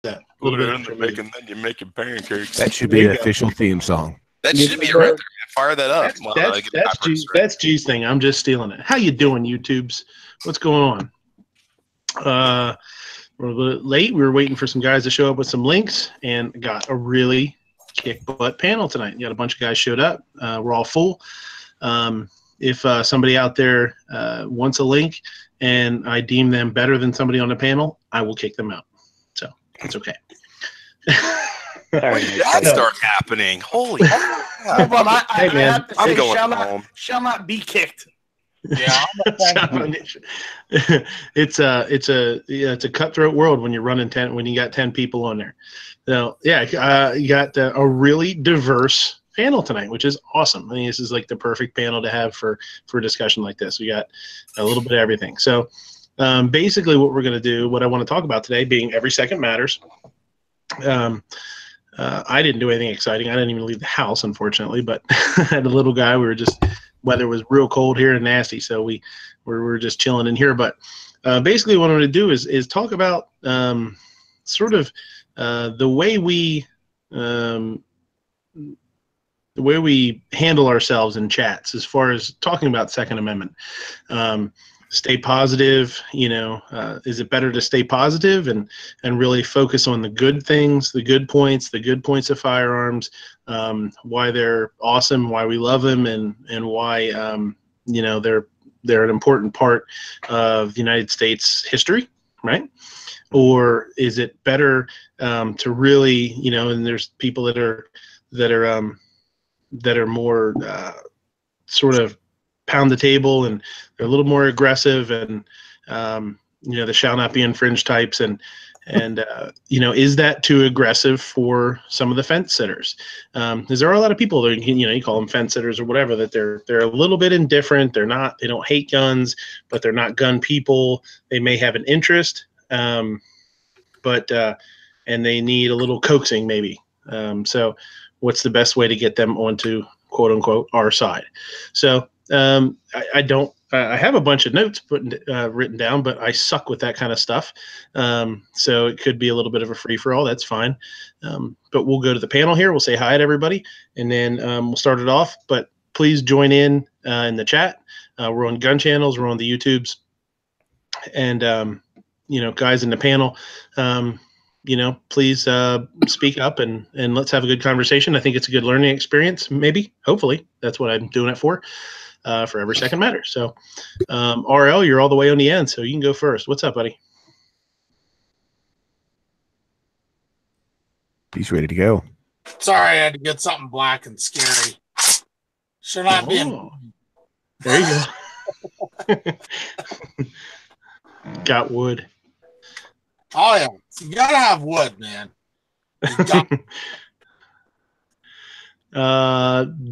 that. Put it in the bacon, then you're making pancakes. That should be an official theme song. That should be right there. Fire that up. That's G's thing. I'm just stealing it. How you doing, YouTubes? What's going on? We're a little late. We were waiting for some guys to show up with some links, and got a really kick-butt panel tonight. You got a bunch of guys showed up. We're all full. If somebody out there wants a link and I deem them better than somebody on the panel, I will kick them out. So it's okay. When did that start happening? Holy I'm going home. Shall not be kicked. Yeah, it's a cutthroat world when you're running 10 when you got 10 people on there. So yeah, you got a really diverse panel tonight, which is awesome. I mean, this is like the perfect panel to have for a discussion like this. We got a little bit of everything. So basically, what we're going to do, what I want to talk about today, being every second matters. I didn't do anything exciting. I didn't even leave the house, unfortunately, but I had a little guy. We were just, weather was real cold here and nasty, so we were just chilling in here. But basically what I'm going to do is talk about sort of the way we handle ourselves in chats as far as talking about Second Amendment. Stay positive, is it better to stay positive and really focus on the good things, the good points of firearms, why they're awesome, why we love them, and why they're an important part of the United States history, right? Or is it better to really, and there's people that are more sort of pound the table, and they're a little more aggressive, and the shall not be infringed types, and is that too aggressive for some of the fence sitters? Because there are a lot of people that you call them fence sitters or whatever, that they're a little bit indifferent. They don't hate guns, but they're not gun people. They may have an interest, but they need a little coaxing maybe. So what's the best way to get them onto quote unquote our side? So I have a bunch of notes written down, but I suck with that kind of stuff. So it could be a little bit of a free for all. That's fine. But we'll go to the panel here. We'll say hi to everybody, and then we'll start it off. But please join in the chat. We're on gun channels. We're on the YouTubes, and guys in the panel. Please speak up and let's have a good conversation. I think it's a good learning experience. Maybe, hopefully, that's what I'm doing it for every second matters. So, RL, you're all the way on the end, so you can go first. What's up, buddy? He's ready to go. Sorry, I had to get something black and scary. Should not be. There you go. Got wood. Oh yeah, you gotta have wood, man.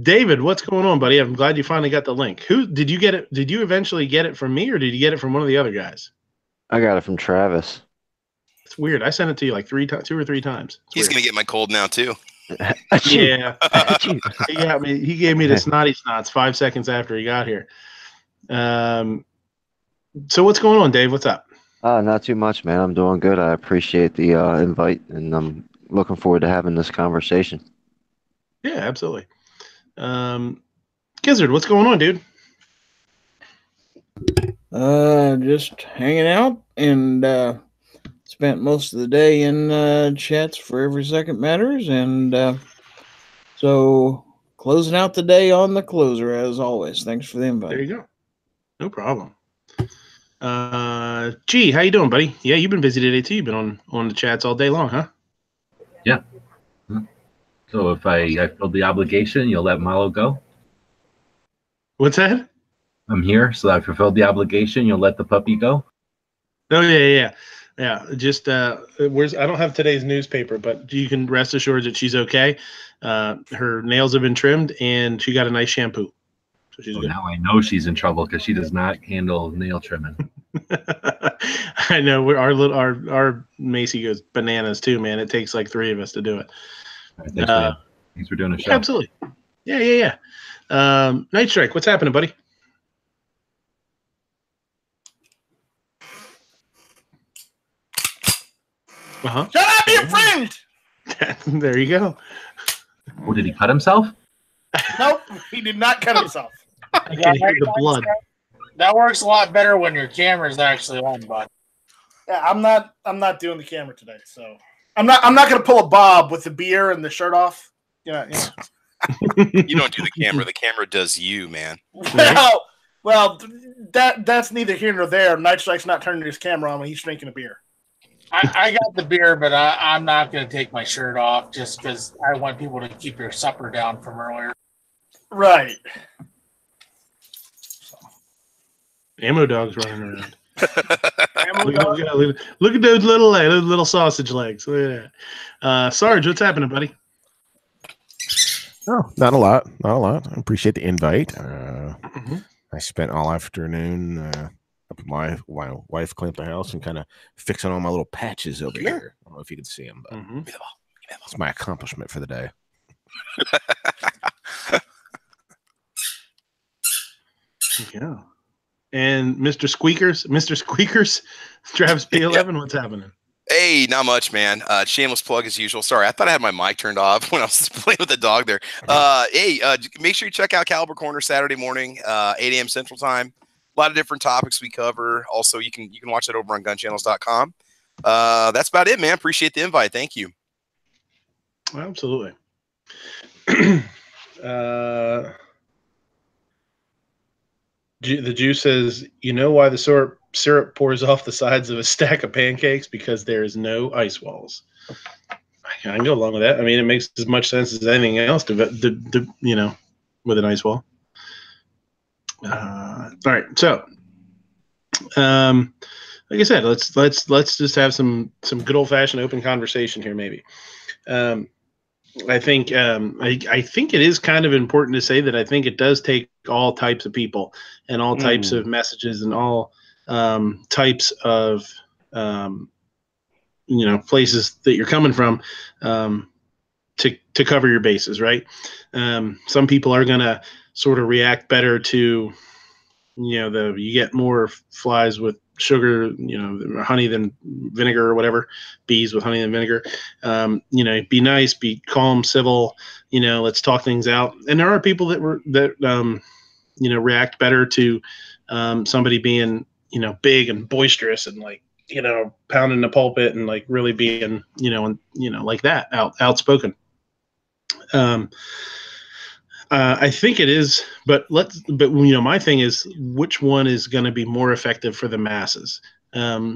David, what's going on, buddy? I'm glad you finally got the link. Who did you get it? Did you eventually get it from me, or did you get it from one of the other guys? I got it from Travis. It's weird. I sent it to you like 2 or 3 times. He's gonna get my cold now too. Yeah, he got me. He gave me the snotty snots 5 seconds after he got here. So what's going on, Dave? What's up? Not too much, man. I'm doing good. I appreciate the invite, and I'm looking forward to having this conversation. Yeah, absolutely. Gizzard, what's going on, dude? Just hanging out, and spent most of the day in chats for Every Second Matters, and so closing out the day on the closer as always. Thanks for the invite. There you go. No problem. G, how you doing, buddy? Yeah, you've been busy today too. You've been on the chats all day long, huh? Yeah. So if I filled the obligation, you'll let Malo go? What's that? I'm here, so that I fulfilled the obligation, you'll let the puppy go? Oh yeah. Just I don't have today's newspaper, but you can rest assured that she's okay. Her nails have been trimmed, and she got a nice shampoo. So she's good. Now I know she's in trouble because she does not handle nail trimming. I know our Macy goes bananas too, man. It takes like 3 of us to do it. Right, thanks for doing a show. Absolutely. Yeah. Night Strike, what's happening, buddy? Uh-huh. Shall I be a friend? There you go. Oh, did he cut himself? Nope, he did not cut himself. I can hear the blood. That works a lot better when your camera's actually on, bud. Yeah, I'm not doing the camera today, so I'm not gonna pull a Bob with the beer and the shirt off. Yeah. You don't do the camera. The camera does you, man. Well, that's neither here nor there. Night Strike's not turning his camera on when he's drinking a beer. I got the beer, but I'm not going to take my shirt off just because I want people to keep your supper down from earlier. Right. Ammo dog's running around. Look at those little sausage legs. Look at that. Sarge, what's happening, buddy? Oh, not a lot. Not a lot. I appreciate the invite. I spent all afternoon up at my wife cleaned up the house and kind of fixing all my little patches over here. I don't know if you can see them, but it's my accomplishment for the day. Yeah. And Mr. Squeakers, Travis P11, what's happening? Hey, not much, man. Shameless plug as usual. Sorry, I thought I had my mic turned off when I was playing with the dog there. Hey, make sure you check out Caliber Corner Saturday morning, 8 a.m. Central Time. A lot of different topics we cover. Also, you can watch that over on gunchannels.com. That's about it, man. Appreciate the invite. Thank you. Absolutely. The Jew says, you know why the syrup pours off the sides of a stack of pancakes? Because there is no ice walls. I can go along with that. I mean, it makes as much sense as anything else to with an ice wall. All right, so like I said, let's just have some good old fashioned open conversation here, maybe. I think I think it is kind of important to say that I think it does take all types of people and all types of messages and all types of places that you're coming from to cover your bases, right? Some people are gonna sort of react better to you get more flies with sugar, honey than vinegar or whatever, bees with honey than vinegar. Be nice, be calm, civil, let's talk things out. And there are people that react better to somebody being, big and boisterous and pounding the pulpit and really being, like that outspoken. I think it is, but my thing is, which one is going to be more effective for the masses?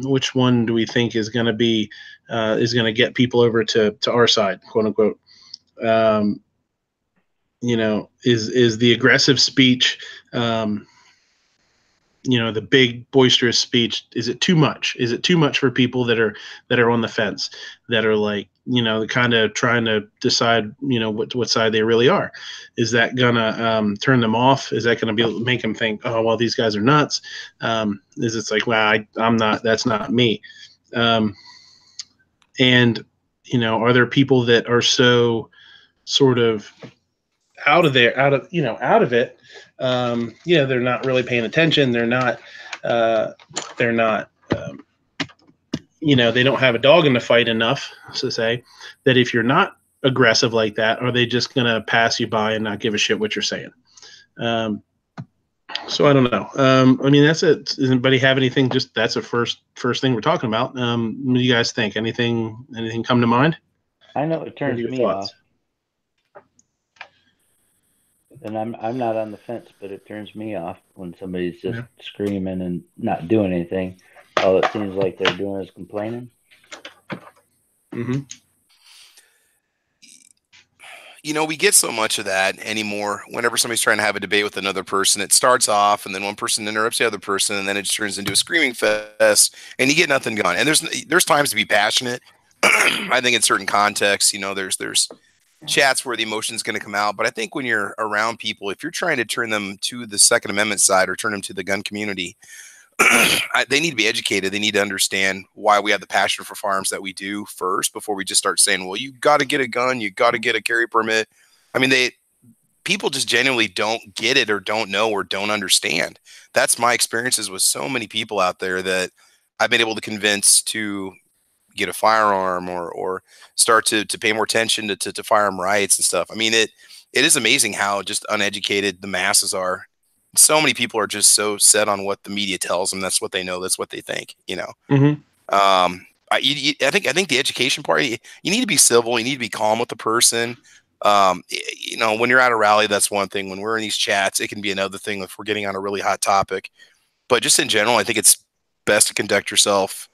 Which one do we think is going to be is going to get people over to our side, quote unquote? Is the aggressive speech, the big boisterous speech, is it too much? Is it too much for people that are on the fence, that are kind of trying to decide, what side they really are? Is that gonna turn them off? Is that gonna make them think, oh, well, these guys are nuts? Is it's like, well, I'm not, that's not me. And, are there people that are so sort of out of it? They're not really paying attention. They're not, they don't have a dog in the fight enough to say that if you're not aggressive like that, are they just going to pass you by and not give a shit what you're saying? So I don't know. I mean, that's it. Does anybody have anything? Just that's a first thing we're talking about. What do you guys think? Anything come to mind? I know it turns me off. And I'm not on the fence, but it turns me off when somebody's just screaming and not doing anything. All it seems like they're doing is complaining. Mm-hmm. We get so much of that anymore. Whenever somebody's trying to have a debate with another person, it starts off and then one person interrupts the other person and then it just turns into a screaming fest and you get nothing going. And there's times to be passionate. I think in certain contexts, there's chats where the emotion is going to come out. But I think when you're around people, if you're trying to turn them to the Second Amendment side or turn them to the gun community, they need to be educated. They need to understand why we have the passion for firearms that we do first before we just start saying, well, you got to get a gun. You got to get a carry permit. I mean, people just genuinely don't get it or don't know or don't understand. That's my experiences with so many people out there that I've been able to convince to, get a firearm or start to pay more attention to firearm rights and stuff. I mean, it is amazing how just uneducated the masses are. So many people are just so set on what the media tells them. That's what they know. That's what they think, you know? I think the education part, you need to be civil. You need to be calm with the person. You know, when you're at a rally, that's one thing. When we're in these chats, it can be another thing if we're getting on a really hot topic. But just in general, I think it's best to conduct yourself,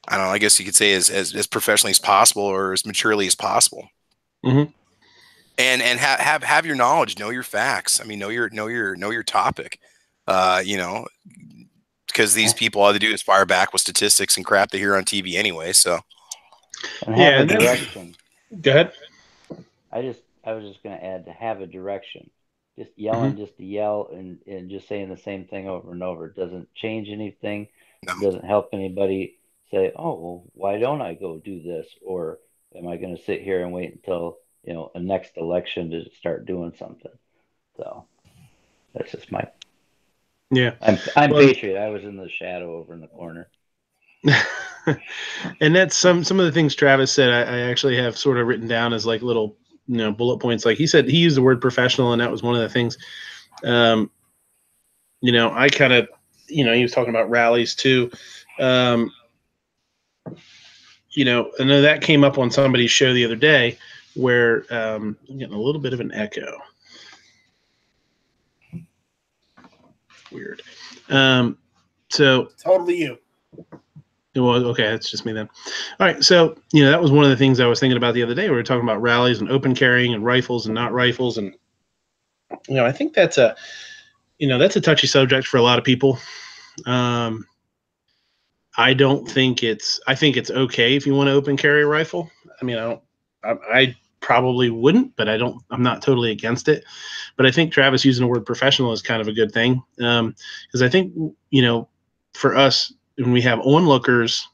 I don't know, I guess you could say as professionally as possible or as maturely as possible. And have your knowledge, know your facts. I mean, know your topic. You know, because these people, all they do is fire back with statistics and crap they hear on TV anyway. So and have a direction. Go ahead. I was just going to add to have a direction. Just yelling just to yell and just saying the same thing over and over. It doesn't change anything. No. It doesn't help anybody say, oh, well, why don't I go do this? Or am I going to sit here and wait until, you know, a next election to start doing something? So that's just my... Yeah. I'm Patriot. I was in the shadow over in the corner. And that's some of the things Travis said. I actually have sort of written down as like little, you know, bullet points. Like he said, he used the word professional, and that was one of the things. You know, I kind of, you know, he was talking about rallies too. You know, I know that came up on somebody's show the other day where I'm getting a little bit of an echo. Weird. So totally you. Well, okay, that's just me then. All right, so you know that was one of the things I was thinking about the other day. We were talking about rallies and open carrying and rifles and not rifles, and you know I think that's a touchy subject for a lot of people. I think it's okay if you want to open carry a rifle. I mean, I probably wouldn't, but I'm not totally against it. But I think Travis using the word professional is kind of a good thing, because I think, you know, for us, when we have onlookers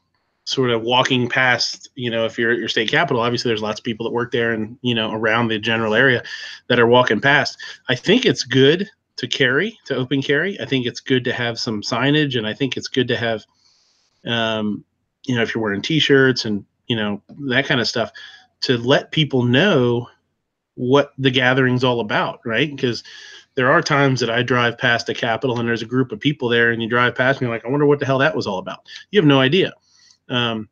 sort of walking past, you know, if you're at your state capitol, obviously there's lots of people that work there and, you know, around the general area that are walking past. I think it's good to open carry. I think it's good to have some signage, and I think it's good to have, you know, if you're wearing t-shirts and, you know, that kind of stuff, to let people know what the gathering's all about, right? Because there are times that I drive past the Capitol and there's a group of people there, and you drive past me like, I wonder what the hell that was all about. You have no idea. So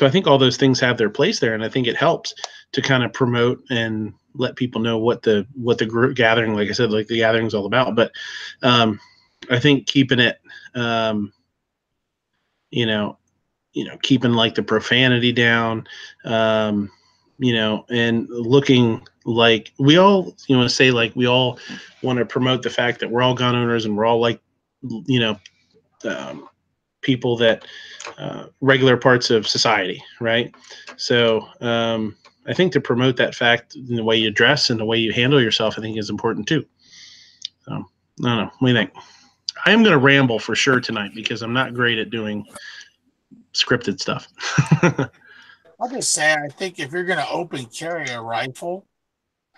I think all those things have their place there, and I think it helps to kind of promote and let people know what the group gathering, like I said, like the gathering's all about. But I think keeping it, you know, keeping like the profanity down, you know, and looking like we all, you know, say like we all want to promote the fact that we're all gun owners and we're all like, you know, people that regular parts of society, right? So I think to promote that fact in the way you dress and the way you handle yourself, I think is important too. So I don't know. What do you think? I am going to ramble for sure tonight because I'm not great at doing scripted stuff. I'll just say, I think if you're going to open carry a rifle,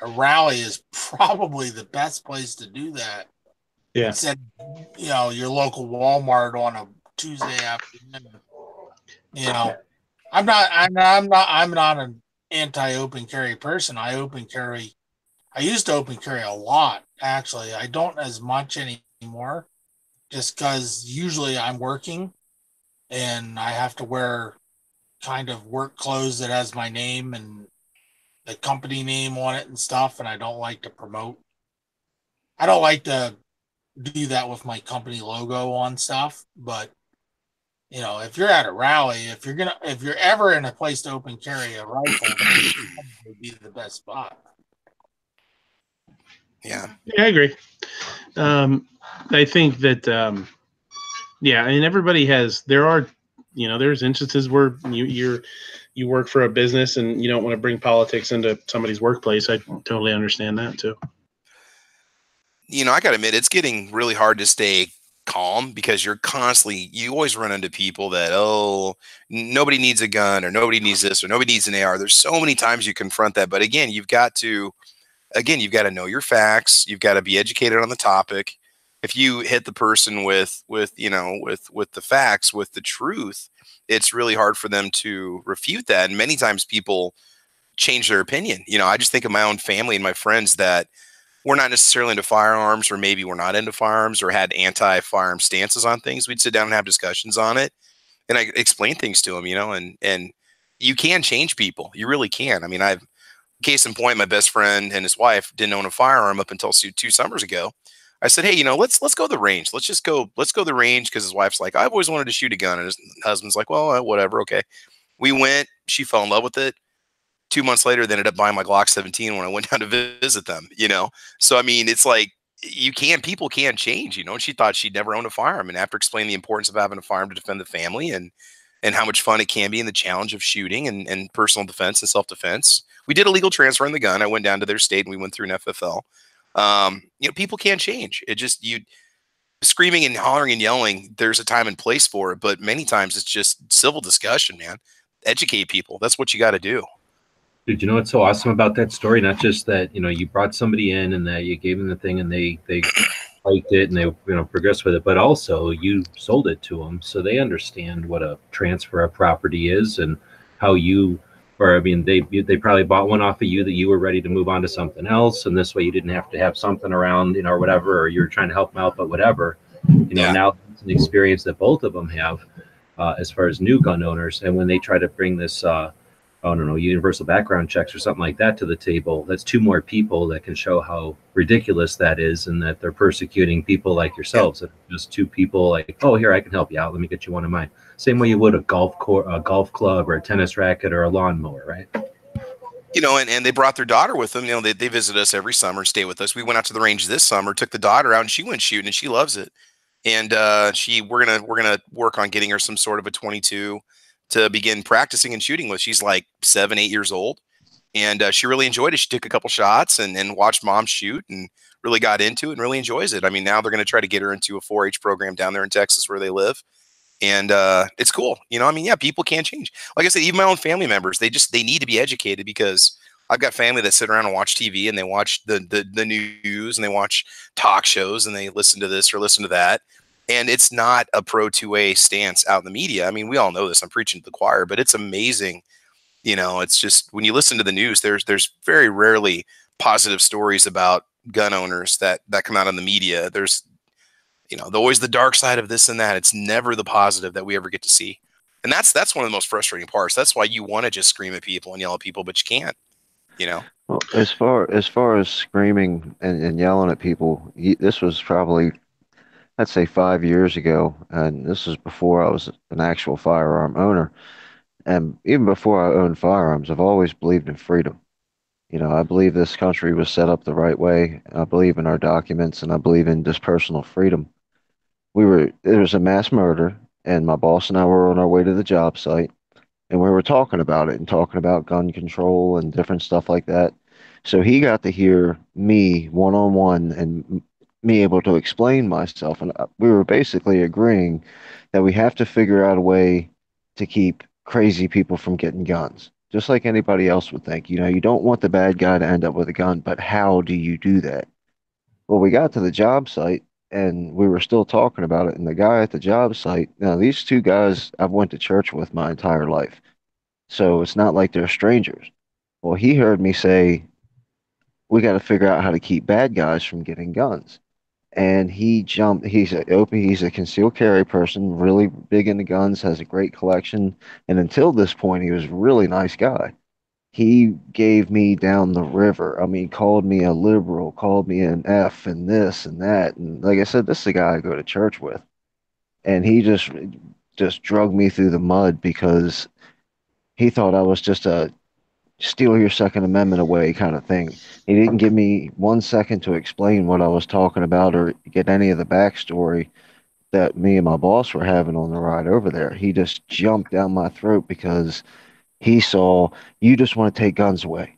a rally is probably the best place to do that. Yeah. Instead, you know, your local Walmart on a Tuesday afternoon. You know, I'm not an anti-open carry person. I used to open carry a lot, actually. I don't as much anymore, just because usually I'm working and I have to wear kind of work clothes that has my name and the company name on it and stuff, and I don't like to promote. I don't like to do that with my company logo on stuff, but you know, if you're at a rally, if you're ever in a place to open carry a rifle, that would be the best spot. Yeah, I agree. I think that yeah, I mean everybody has. There's instances where you work for a business and you don't want to bring politics into somebody's workplace. I totally understand that too. You know, I got to admit, it's getting really hard to stay calm because you always run into people that, oh, nobody needs a gun or nobody needs this or nobody needs an AR. There's so many times you confront that. But again, you've got to know your facts. You've got to be educated on the topic. If you hit the person with the facts, with the truth, it's really hard for them to refute that. And many times people change their opinion. I just think of my own family and my friends that we're not necessarily into firearms, or maybe we're not into firearms, or had anti-firearm stances on things. We'd sit down and have discussions on it, and I explain things to them, and you can change people. You really can. I mean, case in point, my best friend and his wife didn't own a firearm up until 2 summers ago. I said, hey, let's go to the range. Let's go to the range, because his wife's like, I've always wanted to shoot a gun, and his husband's like, well, whatever, okay. We went. She fell in love with it. 2 months later, they ended up buying my Glock 17 when I went down to visit them, So, I mean, it's like people can change, and she thought she'd never owned a firearm. And after explaining the importance of having a firearm to defend the family, and how much fun it can be, and the challenge of shooting and personal defense and self-defense, we did a legal transfer in the gun. I went down to their state and we went through an FFL. People can change. It just, screaming and hollering and yelling, there's a time and place for it, but many times it's just civil discussion, man. Educate people. That's what you got to do. Dude, what's so awesome about that story? Not just that, you brought somebody in and that you gave them the thing and they liked it and they, progressed with it, but also you sold it to them so they understand what a transfer of property is and how they probably bought one off of you that you were ready to move on to something else. And this way you didn't have to have something around, or whatever, or you were trying to help them out, but whatever, now it's an experience that both of them have as far as new gun owners. And when they try to bring this, universal background checks or something like that to the table, that's two more people that can show how ridiculous that is, and that they're persecuting people like yourselves. Just two people like, oh, here, I can help you out. Let me get you one of mine. Same way you would a golf club or a tennis racket or a lawnmower, right? And they brought their daughter with them. They visit us every summer and stay with us. We went out to the range this summer, took the daughter out, and she went shooting, and she loves it. And we're gonna work on getting her some sort of a 22 to begin practicing and shooting with. She's like 7, 8 years old, and she really enjoyed it. She took a couple shots and watched mom shoot and really got into it and really enjoys it. I mean, now they're going to try to get her into a 4-H program down there in Texas where they live. And it's cool. People can change. Like I said, even my own family members, they need to be educated, because I've got family that sit around and watch TV, and they watch the news, and they watch talk shows, and they listen to this or listen to that. And it's not a pro 2A stance out in the media. I mean, we all know this. I'm preaching to the choir, but it's amazing. It's just, when you listen to the news, there's very rarely positive stories about gun owners that come out in the media. There's, always the dark side of this and that. It's never the positive that we ever get to see. And that's one of the most frustrating parts. That's why you want to just scream at people and yell at people, but you can't, Well, as far as screaming and yelling at people, this was probably, I'd say, 5 years ago, and this was before I was an actual firearm owner. And even before I owned firearms, I've always believed in freedom. I believe this country was set up the right way. I believe in our documents, and I believe in just personal freedom. There was a mass murder, and my boss and I were on our way to the job site, and we were talking about it and talking about gun control and different stuff like that. So he got to hear me one-on-one and me able to explain myself. And we were basically agreeing that we have to figure out a way to keep crazy people from getting guns, just like anybody else would think. You don't want the bad guy to end up with a gun, but how do you do that? Well, we got to the job site and we were still talking about it. And the guy at the job site, now these two guys I've went to church with my entire life, so it's not like they're strangers. Well, he heard me say, we got to figure out how to keep bad guys from getting guns. And he jumped. He's a concealed carry person, really big into guns, has a great collection. And until this point, he was a really nice guy. He gave me down the river. I mean, called me a liberal, called me an F and this and that. And like I said, this is the guy I go to church with. And he just drug me through the mud because he thought I was just a steal your Second Amendment away kind of thing. He didn't give me 1 second to explain what I was talking about or get any of the backstory that me and my boss were having on the ride over there. He just jumped down my throat because he saw, you just want to take guns away.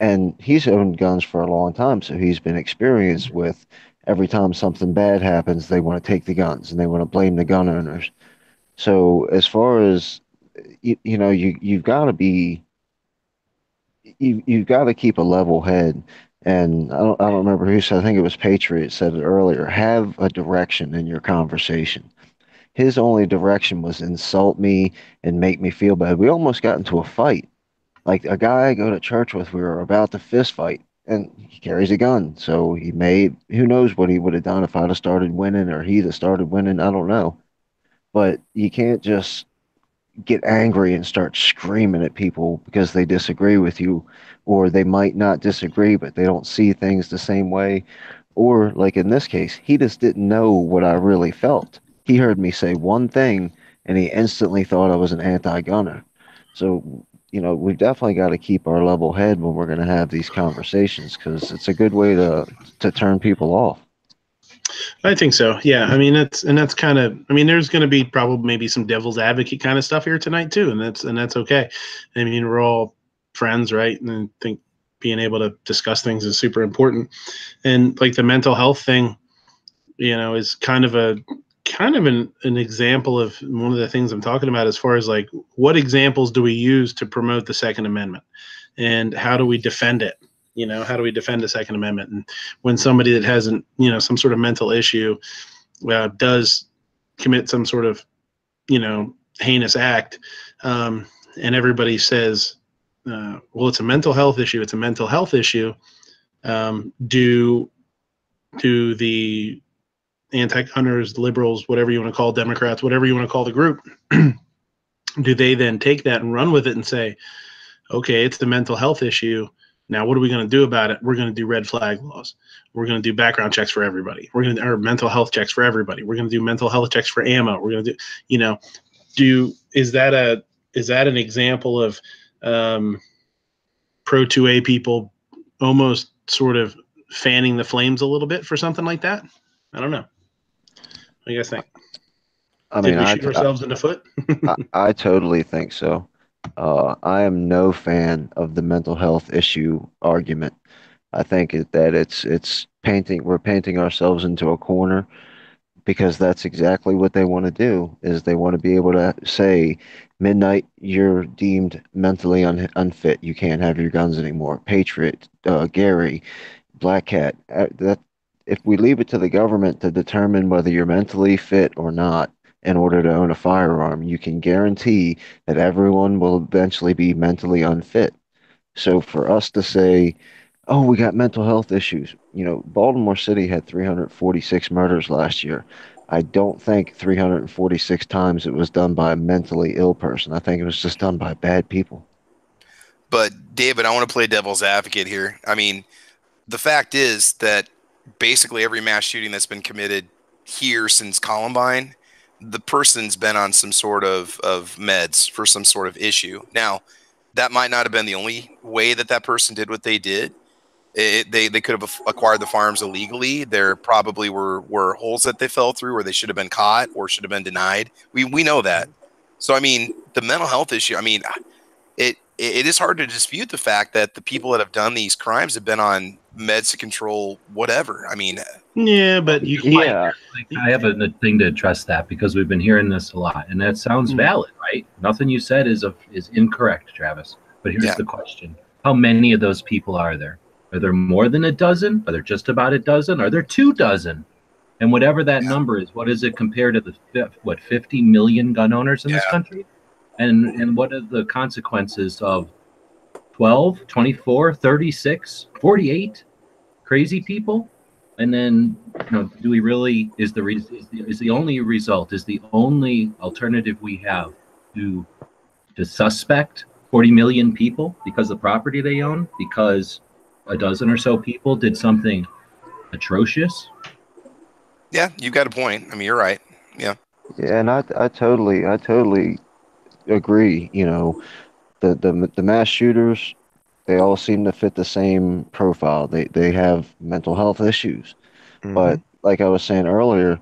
And he's owned guns for a long time, so he's been experienced with every time something bad happens, they want to take the guns and they want to blame the gun owners. So as far as, you've got to be, you've got to keep a level head. And I don't remember who said, I think it was Patriot said it earlier, have a direction in your conversation. his only direction was insult me and make me feel bad. We almost got into a fight. Like a guy I go to church with, we were about to fist fight, and he carries a gun. So he may, who knows what he would have done if I'd have started winning or he'd have started winning. I don't know. But you can't just get angry and start screaming at people because they disagree with you, or they might not disagree, but they don't see things the same way. Or, like in this case, he just didn't know what I really felt. He heard me say one thing and he instantly thought I was an anti gunner. So, we've definitely got to keep our level head when we're going to have these conversations because it's a good way to turn people off. I think so. Yeah. I mean, that's kind of, I mean, there's going to be probably maybe some devil's advocate kind of stuff here tonight too. And that's okay. I mean, we're all friends, right? And I think being able to discuss things is super important. And like the mental health thing, is kind of an example of one of the things I'm talking about as far as like, what examples do we use to promote the Second Amendment and how do we defend it? How do we defend the Second Amendment? And when somebody that hasn't, some sort of mental issue does commit some sort of, heinous act, and everybody says, well, it's a mental health issue. It's a mental health issue. Do the anti-gunners, liberals, whatever you want to call Democrats, whatever you want to call the group, do they then take that and run with it and say, okay, it's the mental health issue. Now, what are we going to do about it? We're going to do red flag laws. We're going to do background checks for everybody. We're going to do mental health checks for everybody. We're going to do mental health checks for ammo. We're going to do, is that an example of pro 2A people almost sort of fanning the flames a little bit for something like that? I don't know. What do you guys think? I Did mean, we shoot ourselves in the foot? I totally think so. I am no fan of the mental health issue argument. I think that we're painting ourselves into a corner because that's exactly what they want to do, is they want to be able to say, Midnight, you're deemed mentally unfit. You can't have your guns anymore. Patriot, Gary, Black Cat, that if we leave it to the government to determine whether you're mentally fit or not in order to own a firearm, you can guarantee that everyone will eventually be mentally unfit. So for us to say, oh, we got mental health issues, Baltimore City had 346 murders last year. I don't think 346 times it was done by a mentally ill person. I think it was just done by bad people. But David, I want to play devil's advocate here. I mean, the fact is that basically every mass shooting that's been committed here since Columbine, the person's been on some sort of meds for some sort of issue. Now, that might not have been the only way that person did what they did. They could have acquired the firearms illegally. There probably were holes that they fell through, or they should have been caught, or should have been denied. We know that. So I mean, the mental health issue. I mean, it is hard to dispute the fact that the people that have done these crimes have been on meds to control whatever. I mean, yeah, but I have a thing to address that because we've been hearing this a lot, and that sounds valid, right? Nothing you said is incorrect, Travis. But here's the question: how many of those people are there? Are there more than a dozen? Are there just about a dozen? Are there 2 dozen? And whatever that number is, what is it compared to the 50 million gun owners in this country? And what are the consequences of 12, 24, 36, 48 crazy people? And then, do we really, is the only result, is the only alternative we have to suspect 40 million people because of the property they own, because a dozen or so people did something atrocious? Yeah, you got a point. I mean, you're right. Yeah. Yeah, and I totally agree. The mass shooters, they all seem to fit the same profile. They have mental health issues. But like I was saying earlier,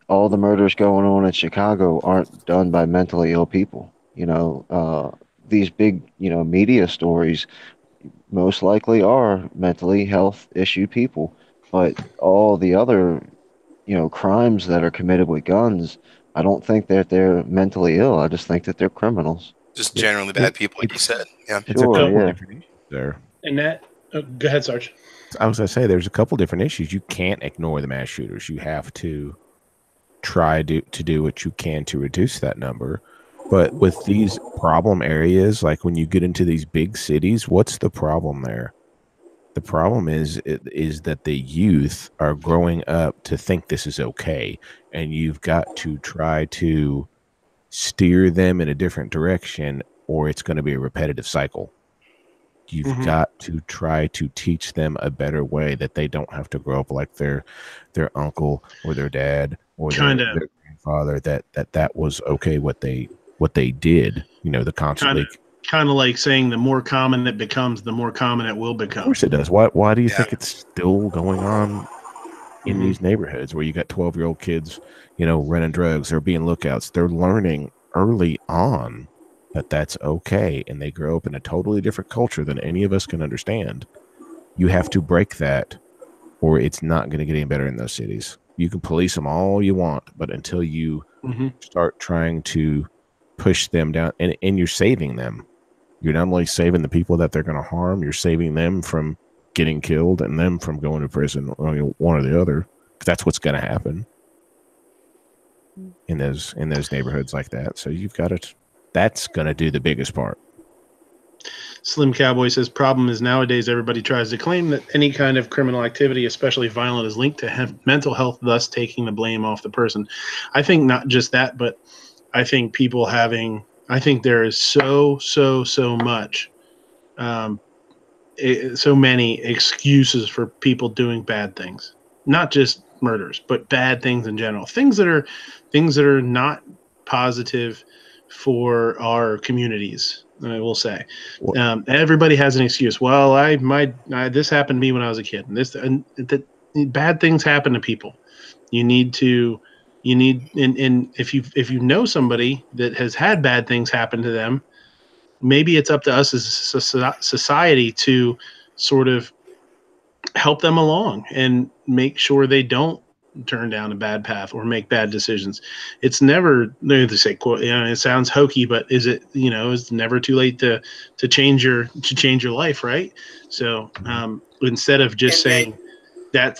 all the murders going on in Chicago aren't done by mentally ill people. These big, media stories most likely are mentally health issue people. But all the other, crimes that are committed with guns, I don't think that they're mentally ill. I just think that they're criminals. Just generally bad people, like you said. Yeah. It's a couple different issues there. And that, go ahead, Sarge. I was going to say, there's a couple different issues. You can't ignore the mass shooters. You have to try to do what you can to reduce that number. But with these problem areas, like when you get into these big cities, what's the problem there? The problem is that the youth are growing up to think this is okay, and you've got to try to steer them in a different direction, or it's going to be a repetitive cycle. You've got to try to teach them a better way, that they don't have to grow up like their uncle or their dad or their grandfather, that was okay what they did. You know, the constantly kind of like saying the more common it becomes, the more common it will become. Of course it does. Why do you think it's still going on in these neighborhoods where you got 12-year-old kids, you know, running drugs or being lookouts? They're learning early on that that's okay, and they grow up in a totally different culture than any of us can understand. You have to break that, or it's not going to get any better in those cities. You can police them all you want, but until you start trying to push them down, and you're saving them. You're not only saving the people that they're going to harm, you're saving them from getting killed and them from going to prison, or one or the other, because that's what's going to happen in those neighborhoods like that. So you've got to. That's going to do the biggest part. Slim Cowboy says, problem is nowadays everybody tries to claim that any kind of criminal activity, especially violent, is linked to mental health, thus taking the blame off the person. I think not just that, but I think I think there is so much, so many excuses for people doing bad things, not just murders, but bad things in general. Things that are not positive for our communities, I will say. Everybody has an excuse. Well, this happened to me when I was a kid, and bad things happen to people. And if you know somebody that has had bad things happen to them, maybe it's up to us as a society to sort of help them along and make sure they don't turn down a bad path or make bad decisions. It's never, they say, quote, it sounds hokey, but it's never too late to change your life, right? So instead of just saying that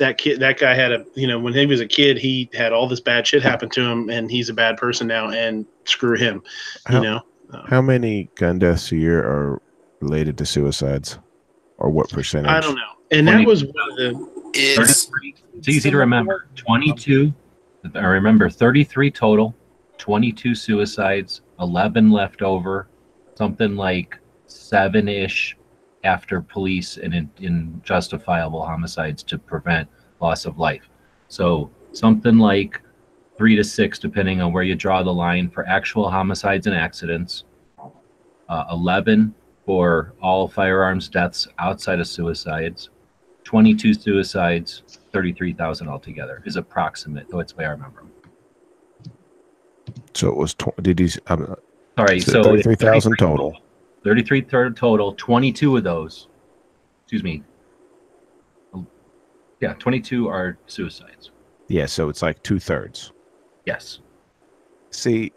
guy had when he was a kid, he had all this bad shit happen to him and he's a bad person now, and screw him. How many gun deaths a year are related to suicides, or what percentage? I don't know. And that was one of the. It's easy to remember. 22. I remember 33 total, 22 suicides, 11 left over, something like 7-ish after police and in justifiable homicides to prevent loss of life. So something like 3 to 6, depending on where you draw the line, for actual homicides and accidents. 11 for all firearms deaths outside of suicides. 22 suicides, 33,000 altogether is approximate, though it's the way I remember them. So it was, sorry, so 33,000 total. 33 total, 22 of those, excuse me. Yeah, 22 are suicides. Yeah, so it's like 2/3. Yes. See,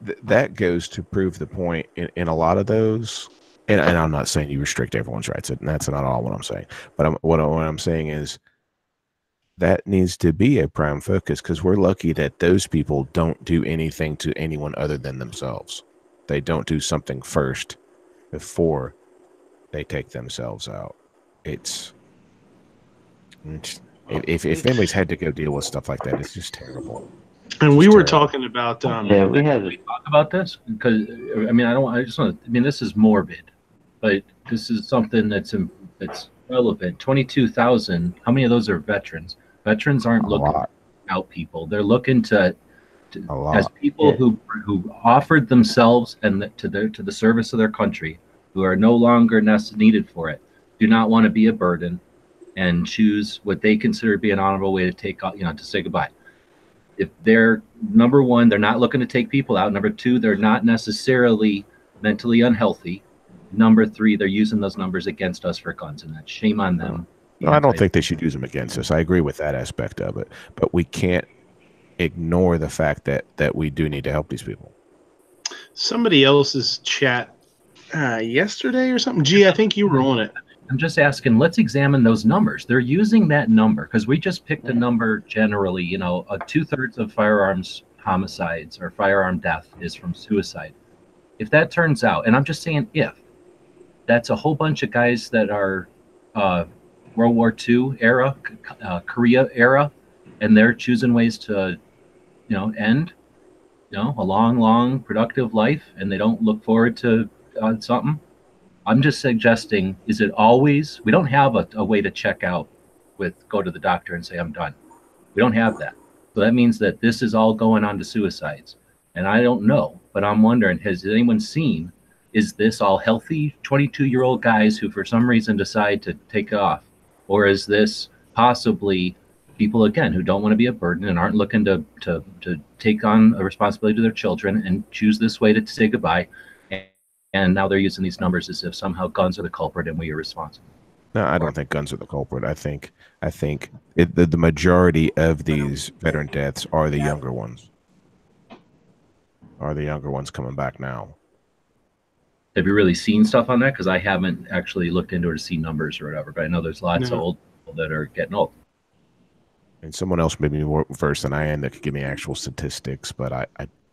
that goes to prove the point in a lot of those. And I'm not saying you restrict everyone's rights, and that's not all what I'm saying. But what I'm saying is that needs to be a prime focus, because we're lucky that those people don't do anything to anyone other than themselves. They don't do something first before they take themselves out. If families had to go deal with stuff like that, it's just terrible. And we were talking about we had to talk about this, because this is morbid, but this is something that's relevant. 22,000. How many of those are veterans? Veterans aren't looking out people. They're looking to as people who offered themselves and to the service of their country, who are no longer needed for it, do not want to be a burden, and choose what they consider to be an honorable way to to say goodbye. If they're, number one, they're not looking to take people out. Number two, they're not necessarily mentally unhealthy. Number three, they're using those numbers against us for guns, and that's shame on them. No, I don't think they should use them against us. I agree with that aspect of it, but we can't ignore the fact that we do need to help these people. Somebody else's chat yesterday or something. Gee, I think you were on it. I'm just asking, let's examine those numbers. They're using that number because we just picked a number generally, you know, 2/3 of firearms homicides or firearm death is from suicide. If that turns out, and I'm just saying if, that's a whole bunch of guys that are World War II era, Korea era, and they're choosing ways to, you know, end, you know, a long, long, productive life, and they don't look forward to something. I'm just suggesting, is it always, we don't have a way to check out with, go to the doctor and say, I'm done. We don't have that. So that means that this is all going on to suicides. And I don't know, but I'm wondering, has anyone seen, is this all healthy 22-year-old guys who for some reason decide to take off? Or is this possibly people, again, who don't want to be a burden and aren't looking to take on a responsibility to their children and choose this way to say goodbye? And now they're using these numbers as if somehow guns are the culprit and we are responsible. No, I don't think guns are the culprit. I think the majority of these veteran deaths are the younger ones. Are the younger ones coming back now? Have you really seen stuff on that? Because I haven't actually looked into it to see numbers or whatever. But I know there's lots of old people that are getting old. And someone else maybe more versed than I am that could give me actual statistics, but I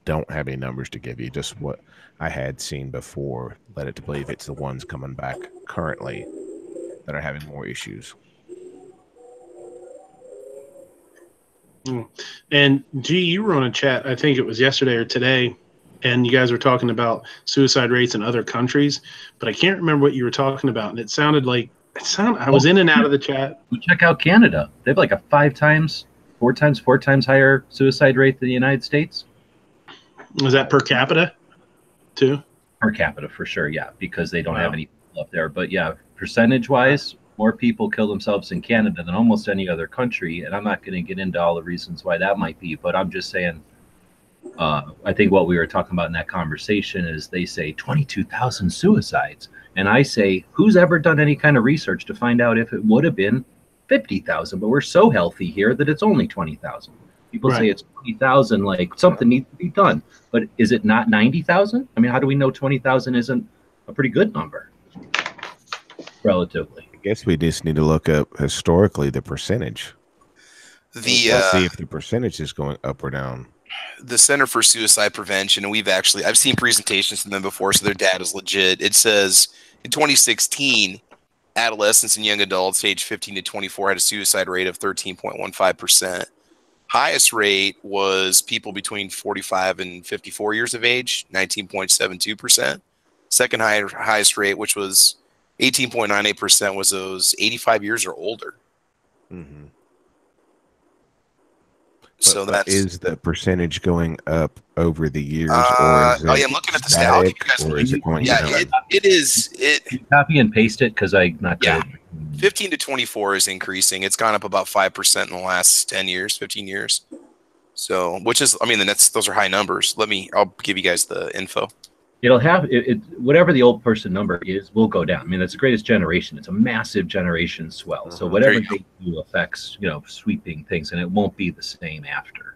don't have any numbers to give you. Just what I had seen before led it to believe it's the ones coming back currently that are having more issues. And G, you were on a chat, I think it was yesterday or today, and you guys were talking about suicide rates in other countries, but I can't remember what you were talking about. And it sounded like I was in and out of the chat. Check out Canada. They have like a 4 times higher suicide rate than the United States. Was that per capita too? Per capita for sure, yeah, because they don't have any people up there. But yeah, percentage-wise, more people kill themselves in Canada than almost any other country. And I'm not going to get into all the reasons why that might be, but I'm just saying, I think what we were talking about in that conversation is they say 22,000 suicides. And I say, who's ever done any kind of research to find out if it would have been 50,000? But we're so healthy here that it's only 20,000. People say it's 20,000, like something needs to be done. But is it not 90,000? I mean, how do we know 20,000 isn't a pretty good number, relatively? I guess we just need to look up historically the percentage. See if the percentage is going up or down. The Center for Suicide Prevention, and I've seen presentations from them before, so their data is legit. It says in 2016, adolescents and young adults aged 15 to 24 had a suicide rate of 13.15%. Highest rate was people between 45 and 54 years of age, 19.72%. Second highest rate, which was 18.98%, was those 85 years or older. Mm-hmm. So but is the percentage going up over the years, or is it I'm looking at the stat. I'll give you guys or is it going down? It is. Copy and paste it because I'm not good. 15 to 24 is increasing. It's gone up about 5% in the last 10 years, 15 years. So, which is, I mean, those are high numbers. I'll give you guys the info. It'll have whatever the old person number is will go down. I mean, that's the greatest generation. It's a massive generation swell. So whatever they do affects, sweeping things, and it won't be the same after.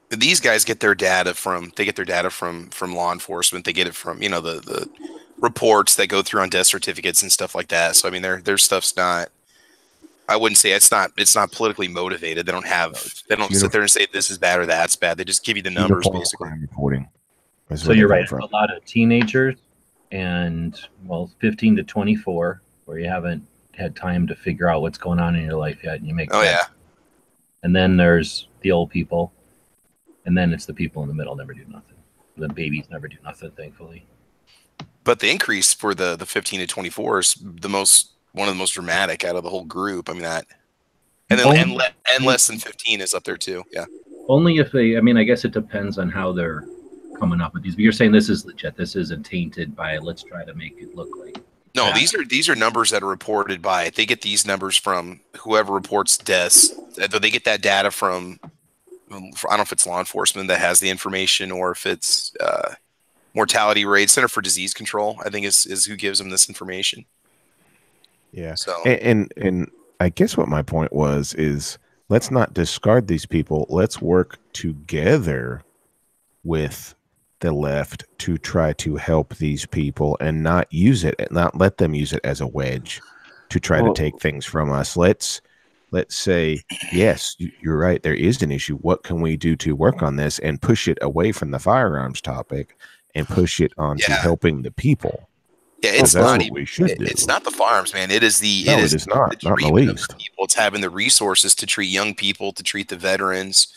These guys get their data from law enforcement. They get it from, the reports that go through on death certificates and stuff like that. So I mean, their stuff's not. I wouldn't say it's not politically motivated. They don't sit there and say this is bad or that's bad. They just give you the numbers basically. Reporting. So you're right. A lot of teenagers and 15 to 24 where you haven't had time to figure out what's going on in your life yet, and you make. And then there's the old people, and then it's the people in the middle never do nothing. The babies never do nothing, thankfully. But the increase for the 15 to 24 is one of the most dramatic out of the whole group. I mean and less than 15 is up there too. Yeah. Only if I guess it depends on how they're coming up with these. But you're saying this is legit. This isn't tainted by let's try to make it look like. No, these are numbers that are reported by. They get these numbers from whoever reports deaths. They get that data from. I don't know if it's law enforcement that has the information or if it's mortality rate. Center for Disease Control, I think, is who gives them this information. Yeah. So and I guess what my point was is let's not discard these people. Let's work together with the left to try to help these people and not use it, and not let them use it as a wedge to try to take things from us. Let's say, yes, you're right, there is an issue. What can we do to work on this and push it away from the firearms topic and push it on to helping the people? Yeah, it's that's not what even, we should do. It's not the firearms, man. It is the it is not in the least. People. It's having the resources to treat young people, to treat the veterans,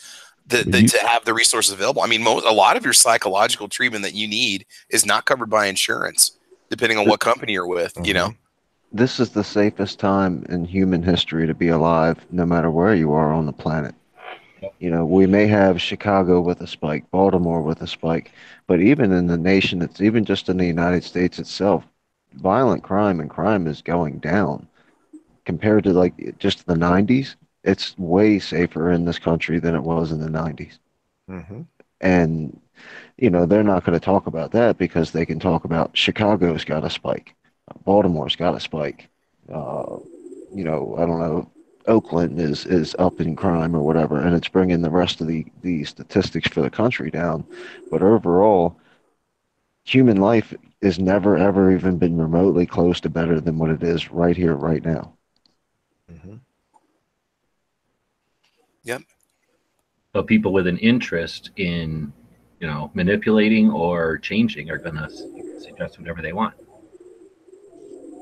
to have the resources available. I mean, a lot of your psychological treatment that you need is not covered by insurance, depending on what company you're with. You know, this is the safest time in human history to be alive, no matter where you are on the planet. You know, we may have Chicago with a spike, Baltimore with a spike, but even in the nation, it's even just in the United States itself, violent crime and crime is going down compared to like just the 90s. It's way safer in this country than it was in the 90s. And, you know, they're not going to talk about that because they can talk about Chicago's got a spike, Baltimore's got a spike, you know, I don't know, Oakland is up in crime or whatever, and it's bringing the rest of the statistics for the country down. But overall, human life has never, ever even been remotely close to better than what it is right here, right now. Yep. So people with an interest in, you know, manipulating or changing are going to suggest whatever they want.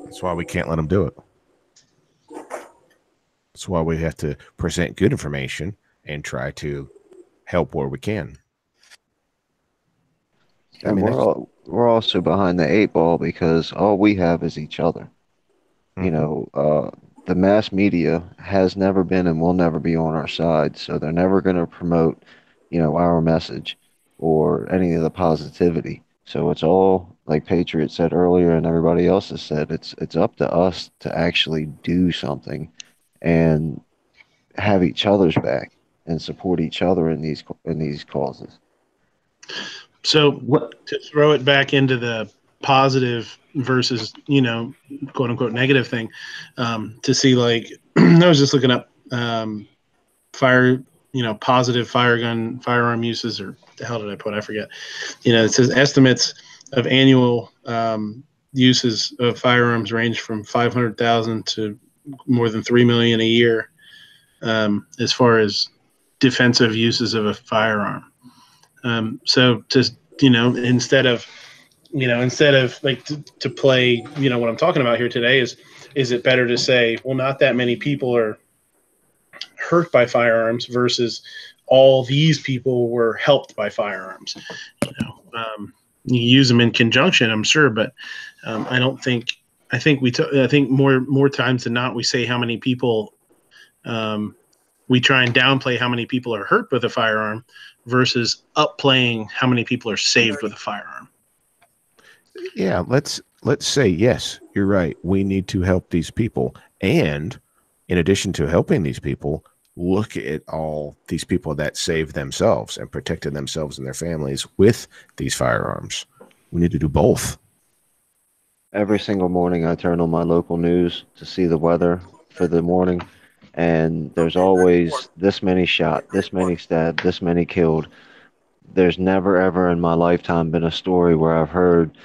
That's why we can't let them do it. That's why we have to present good information and try to help where we can. And we're also behind the 8 ball because all we have is each other. You know, the mass media has never been and will never be on our side, so they're never going to promote, you know, our message or any of the positivity. So it's all, like Patriot said earlier and everybody else has said, it's up to us to actually do something and have each other's back and support each other in these causes. So to throw it back into the positive versus, you know, quote unquote negative thing, to see, like, I was just looking up positive firearm uses, or the hell did I put? I forget. You know, it says estimates of annual uses of firearms range from 500,000 to more than 3 million a year, as far as defensive uses of a firearm. So just, you know, instead of like to play, you know, what I'm talking about here today is it better to say, well, not that many people are hurt by firearms versus all these people were helped by firearms. You know, you use them in conjunction, I'm sure, but I think more times than not, we say how many people, we try and downplay how many people are hurt with a firearm versus upplaying how many people are saved with a firearm. Yeah, let's say, yes, you're right. We need to help these people. And in addition to helping these people, look at all these people that saved themselves and protected themselves and their families with these firearms. We need to do both. Every single morning I turn on my local news to see the weather for the morning, and there's always this many shot, this many stabbed, this many killed. There's never, ever in my lifetime been a story where I've heard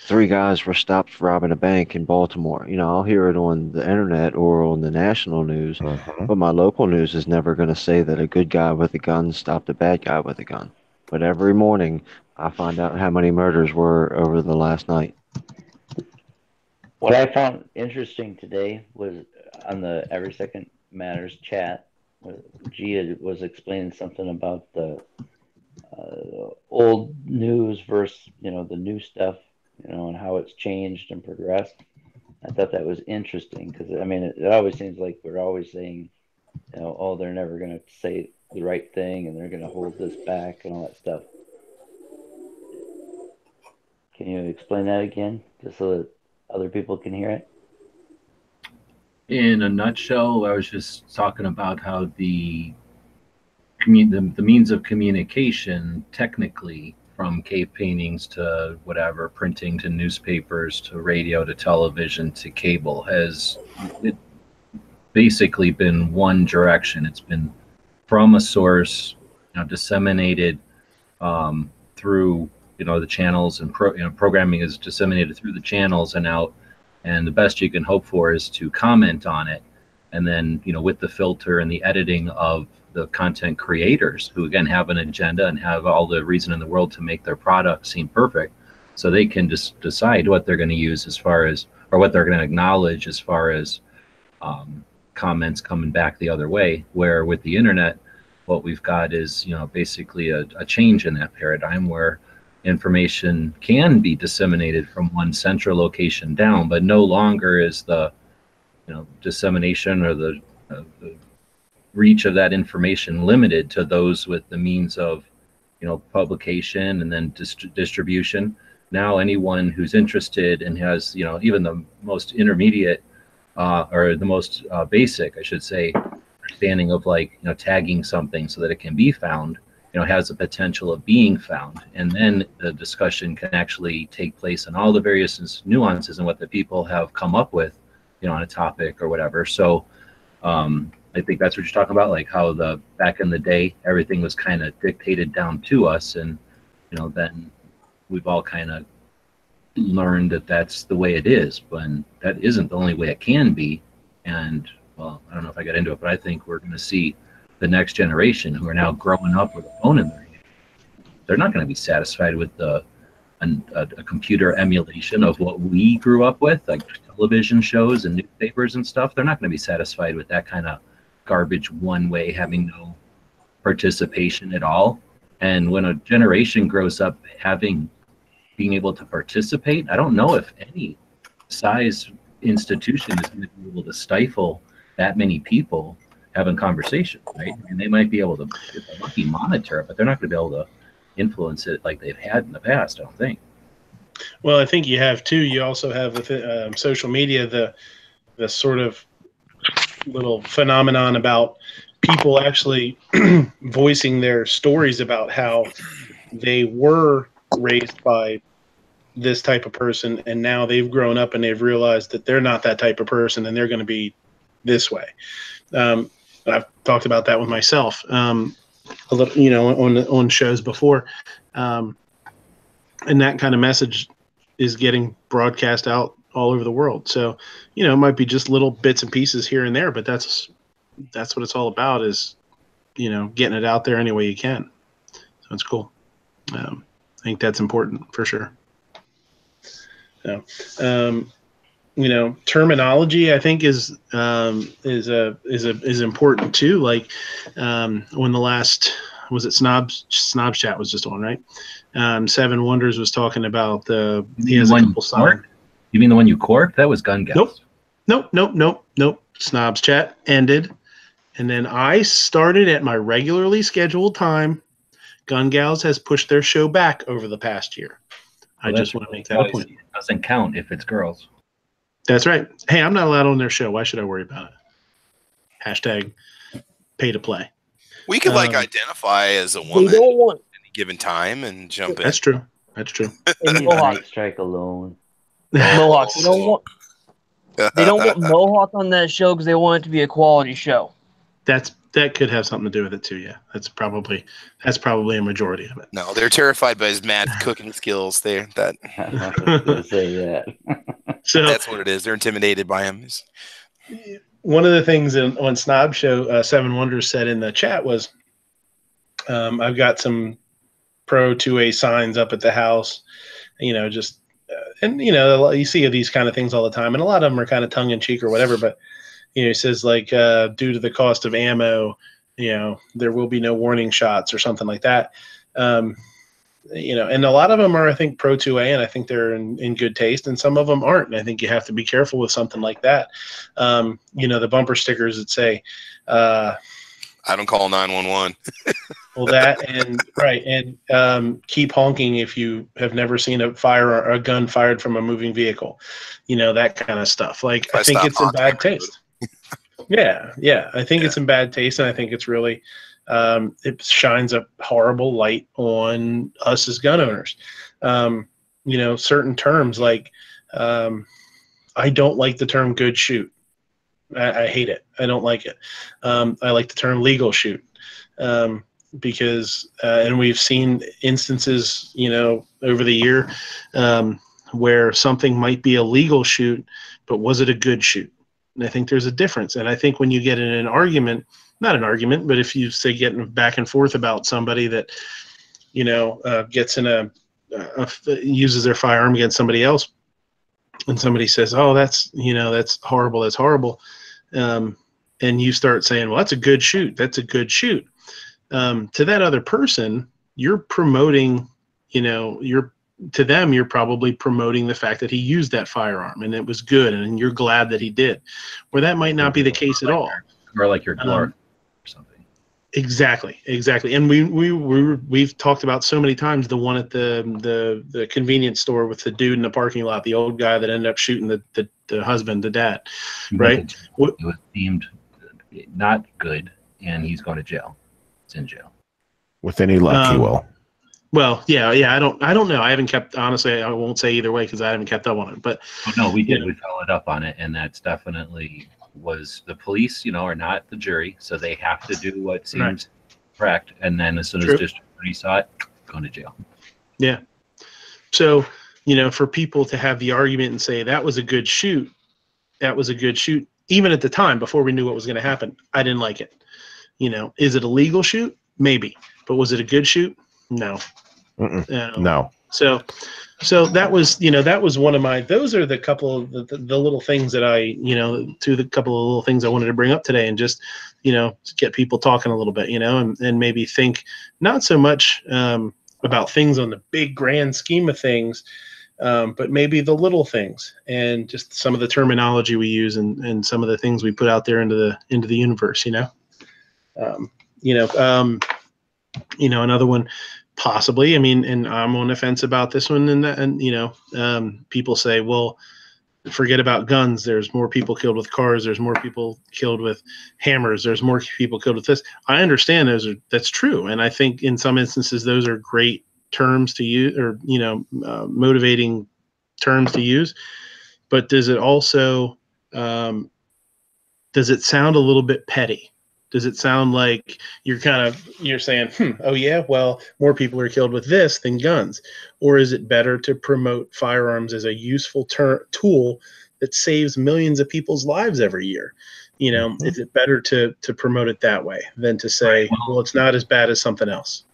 3 guys were stopped for robbing a bank in Baltimore. You know, I'll hear it on the internet or on the national news, but my local news is never going to say that a good guy with a gun stopped a bad guy with a gun. But every morning I find out how many murders were over the last night. What I found interesting today was on the Every Second Matters chat, Gia was explaining something about the old news versus, you know, the new stuff, you know, and how it's changed and progressed. I thought that was interesting because, I mean, it always seems like we're always saying, you know, oh, they're never going to say the right thing and they're going to hold this back and all that stuff. Can you explain that again, just so that other people can hear it? In a nutshell, I was just talking about how the means of communication, technically, from cave paintings to whatever, printing to newspapers to radio to television to cable, has basically been one direction. It's been from a source, you know, disseminated through, the channels and programming is disseminated through the channels and out, and the best you can hope for is to comment on it, and then with the filter and the editing of the content creators, who again have an agenda and have all the reason in the world to make their product seem perfect, so they can just decide what they're going to use as far as, or what they're going to acknowledge as far as comments coming back the other way. Where with the internet, what we've got is basically a change in that paradigm, where information can be disseminated from one central location down, but no longer is the dissemination or the reach of that information limited to those with the means of publication and then distribution. Now anyone who's interested and has even the most intermediate or the most basic, I should say, understanding of tagging something so that it can be found, has the potential of being found, and then the discussion can actually take place in all the various nuances and what the people have come up with on a topic or whatever. So I think that's what you're talking about, like how back in the day everything was kind of dictated down to us, and then we've all kind of learned that that's the way it is, but that isn't the only way it can be. And well, I don't know if I got into it, but I think we're going to see the next generation who are now growing up with a phone in their hand. They're not going to be satisfied with a computer emulation of what we grew up with, like television shows and newspapers and stuff. They're not going to be satisfied with that kind of garbage one way, having no participation at all. And when a generation grows up being able to participate, I don't know if any size institution is going to be able to stifle that many people having conversation, right? And they might be able to, if they're lucky, monitor it, but they're not going to be able to influence it like they've had in the past, I don't think. Well, I think you have too. You also have with social media the sort of little phenomenon about people actually voicing their stories about how they were raised by this type of person, and now they've grown up and they've realized that they're not that type of person and they're going to be this way. I've talked about that with myself a little, on shows before, and that kind of message is getting broadcast out all over the world. So it might be just little bits and pieces here and there, but that's what it's all about, is getting it out there any way you can. So it's cool. I think that's important for sure. So, terminology I think is important too. Like when the last, was it Snobs Chat was just on, right? Seven Wonders was talking about he has a couple signs. You mean the one you corked? That was Gun Gals. Nope. Snobs Chat ended, and then I started at my regularly scheduled time. Gun Gals has pushed their show back over the past year. I just want to make that a point. It doesn't count if it's girls. That's right. Hey, I'm not allowed on their show. Why should I worry about it? Hashtag pay to play. We could identify as a woman at any given time and jump in. That's true. Night Strike alone. Mohawks. They don't want Mohawk on that show because they want it to be a quality show. That could have something to do with it too. Yeah, that's probably a majority of it. No, they're terrified by his mad cooking skills. I was gonna say that. So that's what it is. They're intimidated by him. One of the things on Snob Show, Seven Wonders said in the chat was, I've got some Pro 2A signs up at the house, and you see these kind of things all the time, and a lot of them are kind of tongue in cheek or whatever, but he says due to the cost of ammo, there will be no warning shots or something like that. And a lot of them are, I think, Pro 2A, and I think they're in good taste, and some of them aren't. And I think you have to be careful with something like that. The bumper stickers that say, I don't call 911. Well, that and right, and keep honking if you have never seen a gun fired from a moving vehicle. That kind of stuff. I think it's in bad taste. Yeah. I think it's in bad taste, and I think it's really it shines a horrible light on us as gun owners. Certain terms like I don't like the term good shoot. I hate it. I don't like it. I like the term legal shoot. because and we've seen instances, over the year where something might be a legal shoot, but was it a good shoot? And I think there's a difference. And I think when you get in an argument, not an argument, but if you say getting back and forth about somebody that, gets in uses their firearm against somebody else, and somebody says, "Oh, that's horrible. That's horrible," and you start saying, "Well, that's a good shoot. That's a good shoot." To that other person, you're promoting, to them, you're probably promoting the fact that he used that firearm and it was good, and you're glad that he did. Where that might not be the case at all. Or like your glove or something. Exactly. And we've talked about so many times the one at the convenience store with the dude in the parking lot, the old guy that ended up shooting the husband, the dad, right? It was deemed not good, and he's going to jail. It's in jail. With any luck, he will. Well, yeah. I don't know. I haven't kept, honestly, I won't say either way because I haven't kept up on it. But no, we did. We followed up on it, and that's definitely was the police, are not the jury, so they have to do what seems correct. And then as soon as district attorney saw it, going to jail. Yeah. So, for people to have the argument and say that was a good shoot, even at the time before we knew what was going to happen, I didn't like it. Is it a legal shoot? Maybe, but was it a good shoot? No. No. So that was one of my, those are the couple of the little things that I, the couple of little things I wanted to bring up today and just, get people talking a little bit, and maybe think not so much about things on the big grand scheme of things, but maybe the little things and just some of the terminology we use and some of the things we put out there into the universe, another one possibly, and I'm on the fence about this one and people say, well, forget about guns. There's more people killed with cars. There's more people killed with hammers. There's more people killed with this. I understand that's true. And I think in some instances, those are great terms to use or, motivating terms to use, but does it also, does it sound a little bit petty? Does it sound like you're saying, oh yeah, well, more people are killed with this than guns? Or is it better to promote firearms as a useful tool that saves millions of people's lives every year? Is it better to promote it that way than to say, well, it's not as bad as something else?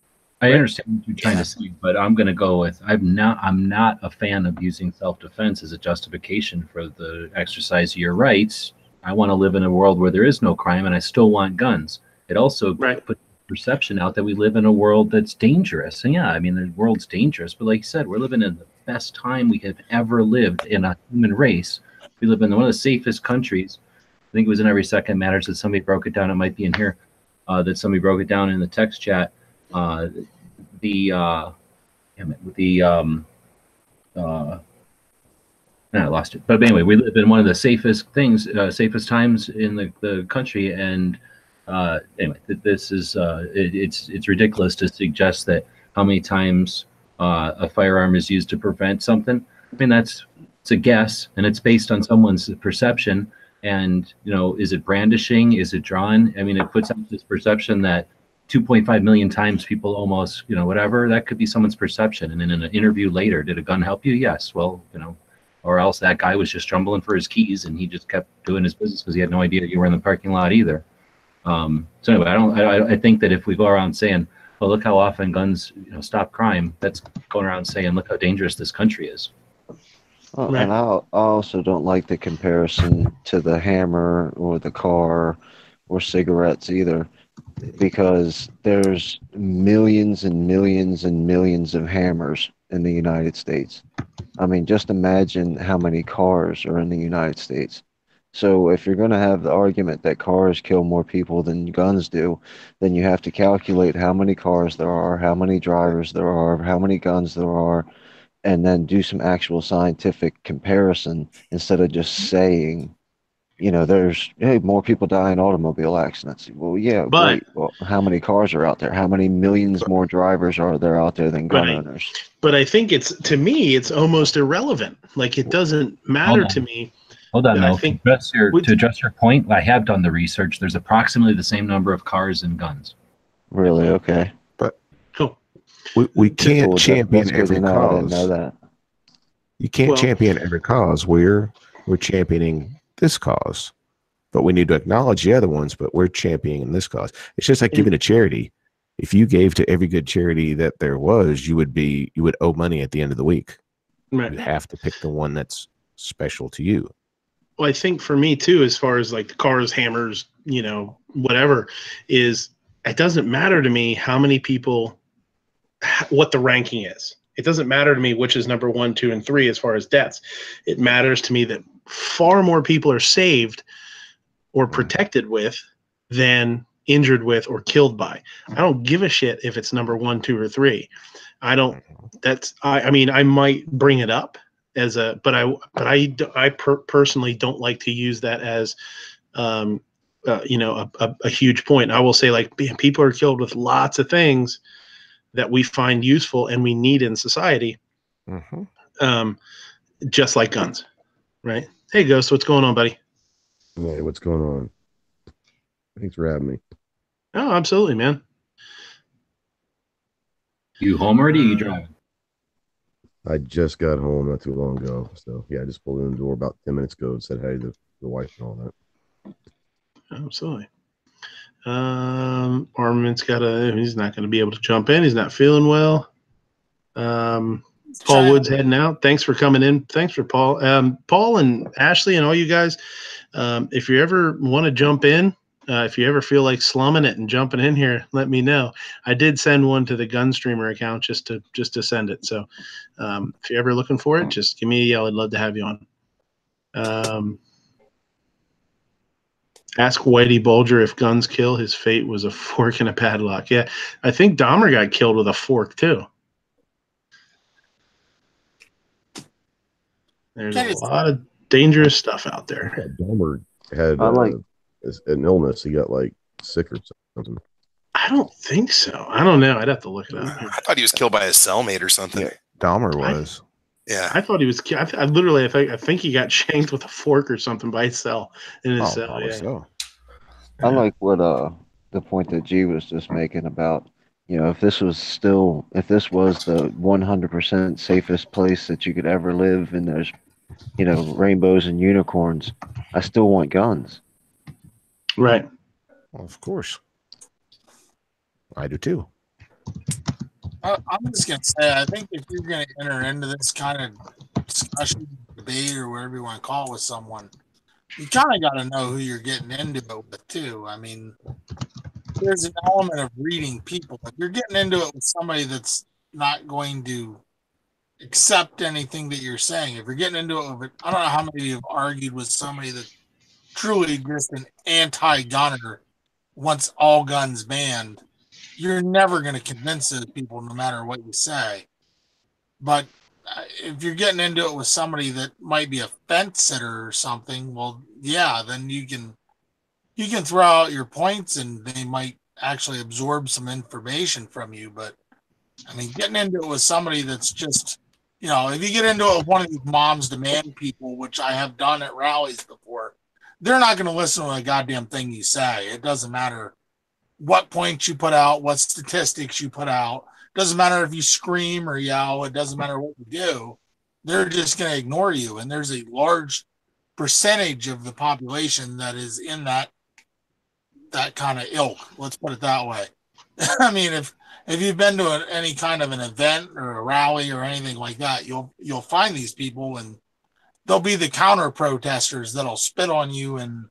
I understand what you're trying to say, but I'm going to go with, I'm not a fan of using self-defense as a justification for the exercise of your rights. I want to live in a world where there is no crime, and I still want guns. It also puts perception out that we live in a world that's dangerous. And yeah, the world's dangerous, but like you said, we're living in the best time we have ever lived in a human race. We live in one of the safest countries. I think it was in Every Second Matters that somebody broke it down. It might be in here that somebody broke it down in the text chat. I lost it. But anyway, we live in one of the safest times in the country. And anyway, this is it's ridiculous to suggest that how many times a firearm is used to prevent something. It's a guess, and it's based on someone's perception. And is it brandishing? Is it drawn? It puts out this perception that 2.5 million times people almost, whatever. That could be someone's perception. And then in an interview later, did a gun help you? Yes. Well, or else that guy was just stumbling for his keys and he just kept doing his business because he had no idea you were in the parking lot either. So anyway, I think that if we go around saying, well, look how often guns stop crime, that's going around saying, look how dangerous this country is. Well, and I also don't like the comparison to the hammer or the car or cigarettes either, because there's millions and millions and millions of hammers in the United States. Just imagine how many cars are in the United States. So if you're going to have the argument that cars kill more people than guns do, then you have to calculate how many cars there are, how many drivers there are, how many guns there are, and then do some actual scientific comparison instead of just saying, there's more people die in automobile accidents. Well, yeah, but well, how many cars are out there? How many millions more drivers are there out there than gun owners? But I think to me, it's almost irrelevant. Like, it doesn't matter to me. Hold on, though. To address your point, I have done the research. There's approximately the same number of cars and guns. Really? Okay. But Oh, we can't Cool. champion That's good every to know. I didn't know cause. that. You can't Well- champion every cause. We're championing this cause, but we need to acknowledge the other ones. But we're championing this cause. It's just like giving a charity. If you gave to every good charity that there was, you would owe money at the end of the week. right. You have to pick the one that's special to you. Well, I think for me too, as far as like the cars, hammers, you know, whatever, is it doesn't matter to me how many people, what the ranking is. It doesn't matter to me which is number 1, 2, and 3 as far as deaths. It matters to me that far more people are saved or protected with than injured with or killed by. I don't give a shit if it's number 1, 2, or 3. I don't. That's. I mean, I might bring it up as a, but I personally don't like to use that as, you know, a huge point. I will say, like, man, people are killed with lots of things that we find useful and we need in society, just like guns, right? Hey, Ghost, what's going on, buddy? Hey, what's going on? Thanks for having me. Oh, absolutely, man. You home already? You driving? I just got home not too long ago. So, yeah, I just pulled in the door about 10 minutes ago and said hey to the wife and all that. Absolutely. Armament's he's not going to be able to jump in. He's not feeling well. Paul Wood's heading out. Thanks for coming in. Thanks for Paul. Paul and Ashley and all you guys, if you ever want to jump in, if you ever feel like slumming it and jumping in here, let me know. I did send one to the Gunstreamer account just to send it. So if you're ever looking for it, just give me a yell. I'd love to have you on. Ask Whitey Bulger if guns kill. His fate was a fork and a padlock. Yeah, I think Dahmer got killed with a fork too. There's a lot of dangerous stuff out there. Dahmer had an illness. He got like sick or something. I don't think so. I don't know. I'd have to look it up. I thought he was killed by a cellmate or something. Yeah, Dahmer was. I thought he was. I literally, I think he got shanked with a fork or something by his cell in his cell. Yeah. So. I like what the point that G was just making about, you know, if this was the 100% safest place that you could ever live, and there's, you know, rainbows and unicorns, I still want guns. Right. Well, of course. I do too. I'm just going to say, I think if you're going to enter into this kind of discussion, debate, or whatever you want to call it with someone, you kind of got to know who you're getting into it with, too. I mean, there's an element of reading people. If you're getting into it with somebody that's not going to accept anything that you're saying, if you're getting into it with, I don't know how many of you have argued with somebody that truly just an anti-gunner wants all guns banned, you're never going to convince those people no matter what you say. But if you're getting into it with somebody that might be a fence sitter or something, well, yeah, then you can throw out your points and they might actually absorb some information from you. But I mean, getting into it with somebody that's just, you know, if you get into it with one of these moms demand people, which I have done at rallies before, they're not going to listen to a goddamn thing you say. It doesn't matter what points you put out, what statistics you put out. Doesn't matter if you scream or yell. It doesn't matter what you do. They're just going to ignore you. And there's a large percentage of the population that is in that kind of ilk. Let's put it that way. I mean, if you've been to any kind of an event or a rally or anything like that, you'll find these people, and they'll be the counter protesters that'll spit on you and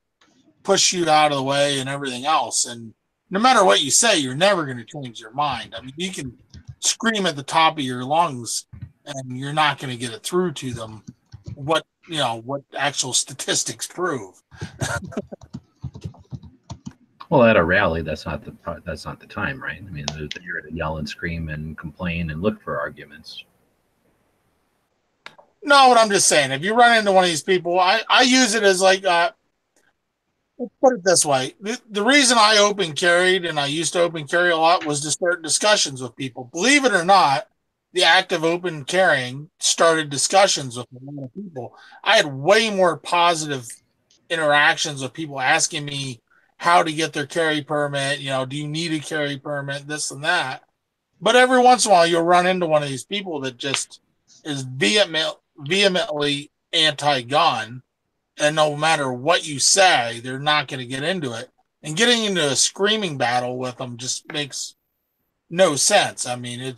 push you out of the way and everything else. And no matter what you say, you're never going to change their mind. I mean, you can scream at the top of your lungs and you're not going to get it through to them what actual statistics prove. Well, at a rally, that's not the time, right? I mean, you're to yell and scream and complain and look for arguments. No, what I'm just saying, if you run into one of these people, I use it as like, let's put it this way. The reason I open carried, and I used to open carry a lot, was to start discussions with people. Believe it or not, the act of open carrying started discussions with a lot of people. I had way more positive interactions with people asking me how to get their carry permit. You know, do you need a carry permit? This and that. But every once in a while, you'll run into one of these people that just is vehemently anti-gun, and no matter what you say, they're not going to get into it. And getting into a screaming battle with them just makes no sense. I mean,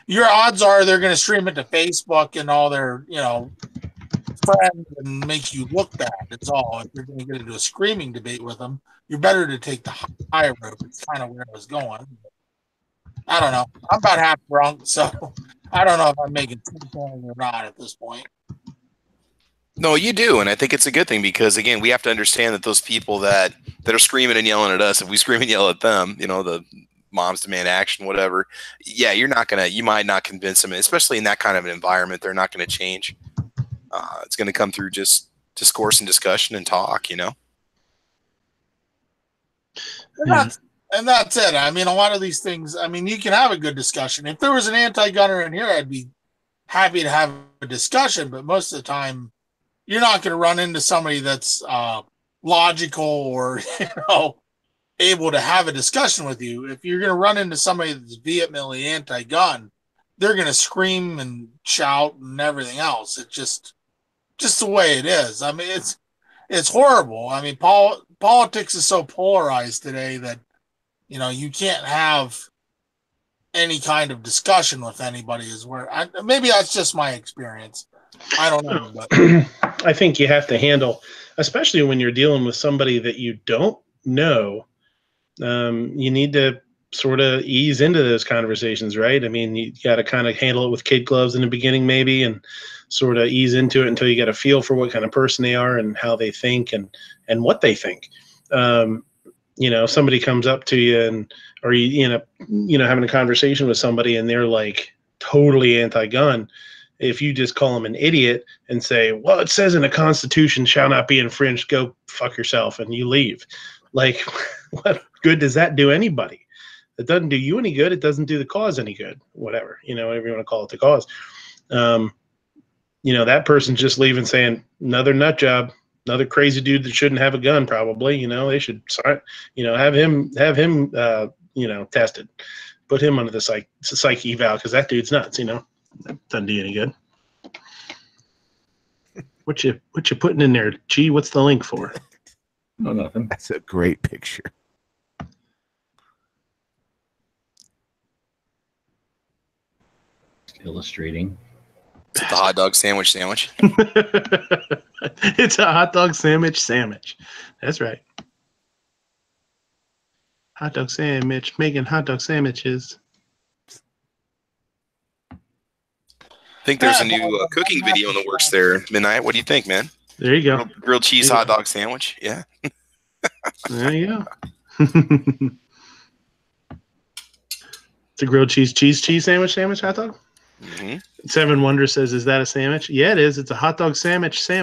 your odds are they're going to stream it to Facebook and all their, friends and make you look bad. It's all. If you're going to get into a screaming debate with them, you're better to take the higher road. It's kind of where I was going. I don't know. I'm about half drunk, so I don't know if I'm making sense or not at this point. No, you do, and I think it's a good thing because again, we have to understand that those people that are screaming and yelling at us, if we scream and yell at them, the moms demand action, whatever. Yeah, you might not convince them, especially in that kind of an environment. They're not going to change. It's going to come through just discourse and discussion and talk, And that's it. I mean, a lot of these things, I mean, you can have a good discussion. If there was an anti-gunner in here, I'd be happy to have a discussion, but most of the time, you're not going to run into somebody that's logical or, able to have a discussion with you. If you're going to run into somebody that's vehemently anti-gun, they're going to scream and shout and everything else. It's just the way it is. I mean, it's horrible. I mean, politics is so polarized today that, you can't have any kind of discussion with anybody maybe that's just my experience. I don't know. But I think you have to handle, especially when you're dealing with somebody that you don't know, you need to sort of ease into those conversations, right? I mean, you got to kind of handle it with kid gloves in the beginning, maybe, and sort of ease into it until you get a feel for what kind of person they are and how they think and what they think. Somebody comes up to you or you having a conversation with somebody and they're like totally anti-gun. If you just call them an idiot and say, well, it says in the Constitution shall not be infringed, go fuck yourself, and you leave. Like, what good does that do anybody? It doesn't do you any good. It doesn't do the cause any good. Whatever, whatever you want to call it, the cause. That person's just leaving saying another nut job, another crazy dude that shouldn't have a gun. Probably, they should, have him, tested, put him under the psych eval because that dude's nuts. That doesn't do you any good. What you putting in there? Gee, what's the link for? Oh, nothing. That's a great picture. Illustrating. Is it the hot dog sandwich? It's a hot dog sandwich. That's right. Hot dog sandwich, making hot dog sandwiches. I think there's a new cooking video in the works there, Midnight. What do you think, man? There you go. Grilled cheese hot dog sandwich. Yeah. There you go. It's a grilled cheese sandwich hot dog. Mm-hmm. Seven Wonder says, "Is that a sandwich?" Yeah, it is. It's a hot dog sandwich. So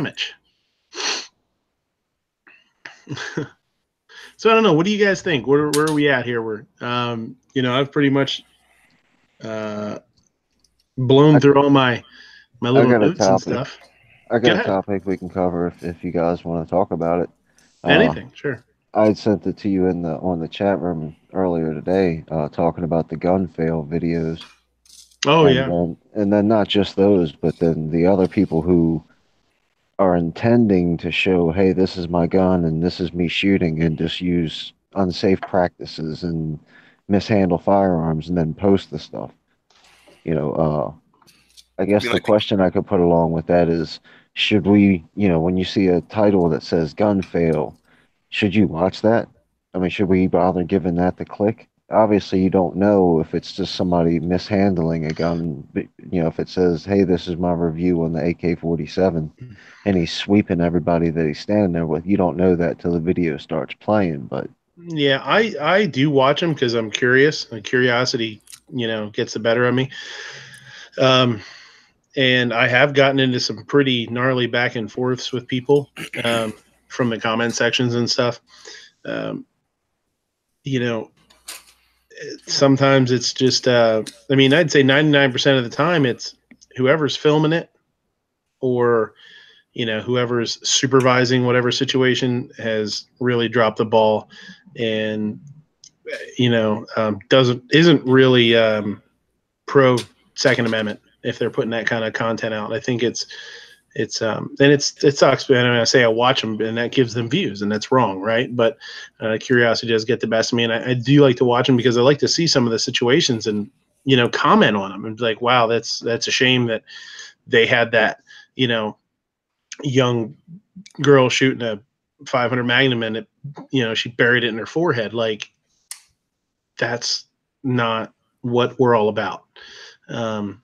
I don't know. What do you guys think? Where are we at here? We're, I've pretty much blown through all my little notes and stuff. I got a topic we can cover if you guys want to talk about it. Anything, sure. I had sent it to you on the chat room earlier today, talking about the gun fail videos. Oh, and then not just those, but then the other people who are intending to show, hey, this is my gun and this is me shooting, and just use unsafe practices and mishandle firearms and then post the stuff. I guess the question I could put along with that is, should we, when you see a title that says gun fail, should you watch that? I mean, should we bother giving that the click? Obviously, you don't know if it's just somebody mishandling a gun. But, if it says, hey, this is my review on the AK-47, and he's sweeping everybody that he's standing there with, you don't know that till the video starts playing. But yeah, I do watch them because I'm curious. And curiosity, gets the better of me. And I have gotten into some pretty gnarly back and forths with people from the comment sections and stuff. Sometimes it's just, I'd say 99% of the time it's whoever's filming it or whoever's supervising whatever situation has really dropped the ball, and isn't really pro Second Amendment if they're putting that kind of content out. I think it sucks. But I say I watch them, and that gives them views, and that's wrong, right? But curiosity does get the best of me, and I do like to watch them because I like to see some of the situations and comment on them and be like, wow, that's a shame that they had that young girl shooting a 500 Magnum and she buried it in her forehead. Like, that's not what we're all about. So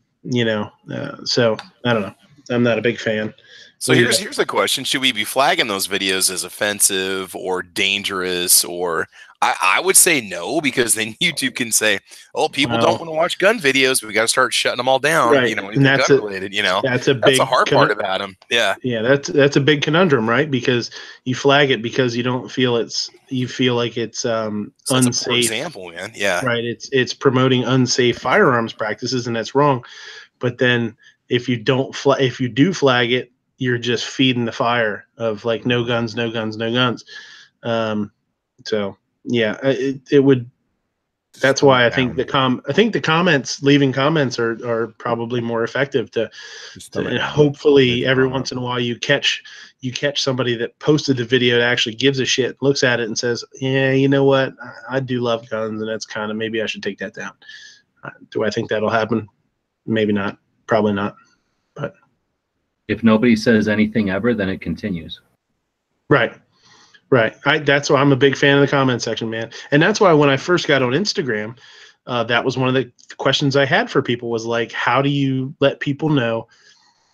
I don't know. I'm not a big fan. So here's the question: should we be flagging those videos as offensive or dangerous? Or I would say no, because then YouTube can say, "Oh, people don't want to watch gun videos. We got to start shutting them all down." Right. Anything gun related. That's a hard part about them. Yeah. Yeah, that's a big conundrum, right? Because you flag it because you don't feel you feel like it's unsafe. For example, man. Yeah. Right. It's promoting unsafe firearms practices, and that's wrong. But then if you if you do flag it, you're just feeding the fire of like no guns, no guns, no guns. So yeah, it would. That's why I think the comments, leaving comments are probably more effective and hopefully every once in a while you catch somebody that posted the video that actually gives a shit, looks at it and says, yeah, you know what, I do love guns, and that's kind of, maybe I should take that down. Do I think that'll happen? Maybe not. Probably not. But if nobody says anything ever, then it continues. Right. That's why I'm a big fan of the comment section, man. And that's why when I first got on Instagram, that was one of the questions I had for people, was like, how do you let people know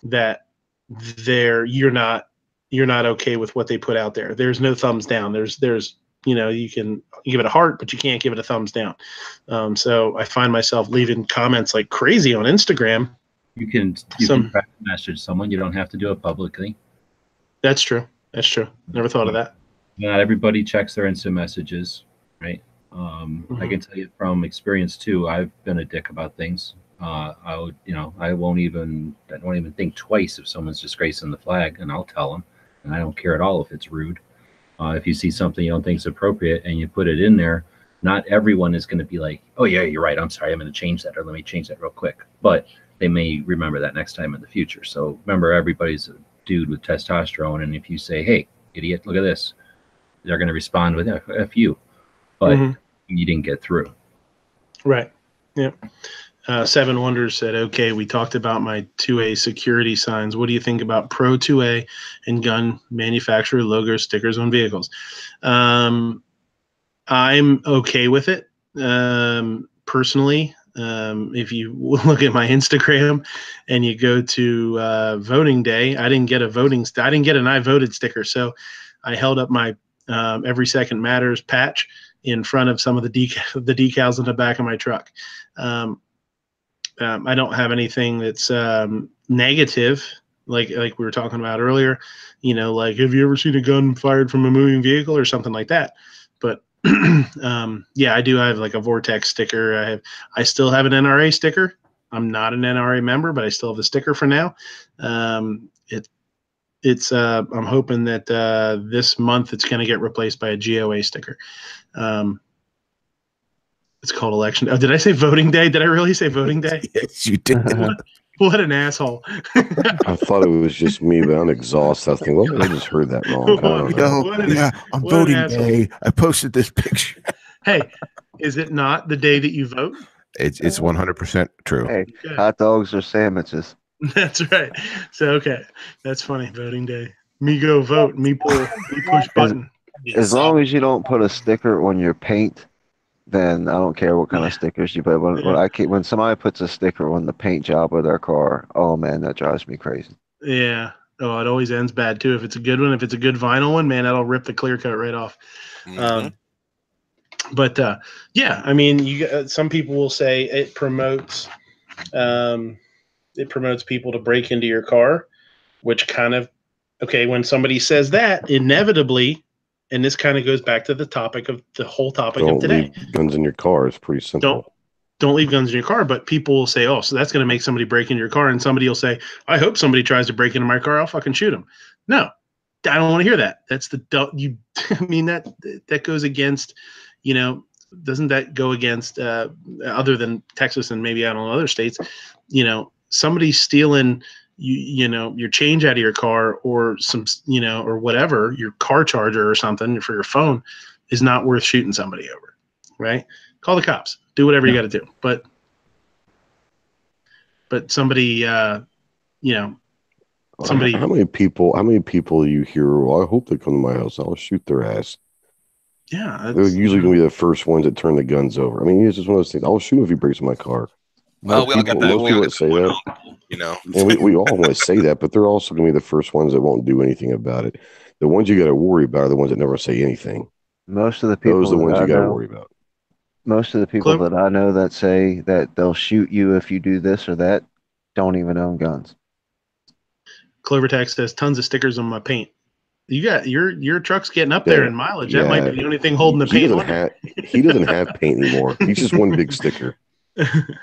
that you're not okay with what they put out there? There's no thumbs down. There's you can give it a heart, but you can't give it a thumbs down. So I find myself leaving comments like crazy on Instagram. You can private message someone. You don't have to do it publicly. That's true. Never thought of that. Not everybody checks their instant messages, right? I can tell you from experience too. I've been a dick about things. I don't even think twice if someone's disgracing the flag, and I'll tell them. And I don't care at all if it's rude. If you see something you don't think is appropriate and you put it in there, not everyone is going to be like, "Oh yeah, you're right. I'm sorry. I'm going to change that, or let me change that real quick." But they may remember that next time in the future. So remember, everybody's a dude with testosterone, and if you say, "Hey, idiot, look at this," they're going to respond with "F you," but you didn't get through. Right. Yeah. Seven Wonders said, "Okay, we talked about my 2A security signs. What do you think about Pro 2A and gun manufacturer logo stickers on vehicles?" I'm okay with it. Personally, if you look at my Instagram and you go to voting day, I didn't get an I voted sticker. So I held up my Every Second Matters patch in front of some of the decals in the back of my truck. I don't have anything that's negative, like we were talking about earlier. Like, have you ever seen a gun fired from a moving vehicle or something like that? But yeah, I do have like a Vortex sticker. I still have an NRA sticker. I'm not an NRA member, but I still have the sticker for now. I'm hoping that this month it's going to get replaced by a GOA sticker. It's called election. Oh, did I say voting day? Did I really say voting day? Yes, you did. What an asshole. I thought it was just me, but I'm exhausted. I think, well, I just heard that wrong. On voting day, I posted this picture. Hey, is it not the day that you vote? It's 100% true. Hey, hot dogs or sandwiches? That's right. So, okay. That's funny. Voting day. Me go vote. Me push button. As long as you don't put a sticker on your paint, then I don't care what kind of stickers you put. When somebody puts a sticker on the paint job of their car, oh man, that drives me crazy. Yeah. Oh, it always ends bad too. If it's a good one, if it's a good vinyl one, man, that'll rip the clear coat right off. But yeah, I mean, some people will say it promotes people to break into your car, which kind of, okay, when somebody says that, inevitably. And this kind of goes back to the whole topic of today. Leave guns in your car is pretty simple. don't leave guns in your car, but people will say, oh, so that's going to make somebody break into your car. And somebody will say, I hope somebody tries to break into my car. I'll fucking shoot them. No, I don't want to hear that. That's I mean, that goes against, doesn't that go against, other than Texas and maybe I don't know, other states, somebody stealing, your change out of your car or some, or whatever, your car charger or something for your phone is not worth shooting somebody over, right? Call the cops. Do whatever you got to do, but somebody, somebody. How many people you hear? Well, I hope they come to my house. I'll shoot their ass. Yeah, they're usually going to be the first ones that turn the guns over. I mean, it's just one of those things. I'll shoot him if he breaks in my car. Well, most people that say that, and we all want to say that, but they're also going to be the first ones that won't do anything about it. The ones you got to worry about are the ones that never say anything. Most of the people, those are the ones you got to worry about. Most of the people that I know that say that they'll shoot you if you do this or that don't even own guns. Clovertax says tons of stickers on my paint. You got your truck's getting up there in mileage. That might be the only thing holding the paint. He doesn't have paint anymore. He's just one big sticker.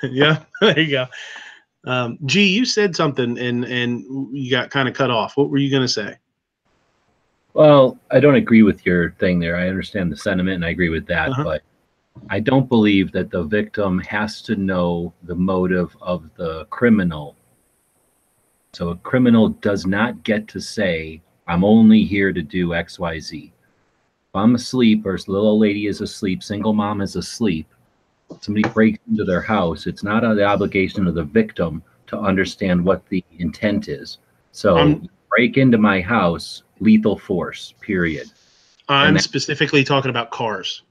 Yeah, there you go. G, you said something and you got kind of cut off. What were you going to say? Well, I don't agree with your thing there. I understand the sentiment and I agree with that, but I don't believe that the victim has to know the motive of the criminal. So a criminal does not get to say, I'm only here to do X, Y, Z. If I'm asleep or little old lady is asleep, single mom is asleep, somebody breaks into their house, it's not the obligation of the victim to understand what the intent is. So break into my house, lethal force, period. I'm specifically talking about cars.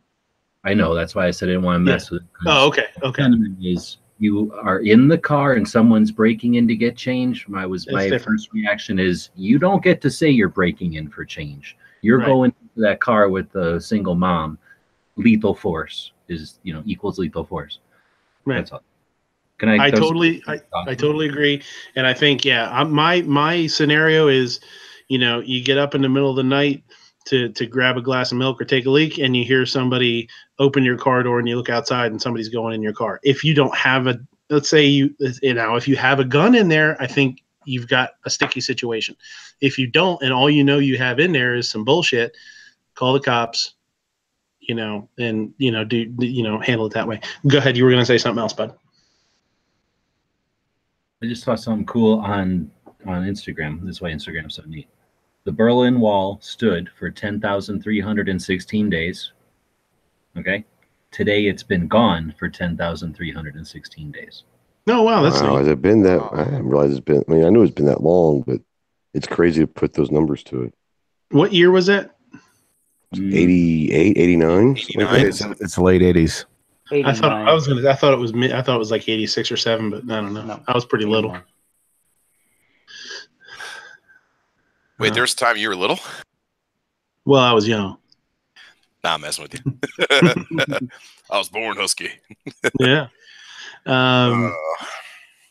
I know, that's why I said I didn't want to mess with it. Oh, okay. Okay. Is you are in the car and someone's breaking in to get change. My first reaction is you don't get to say you're breaking in for change. You're going into that car with the single mom. Lethal force is equals lethal force. Right. That's all. I totally agree. And I think, my scenario is, you get up in the middle of the night to grab a glass of milk or take a leak, and you hear somebody open your car door and you look outside and somebody's going in your car. If you don't have let's say if you have a gun in there, I think you've got a sticky situation. If you don't, and all you have in there is some bullshit, call the cops, and handle it that way. Go ahead. You were going to say something else, bud. I just saw something cool on Instagram. This is why Instagram's so neat. The Berlin Wall stood for 10,316 days. Okay. Today it's been gone for 10,316 days. Oh, wow. That's neat. Has it been that? I didn't realize it's been, I know it's been that long, but it's crazy to put those numbers to it. What year was that? 88, 89? It's late 80s. I thought it was like 86 or 7, but I don't know. No, I was pretty little. Wait, there was a time you were little? Well, I was young. Nah, I'm messing with you. I was born husky. Yeah.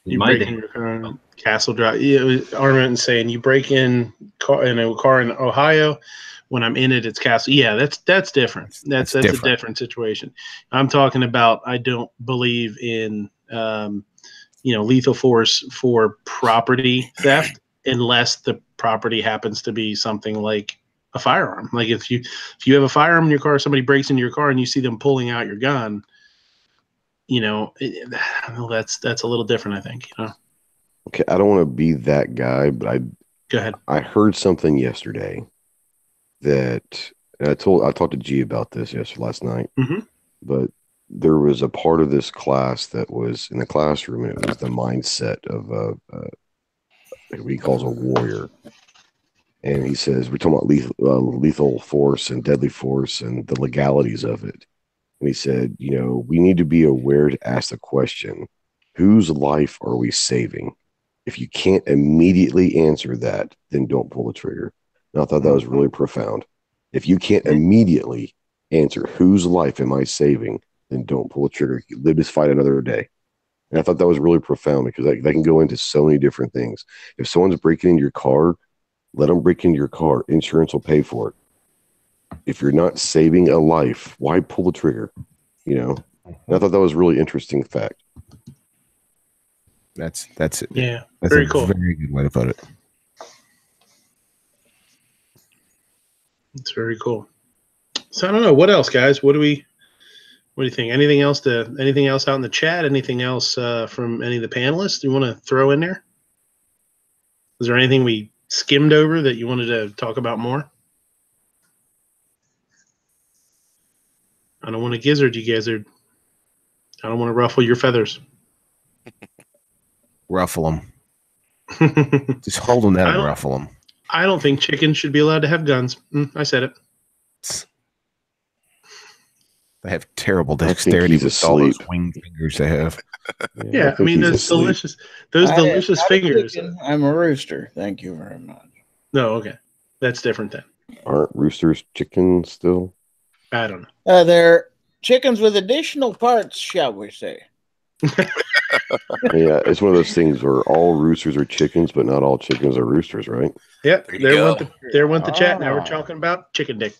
You break in your car, Castle Drive. Armament saying you break in a car in Ohio. When I'm in it, it's Castle. Yeah, that's different. That's a different situation. I'm talking about. I don't believe in lethal force for property theft unless the property happens to be something like a firearm. Like if you have a firearm in your car, somebody breaks into your car and you see them pulling out your gun, that's a little different, I think. Okay, I don't want to be that guy, but go ahead. I heard something yesterday that I talked to G about this last night, but there was a part of this class that was in the classroom, and it was the mindset of what he calls a warrior. And he says, we're talking about lethal force and deadly force and the legalities of it. And he said, we need to be aware to ask the question, whose life are we saving? If you can't immediately answer that, then don't pull the trigger. And I thought that was really profound. If you can't immediately answer whose life am I saving, then don't pull the trigger. Live this fight another day. And I thought that was really profound because that can go into so many different things. If someone's breaking into your car, let them break into your car. Insurance will pay for it. If you're not saving a life, why pull the trigger? And I thought that was a really interesting fact. That's it. Yeah, That's very a cool. very good way to put it. It's very cool. So I don't know what else, guys. What do you think? Anything else out in the chat? Anything else from any of the panelists you want to throw in there? Is there anything we skimmed over that you wanted to talk about more? I don't want to gizzard you, gizzard. I don't want to ruffle your feathers. Ruffle them. Just hold them down and ruffle them. I don't think chickens should be allowed to have guns. I said it. They have terrible dexterity with all those wing fingers they have. Yeah, I mean those delicious fingers. I'm a rooster. Thank you very much. No, okay, that's different then. Aren't roosters chickens still? I don't know. They're chickens with additional parts, shall we say? Yeah, it's one of those things where all roosters are chickens, but not all chickens are roosters, right? Yep, there went the chat. Now we're talking about chicken dick.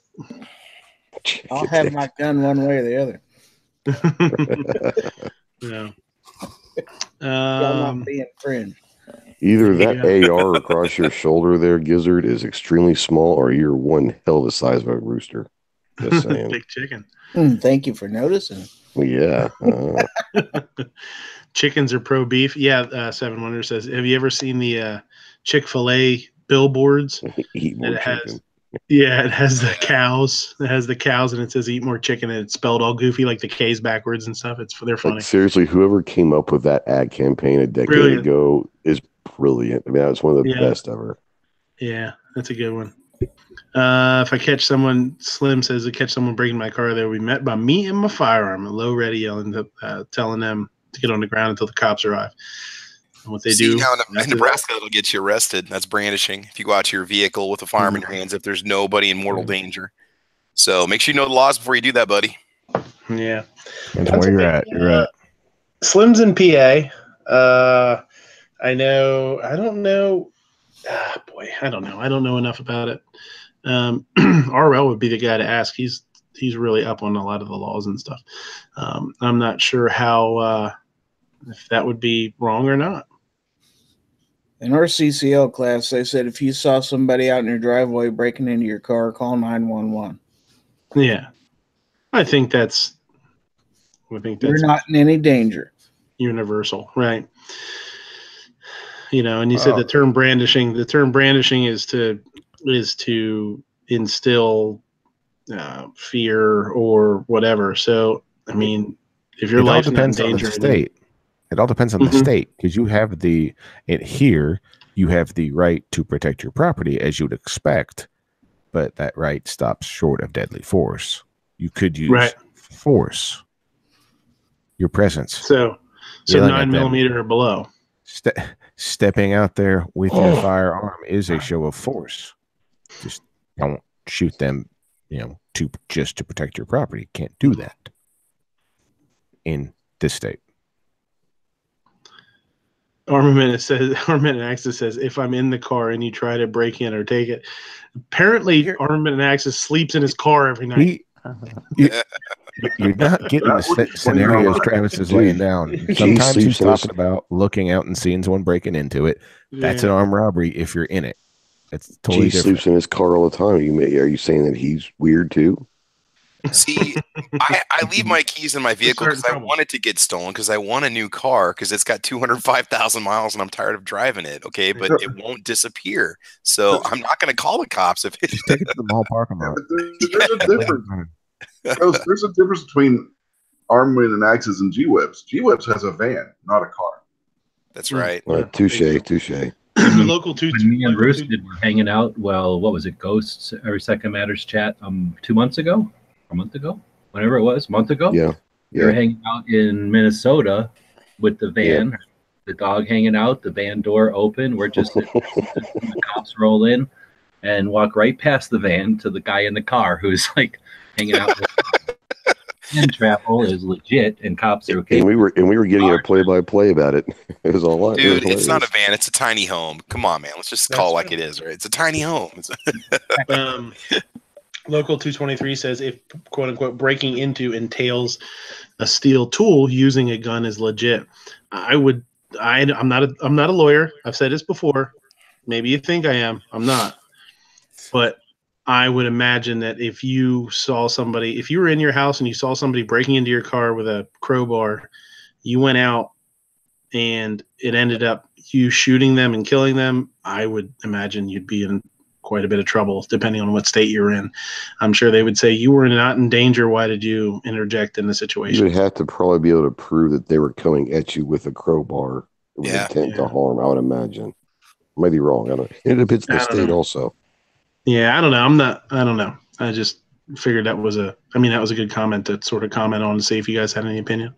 I'll have my gun one way or the other. No. Not being friend. Either that AR across your shoulder there, Gizzard, is extremely small, or you're one hell of a size of a rooster. Just saying. Big chicken. Thank you for noticing. Yeah. Chickens are pro beef. Yeah, Seven Wonder says, have you ever seen the Chick-fil-A billboards? Eat more chicken. It has the cows. It has the cows, and it says "eat more chicken," and it's spelled all goofy, like the K's backwards and stuff. They're funny. Like, seriously, whoever came up with that ad campaign a decade ago is brilliant. I mean, that's one of the best ever. Yeah, that's a good one. If I catch someone, Slim says, I catch someone breaking my car, they'll be met by me and my firearm, and low ready yelling, telling them to get on the ground until the cops arrive. And what they do now in Nebraska, it'll get you arrested. That's brandishing. If you go out to your vehicle with a firearm in your hands, if there's nobody in mortal danger. So make sure you know the laws before you do that, buddy. Yeah. That's where you're at. You're at. Slim's in PA. I don't know. I don't know. I don't know enough about it. RL would be the guy to ask. He's really up on a lot of the laws and stuff. I'm not sure how if that would be wrong or not. In our CCL class, they said if you saw somebody out in your driveway breaking into your car, call 911. Yeah, I think that's. You're not in any danger. Universal, right? And you said the term brandishing. The term brandishing is to instill fear or whatever. So, I mean, if your life's not in danger, it all depends on the state, because you have here you have the right to protect your property as you'd expect, but that right stops short of deadly force. You could use force, your presence. So 9mm or below. Stepping out there with your firearm is a show of force. Just don't shoot them, to protect your property. Can't do that in this state. Armament Axis says, if I'm in the car and you try to break in or take it, apparently Armament Axis sleeps in his car every night. You're not getting the scenarios Travis is laying down. Sometimes he's talking about looking out and seeing someone breaking into it. That's an armed robbery if you're in it. It's totally different. He sleeps in his car all the time. Are you saying that he's weird too? See, I leave my keys in my vehicle because I want it to get stolen, because I want a new car, because it's got 205,000 miles and I'm tired of driving it. Okay, but it won't disappear. So I'm not going to call the cops if it's take it to the mall parking lot. There's a difference. There's a difference between Armament and Axis and G-Webs. G-Webs has a van, not a car. That's right. Touche. The local when me and Bruce were hanging out, what was it? Ghosts Every Second Matters chat 2 months ago? A month ago? Whenever it was, a month ago? Yeah. We were hanging out in Minnesota with the van, the dog hanging out, the van door open. We're just the cops roll in and walk right past the van to the guy in the car who's like hanging out with and travel is legit, and cops are okay. And we were getting a play-by-play about it. It was all dude. It's not a van; it's a tiny home. Come on, man. Let's just call it like it is. Right? It's a tiny home. Local 223 says if quote unquote breaking into entails a steel tool, using a gun is legit. I'm not a lawyer. I've said this before. Maybe you think I am. I'm not. But I would imagine that if you were in your house and you saw somebody breaking into your car with a crowbar, you went out and it ended up you shooting them and killing them, I would imagine you'd be in quite a bit of trouble, depending on what state you're in. I'm sure they would say you were not in danger. Why did you interject in the situation? You would have to probably be able to prove that they were coming at you with a crowbar with intent to harm, I would imagine. I might be wrong. I don't. It depends on the state also. Yeah, I don't know. I don't know. I just figured that was a good comment to sort of comment on to see if you guys had any opinion.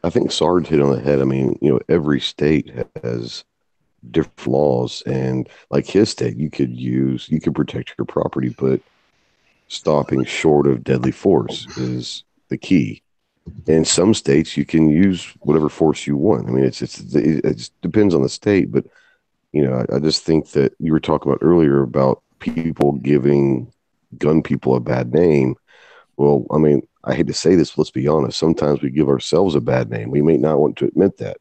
I think Sarge hit on the head. I mean, every state has different laws, and like his state, you could protect your property, but stopping short of deadly force is the key. In some states, you can use whatever force you want. I mean, it just depends on the state, but I just think that you were talking about earlier about people giving gun people a bad name. Well, I mean, I hate to say this, but let's be honest. Sometimes we give ourselves a bad name. We may not want to admit that.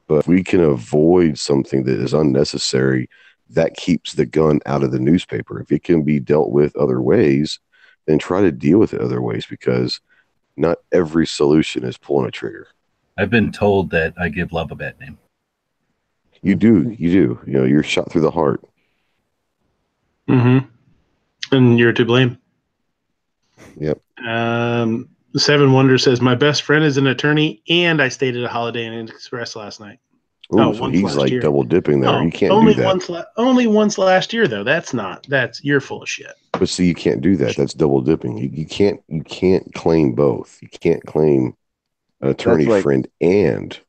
But if we can avoid something that is unnecessary, that keeps the gun out of the newspaper. If it can be dealt with other ways, then try to deal with it other ways, because not every solution is pulling a trigger. I've been told that I give love a bad name. You do. You're shot through the heart. Mm-hmm. And you're to blame. Yep. Seven Wonder says, my best friend is an attorney, and I stayed at a Holiday Inn Express last night. Ooh, so he's like double dipping there. You can't only do that. Only once last year, though. You're full of shit. But see, you can't do that. That's double dipping. You can't claim both. You can't claim an attorney friend and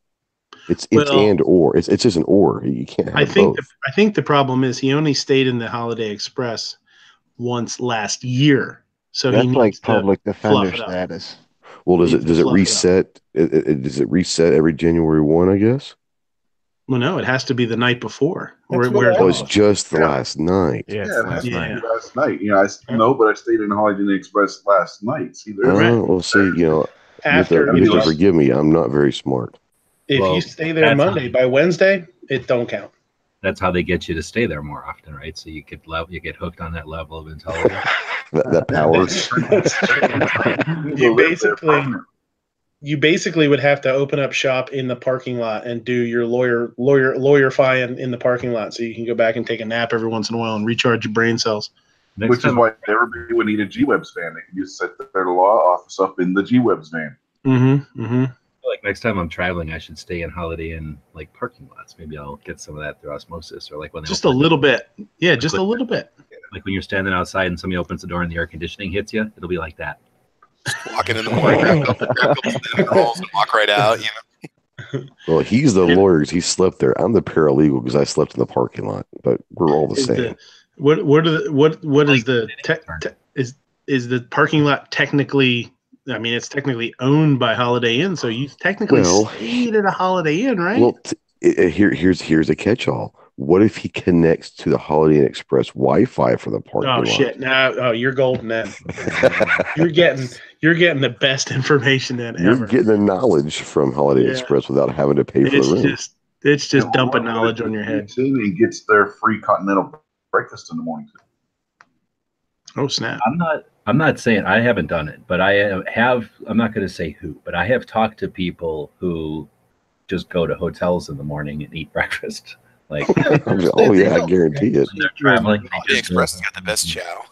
it's and or. It's just an or. You can't have both. I think the problem is he only stayed in the Holiday Express once last year. So that's he needs like to public defender fluff it up. status. Well, does it reset? Does it reset every January 1, I guess? Well, no, it has to be the night before. It's just the last night. Yeah, last night. Last night. But I stayed in Holiday Inn Express last night. See, well, see, you have to forgive me. I'm not very smart. If you stay there Monday, by Wednesday, it don't count. That's how they get you to stay there more often, right? So you get hooked on that level of intelligence. that power. You basically would have to open up shop in the parking lot and do your lawyer-fying in the parking lot, so you can go back and take a nap every once in a while and recharge your brain cells. Which is why everybody would need a G-Webs van. They can just set their law office up in the G-Webs van. Mm-hmm. Mm-hmm. Like next time I'm traveling, I should stay in Holiday Inn like parking lots. Maybe I'll get some of that through osmosis, or like when they just a little bit. Yeah, just a little bit. Like when you're standing outside and somebody opens the door and the air conditioning hits you, it'll be like that. Just walking in the morning, grab a couple rolls and walk right out. Well, he's the lawyer because he slept there. I'm the paralegal because I slept in the parking lot. But we're all the same. Is the parking lot technically? I mean, it's technically owned by Holiday Inn, so you technically stayed at a Holiday Inn, right? Well, here's a catch-all. What if he connects to the Holiday Inn Express Wi-Fi for the parking lot? Oh shit! No, you're golden then. you're getting the best information then ever. You're getting the knowledge from Holiday Express without having to pay for the room. It's just dumping knowledge on your head. And gets their free continental breakfast in the morning. Oh snap! I'm not saying I haven't done it, but I have. I'm not going to say who, but I have talked to people who just go to hotels in the morning and eat breakfast. Like, I guarantee it. They're traveling. Holiday Express has got the best chow.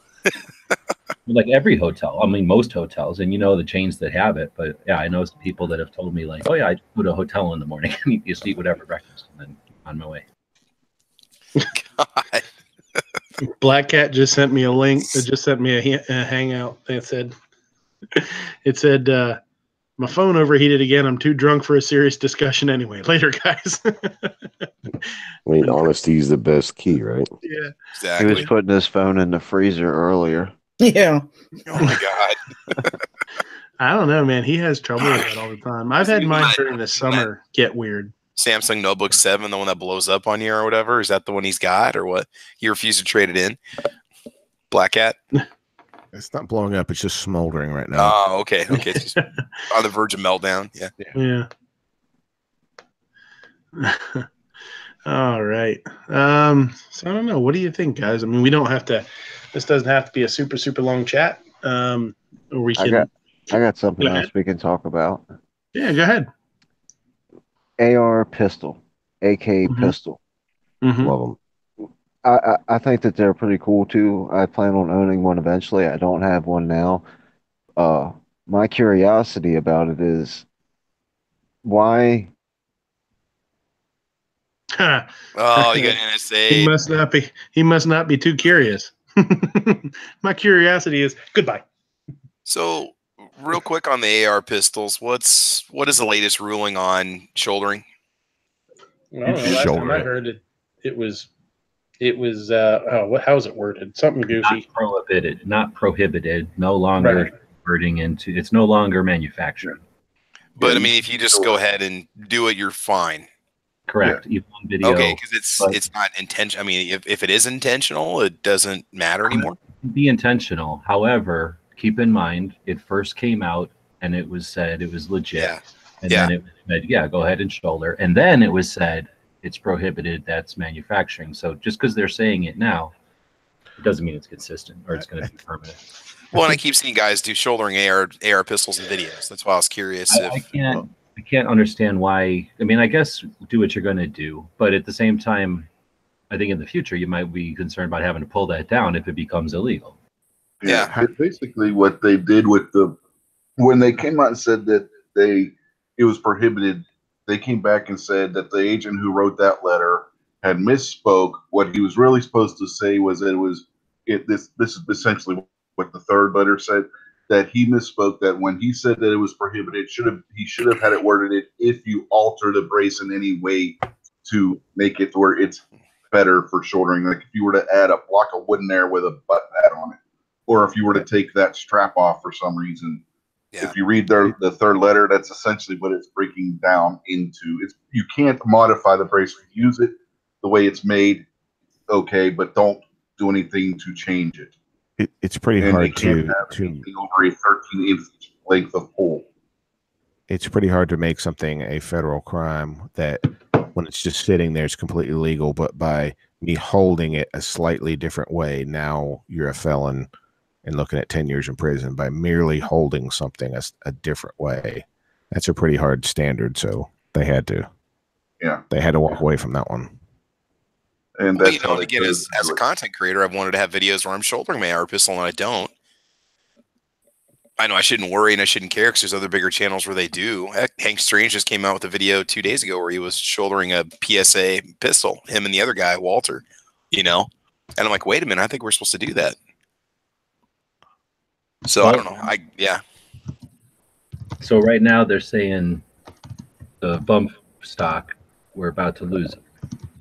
Like every hotel, I mean, most hotels, and the chains that have it. But yeah, I know some people that have told me like, oh yeah, I go to a hotel in the morning and just eat whatever breakfast, and then on my way. God. Black Cat just sent me a link. It just sent me a hangout. It said, my phone overheated again. I'm too drunk for a serious discussion anyway. Later, guys. I mean, honesty is the best key, right? Yeah, exactly. He was putting his phone in the freezer earlier. Yeah. Oh my God. I don't know, man. He has trouble with that all the time. I've had mine during the summer get weird. Samsung Notebook 7, the one that blows up on you or whatever? Is that the one he's got, or what? He refused to trade it in? Black Cat? It's not blowing up. It's just smoldering right now. Oh, okay. Okay. It's just on the verge of meltdown. Yeah. All right. So I don't know. What do you think, guys? I mean, we don't have to. This doesn't have to be a super long chat. Or we can. I got something else we can talk about. Yeah, go ahead. AR pistol, AK pistol. Love them. I think that they're pretty cool too. I plan on owning one eventually. I don't have one now. My curiosity about it is why. Oh, you got NSA. He must not be too curious. My curiosity is goodbye. So, real quick on the AR pistols, what is the latest ruling on shouldering? Well, last time I heard it was how is it worded? Something goofy. Not prohibited. No longer converting into. It's no longer manufacturing. But I mean, if you just go ahead and do it, you're fine. Correct. Yeah. Even on video. Okay, because it's not intentional. I mean, if it is intentional, it doesn't matter anymore. Be intentional. However, keep in mind, it first came out and it was said it was legit. Yeah. And then it said, go ahead and shoulder. And then it was said it's prohibited. That's manufacturing. So just because they're saying it now, it doesn't mean it's consistent or it's going to be permanent. Well, and I keep seeing guys do shouldering AR pistols in videos. That's why I was curious. I can't understand why. I mean, I guess do what you're going to do, but at the same time, I think in the future you might be concerned about having to pull that down if it becomes illegal. Yeah. Basically, what they did with when they came out and said that it was prohibited, they came back and said that the agent who wrote that letter had misspoke. What he was really supposed to say was that this is essentially what the third letter said, that he misspoke, that when he said that it was prohibited, he should have had it worded if you alter the brace in any way to make it to where it's better for shouldering. Like if you were to add a block of wood in there with a butt pad on it, or if you were to take that strap off for some reason. Yeah. If you read the third letter, that's essentially what it's breaking down into. You can't modify the brace. Use it the way it's made, okay, but don't do anything to change it. It's pretty hard to over a 13-inch length of pole. It's pretty hard to make something a federal crime that when it's just sitting there, it's completely legal. But by me holding it a slightly different way, now you're a felon and looking at 10 years in prison by merely holding something a different way. That's a pretty hard standard. So they had to walk away from that one. And well, again, as a content creator, I've wanted to have videos where I'm shouldering my AR pistol and I don't. I know I shouldn't worry and I shouldn't care because there's other bigger channels where they do. Hank Strange just came out with a video 2 days ago where he was shouldering a PSA pistol, him and the other guy, Walter, And I'm like, wait a minute, I think we're supposed to do that. So I don't know. So right now they're saying the bump stock, we're about to lose it.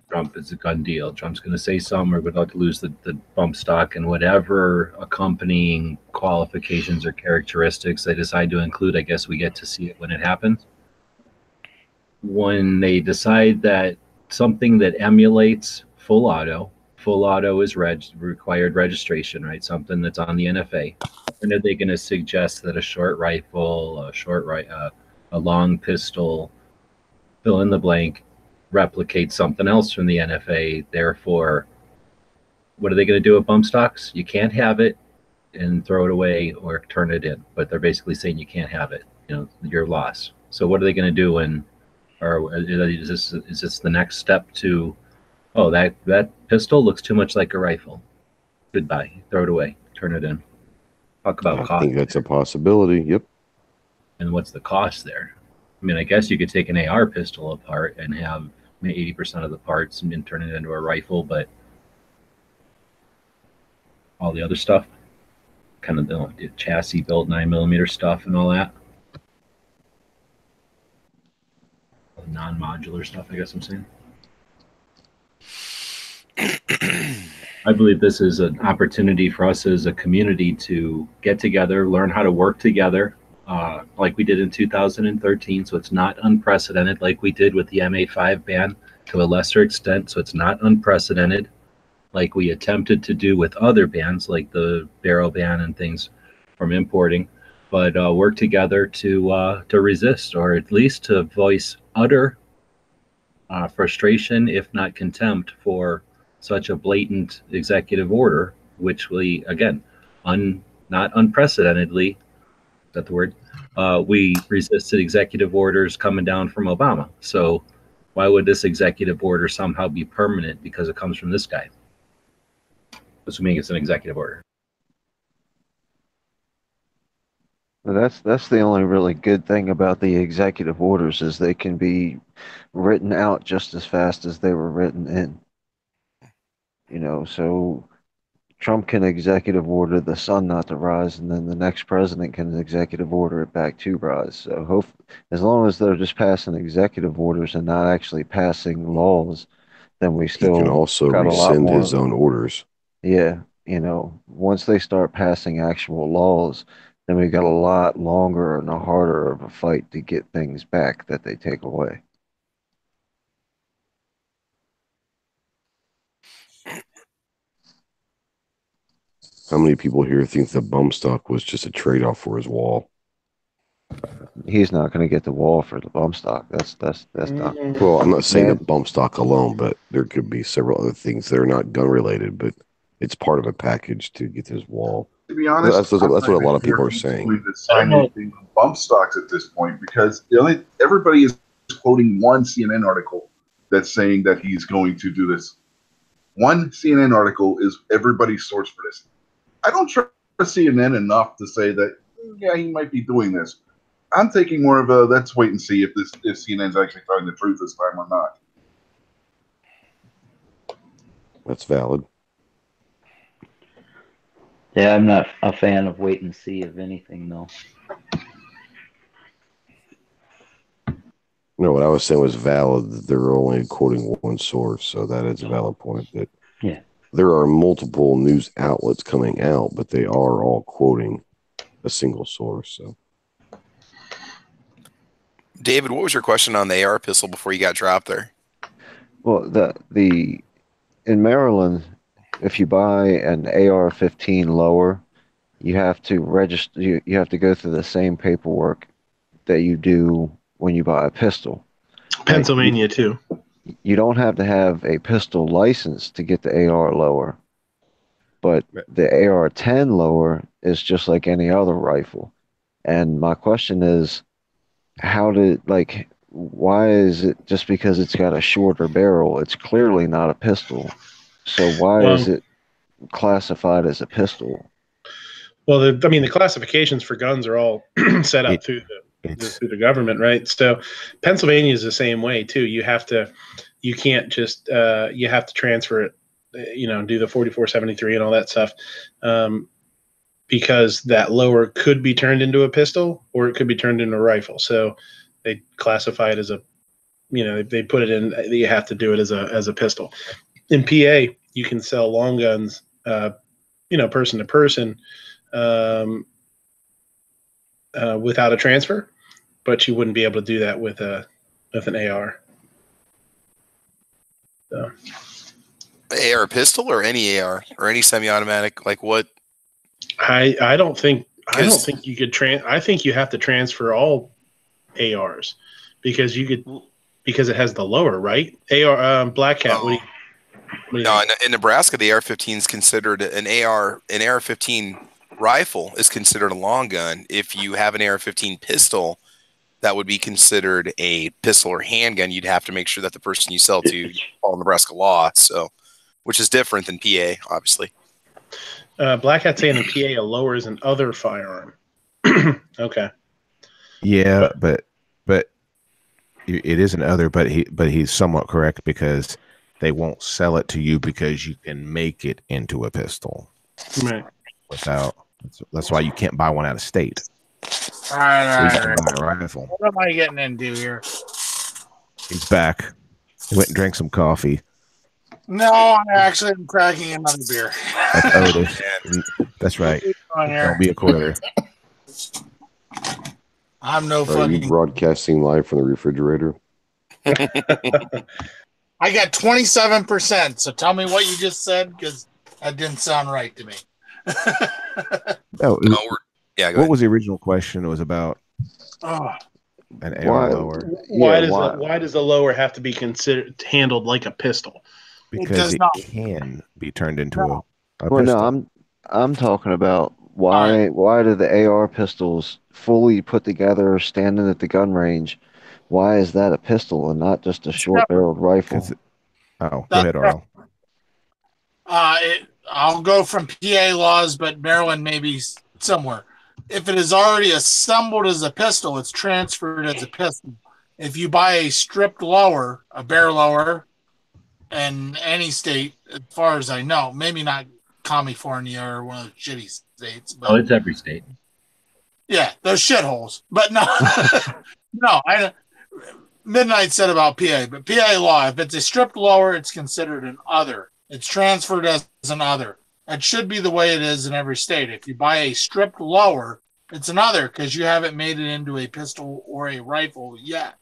Trump is a gun deal. Trump's going to say something. We're about to lose the bump stock and whatever accompanying qualifications or characteristics they decide to include. I guess we get to see it when it happens. When they decide that something that emulates full auto is required registration, right? Something that's on the NFA. And are they going to suggest that a short rifle, a long pistol, fill in the blank, replicate something else from the NFA? Therefore, what are they going to do with bump stocks? You can't have it and throw it away or turn it in. But they're basically saying you can't have it. You're lost. So what are they going to do is this the next step to, that pistol looks too much like a rifle. Goodbye. Throw it away. Turn it in. Talk about cost. I think that's a possibility. Yep. And what's the cost there? I mean, I guess you could take an AR pistol apart and have 80% of the parts and then turn it into a rifle, but all the other stuff, kind of the chassis built 9mm stuff and all that, non-modular stuff, I guess I'm saying. I believe this is an opportunity for us as a community to get together, learn how to work together, like we did in 2013. So it's not unprecedented, like we did with the MA5 ban to a lesser extent. So it's not unprecedented, like we attempted to do with other bans, like the barrel ban and things from importing, but work together to resist, or at least to voice utter frustration, if not contempt, for such a blatant executive order, which we, again, not unprecedentedly, is that the word? We resisted executive orders coming down from Obama. So why would this executive order somehow be permanent because it comes from this guy? Assuming it's an executive order. That's the only really good thing about the executive orders is they can be written out just as fast as they were written in. You know, so Trump can executive order the sun not to rise, and then the next president can executive order it back to rise. So as long as they're just passing executive orders and not actually passing laws, then we still can also got a lot rescind more. his own orders. Yeah, you know, once they start passing actual laws, then we got a lot longer and a harder of a fight to get things back that they take away. How many people here think the bump stock was just a trade-off for his wall? He's not going to get the wall for the bump stock. That's not. Well, I'm not saying the bump stock alone, but there could be several other things that are not gun related, but it's part of a package to get this wall. To be honest, that's what a lot of people are saying. Sign anything on bump stocks at this point because everybody is quoting one CNN article that's saying that he's going to do this. One CNN article is everybody's source for this. I don't trust CNN enough to say that yeah he might be doing this. I'm taking more of a let's wait and see if CNN's actually telling the truth this time or not. That's valid. Yeah, I'm not a fan of wait and see of anything, though. No, what I was saying was valid. That they're only quoting one source, so that is a valid point. That there are multiple news outlets coming out, but they are all quoting a single source. So, David, what was your question on the AR pistol before you got dropped there? Well, in Maryland, if you buy an AR-15 lower, you have to register. You have to go through the same paperwork that you do when you buy a pistol. Pennsylvania too. You don't have to have a pistol license to get the AR lower, but the AR-10 lower is just like any other rifle. And my question is, why is it just because it's got a shorter barrel? It's clearly not a pistol. So why is it classified as a pistol? Well, the classifications for guns are all set up through the government, right? So Pennsylvania is the same way too. You have to transfer it, do the 4473 and all that stuff, because that lower could be turned into a pistol or it could be turned into a rifle. So they classify it as they put it in. You have to do it as a pistol. In PA, you can sell long guns, person to person, without a transfer, but you wouldn't be able to do that with an AR. So. AR pistol or any AR or any semi-automatic? Like what? I don't think you could I think you have to transfer all ARs because it has the lower, right? AR Black Cat. What do you no, in Nebraska, the AR-15 is considered an AR-15 rifle is considered a long gun. If you have an AR-15 pistol, that would be considered a pistol or handgun. You'd have to make sure that the person you sell to follow Nebraska law, which is different than PA, obviously. Black Hat saying in PA a lower is an other firearm. Okay. Yeah, but it is an other, but he's somewhat correct because they won't sell it to you because you can make it into a pistol. Right. That's why you can't buy one out of state. All right. Rifle. What am I getting into here? He's back. He went and drank some coffee. No, I'm actually cracking another beer. That's Otis. That's right. Don't be a quitter. I'm no Are you fucking. broadcasting live from the refrigerator? I got 27%. So tell me what you just said, because that didn't sound right to me. Oh, yeah. What was the original question? It was about Oh. an AR lower. Why does the lower have to be handled like a pistol? Because it can be turned into a Well, pistol. no, I'm talking about why do the AR pistols fully put together, standing at the gun range? Why is that a pistol and not just a short-barreled rifle? Go ahead, Arl. I'll go from PA laws, but Maryland maybe somewhere. If it is already assembled as a pistol, it's transferred as a pistol. If you buy a stripped lower, a bear lower, in any state, as far as I know, maybe not California or one of those shitty states. But it's every state. Yeah, those shitholes. But no, no. Midnight said about PA, but PA law, if it's a stripped lower, it's considered an other. It's transferred as an other. That should be the way it is in every state. If you buy a stripped lower, it's an other because you haven't made it into a pistol or a rifle yet.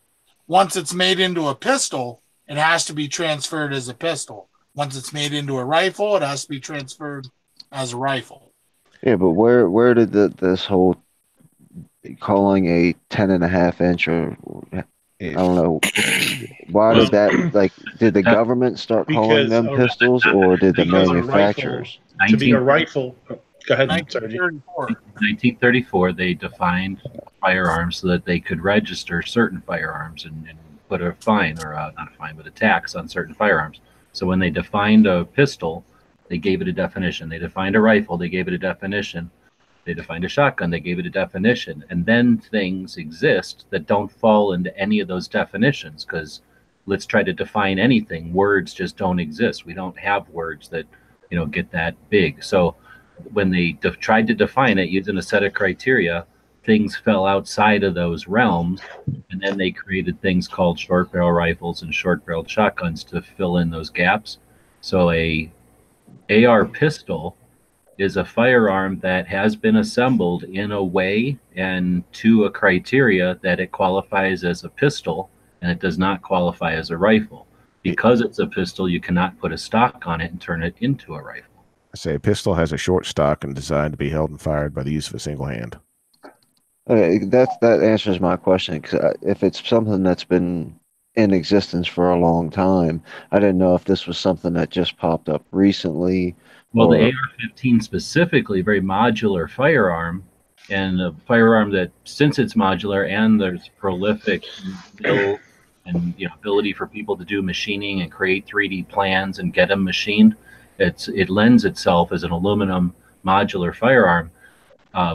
Once it's made into a pistol, it has to be transferred as a pistol. Once it's made into a rifle, it has to be transferred as a rifle. Yeah, but where did this whole calling a 10.5 inch or I don't know, why did that, like, did the government start calling them pistols or did the manufacturers? To be a rifle. Go ahead. 1934, they defined firearms so that they could register certain firearms and put a fine, or not a fine, but a tax on certain firearms. So when they defined a pistol, they gave it a definition. They defined a rifle, they gave it a definition. They defined a shotgun, they gave it a definition. And then things exist that don't fall into any of those definitions, because let's try to define anything. Words just don't exist. We don't have words that, get that big. So when they tried to define it using a set of criteria, things fell outside of those realms. And then they created things called short barrel rifles and short barreled shotguns to fill in those gaps. So a AR pistol is a firearm that has been assembled in a way and to a criteria that it qualifies as a pistol, and it does not qualify as a rifle. Because it's a pistol, you cannot put a stock on it and turn it into a rifle. I say a pistol has a short stock and designed to be held and fired by the use of a single hand. That answers my question, because if it's something that's been in existence for a long time, I didn't know if this was something that just popped up recently. Well, the AR-15 specifically, very modular firearm, and a firearm that, since it's modular and there's prolific build and ability for people to do machining and create 3D plans and get them machined, it lends itself as an aluminum modular firearm,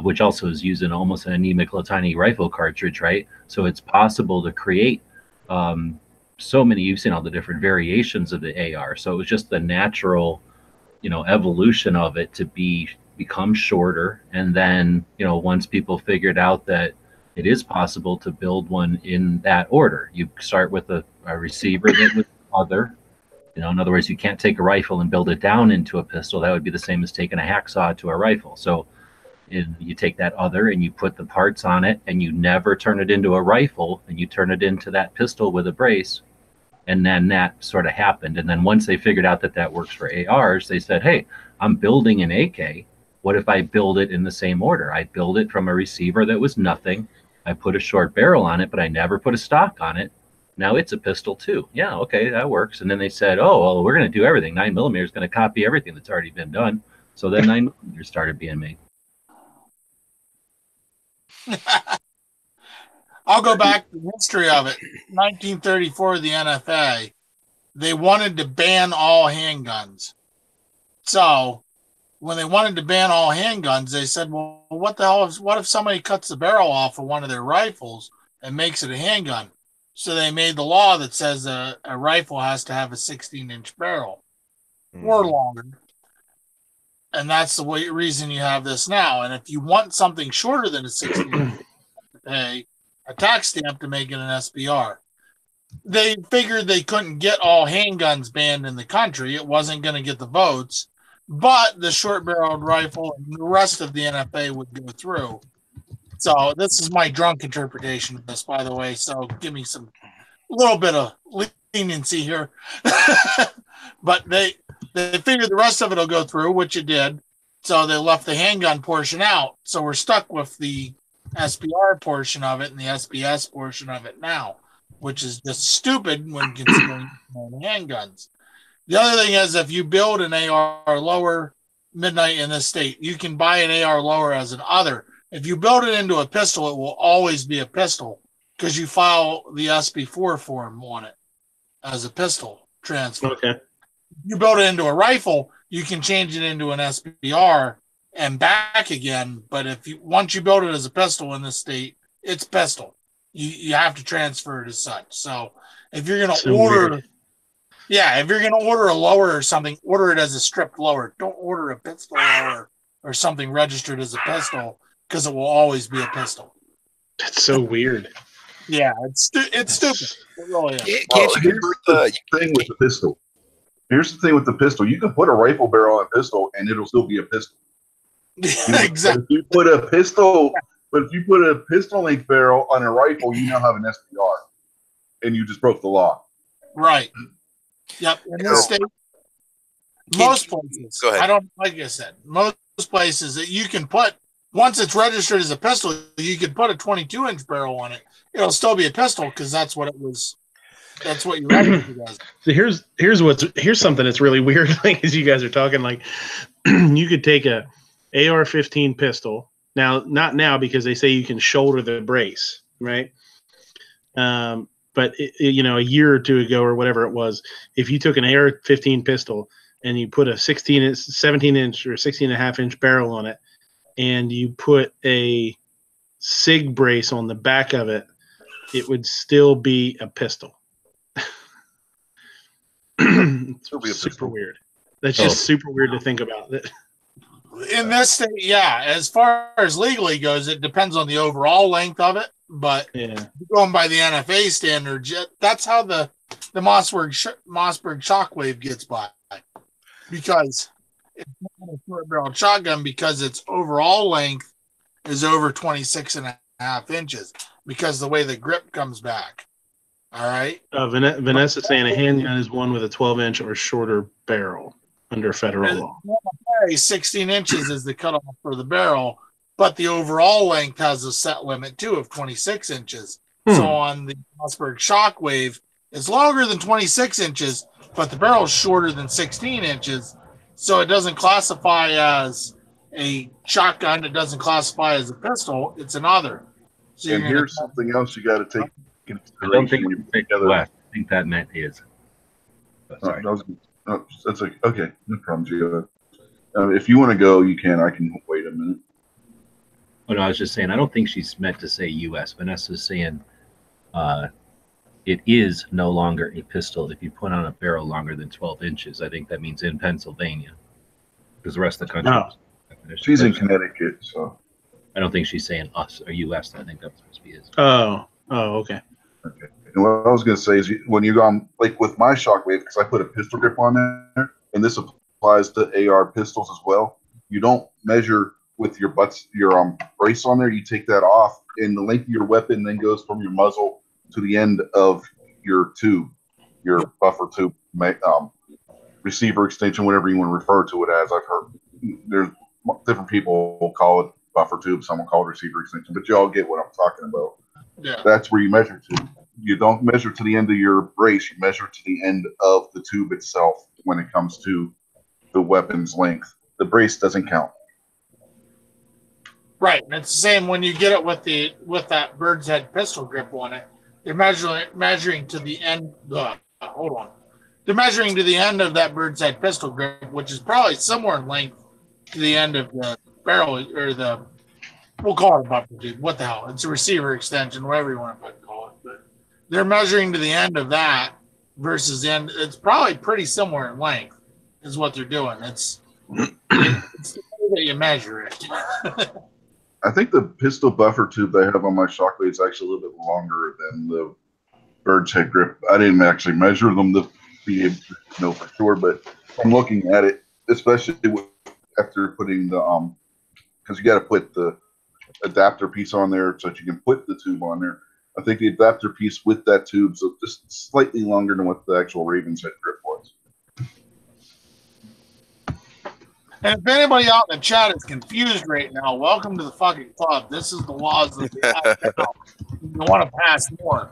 which also is used in almost an anemic little tiny rifle cartridge, right? So it's possible to create so many. You've seen all the different variations of the AR. So it was just the natural evolution of it to become shorter. And then, once people figured out that it is possible to build one in that order, you start with a receiver that was other, in other words, you can't take a rifle and build it down into a pistol. That would be the same as taking a hacksaw to a rifle. So you take that other and you put the parts on it, and you never turn it into a rifle, and you turn it into that pistol with a brace. And then that sort of happened. And then once they figured out that works for ARs, they said, hey, I'm building an AK. What if I build it in the same order? I build it from a receiver that was nothing. I put a short barrel on it, but I never put a stock on it. Now it's a pistol too. Yeah, okay, that works. And then they said, oh, well, we're going to do everything. 9mm is going to copy everything that's already been done. So then 9mm started being made. I'll go back to the history of it. 1934, the NFA, they wanted to ban all handguns. So when they wanted to ban all handguns, they said, well, what if somebody cuts the barrel off of one of their rifles and makes it a handgun? So they made the law that says a rifle has to have a 16-inch barrel or longer. And that's the reason you have this now. And if you want something shorter than a 16-inch, you have to pay a tax stamp to make it an SBR. They figured they couldn't get all handguns banned in the country. It wasn't going to get the votes, but the short-barreled rifle and the rest of the NFA would go through. So this is my drunk interpretation of this, by the way. So give me some little bit of leniency here. But they figured the rest of it will go through, which it did. So they left the handgun portion out. So we're stuck with the SBR portion of it and the SBS portion of it now, which is just stupid when considering handguns. The other thing is, if you build an AR lower, Midnight, in this state, you can buy an AR lower as an other. If you build it into a pistol, it will always be a pistol because you file the SB4 form on it as a pistol transfer. Okay. You build it into a rifle, you can change it into an SBR and back again. But once you build it as a pistol in this state, it's pistol. You have to transfer it as such. So if you're going to order, if you're going to order a lower or something, order it as a stripped lower. Don't order a pistol lower or something registered as a pistol because it will always be a pistol. That's so weird. Yeah, it's stupid. It really is. Can't you convert the thing with the pistol? Here's the thing with the pistol. You can put a rifle barrel on a pistol and it'll still be a pistol. Exactly. If you put a pistol, length barrel on a rifle, you now have an SPR. And you just broke the law. Right. Yep. In this state, most places, go ahead. Like I said, most places that you can put, once it's registered as a pistol, you can put a 22-inch barrel on it. It'll still be a pistol because that's what it was. That's what you registered as. So here's something that's really weird. Like, as you guys are talking, like you could take a AR-15 pistol. Now, not now because they say you can shoulder the brace, right? But a year or two ago or whatever it was, if you took an AR-15 pistol and you put a 17-inch or 16.5-inch barrel on it, and you put a SIG brace on the back of it, it would still be a pistol. It's super weird. That's just super weird to think about. In this state, as far as legally goes, it depends on the overall length of it. But going by the NFA standard, that's how the Mossberg Shockwave gets by. Because it's not a short-barreled shotgun because its overall length is over 26.5 inches because the way the grip comes back. All right. Vanessa's saying a handgun is one with a 12-inch or shorter barrel under federal law. 16 inches is the cutoff for the barrel, but the overall length has a set limit too of 26 inches. So on the Mossberg Shockwave, it's longer than 26 inches, but the barrel is shorter than 16 inches. So it doesn't classify as a shotgun. It doesn't classify as a pistol. It's another. So and here's something else you got to take. I don't think you take West. I think that meant is. Sorry. That's okay. No problem, Gio. If you want to go, you can. I can wait a minute. Oh no, I was just saying. I don't think she's meant to say U.S. Vanessa's saying it is no longer a pistol if you put on a barrel longer than 12 inches. I think that means in Pennsylvania, because the rest of the country. No. She's in Connecticut, so I don't think she's saying us or U.S. I think that's supposed to be is. Oh, okay. Okay. And what I was going to say is when you go on, like with my Shockwave, because I put a pistol grip on there, and this applies to AR pistols as well, you don't measure with your brace on there. You take that off, and the length of your weapon then goes from your muzzle to the end of your tube, your buffer tube, receiver extension, whatever you want to refer to it as. I've heard there's different people will call it buffer tube, some will call it receiver extension, but you all get what I'm talking about. Yeah. That's where you measure to. You don't measure to the end of your brace. You measure to the end of the tube itself when it comes to the weapon's length. The brace doesn't count. Right, and it's the same when you get it with that bird's head pistol grip on it. They're measuring to the end. Hold on. They're measuring to the end of that bird's head pistol grip, which is probably somewhere in length to the end of the barrel or we'll call it a buffer tube. What the hell? It's a receiver extension, whatever you want to call it. But they're measuring to the end of that versus the end. It's probably pretty similar in length, is what they're doing. It's the way that you measure it. I think the pistol buffer tube I have on my Shockwave is actually a little bit longer than the bird's head grip. I didn't actually measure them to be able to know for sure, but I'm looking at it, especially after putting the because you got to put the adapter piece on there so that you can put the tube on there. I think the adapter piece with that tube, so just slightly longer than what the actual Raven's head grip was. And if anybody out in the chat is confused right now, welcome to the fucking club. This is the laws that we have now. You want to pass more.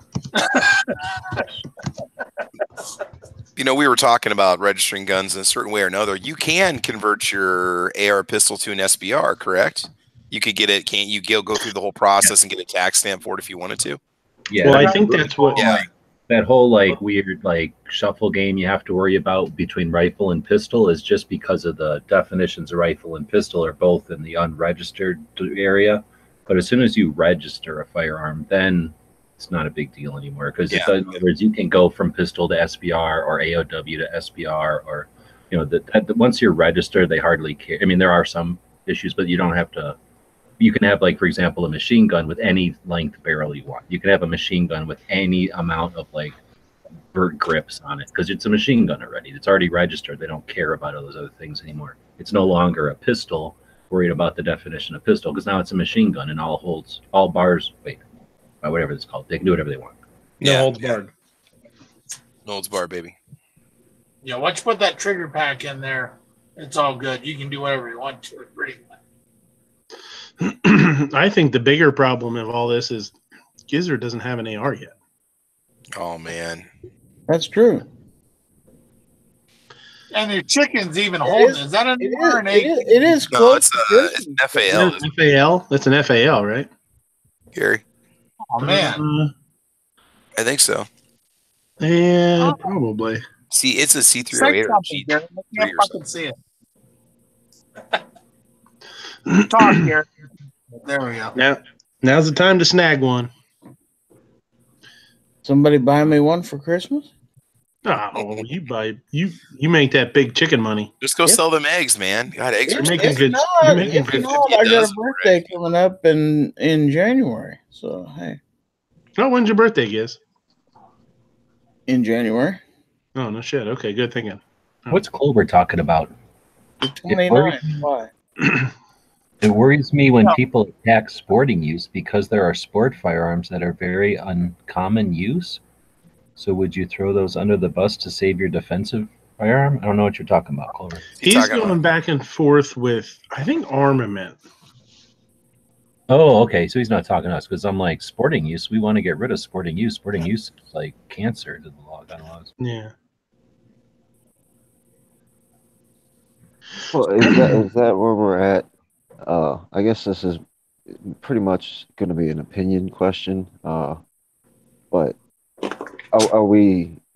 You know, we were talking about registering guns in a certain way or another. You can convert your AR pistol to an SBR, correct? You could get it. Can't you go through the whole process and get a tax stamp for it if you wanted to? Yeah. Well, I think that's what. Yeah. That whole like weird like shuffle game you have to worry about between rifle and pistol is just because of the definitions of rifle and pistol are both in the unregistered area. But as soon as you register a firearm, then it's not a big deal anymore because in other words, you can go from pistol to SBR or AOW to SBR or once you're registered, they hardly care. I mean, there are some issues, but you don't have to. You can have, like, for example, a machine gun with any length barrel you want. You can have a machine gun with any amount of, like, bird grips on it because it's a machine gun already. It's already registered. They don't care about all those other things anymore. It's no longer a pistol, worried about the definition of pistol because now it's a machine gun and all bars, whatever it's called. They can do whatever they want. No holds barred. No holds barred, baby. Yeah, once you put that trigger pack in there, it's all good. You can do whatever you want to it, pretty much. I think the bigger problem of all this is Gizzard doesn't have an AR yet. Oh, man. That's true. And your chicken's even holding. Is that an AR or an AK? It is No, close. it's an FAL. FAL? That's an FAL, right? Gary? Oh, man. I think so. Yeah, probably. See, it's a C308 Say or something, Gary. I G3 can't or fucking see it. Talk, Gary. There we go. Now's the time to snag one. Somebody buy me one for Christmas? Oh, you make that big chicken money. Just go sell them eggs, man. God, eggs are making If not, I got a birthday coming up in January. So hey. Oh, when's your birthday, Giz? In January. Oh no shit. Okay, good thinking. What's Clover talking about? 29. Why? It worries me when people attack sporting use because there are sport firearms that are very uncommon use. So would you throw those under the bus to save your defensive firearm? I don't know what you're talking about, Clover. He's going back and forth with, I think, armament. Oh, okay. So he's not talking to us because I'm like, sporting use. We want to get rid of sporting use. Sporting use is like cancer to the gun laws. Yeah. Well, is that where we're at? I guess this is pretty much going to be an opinion question. But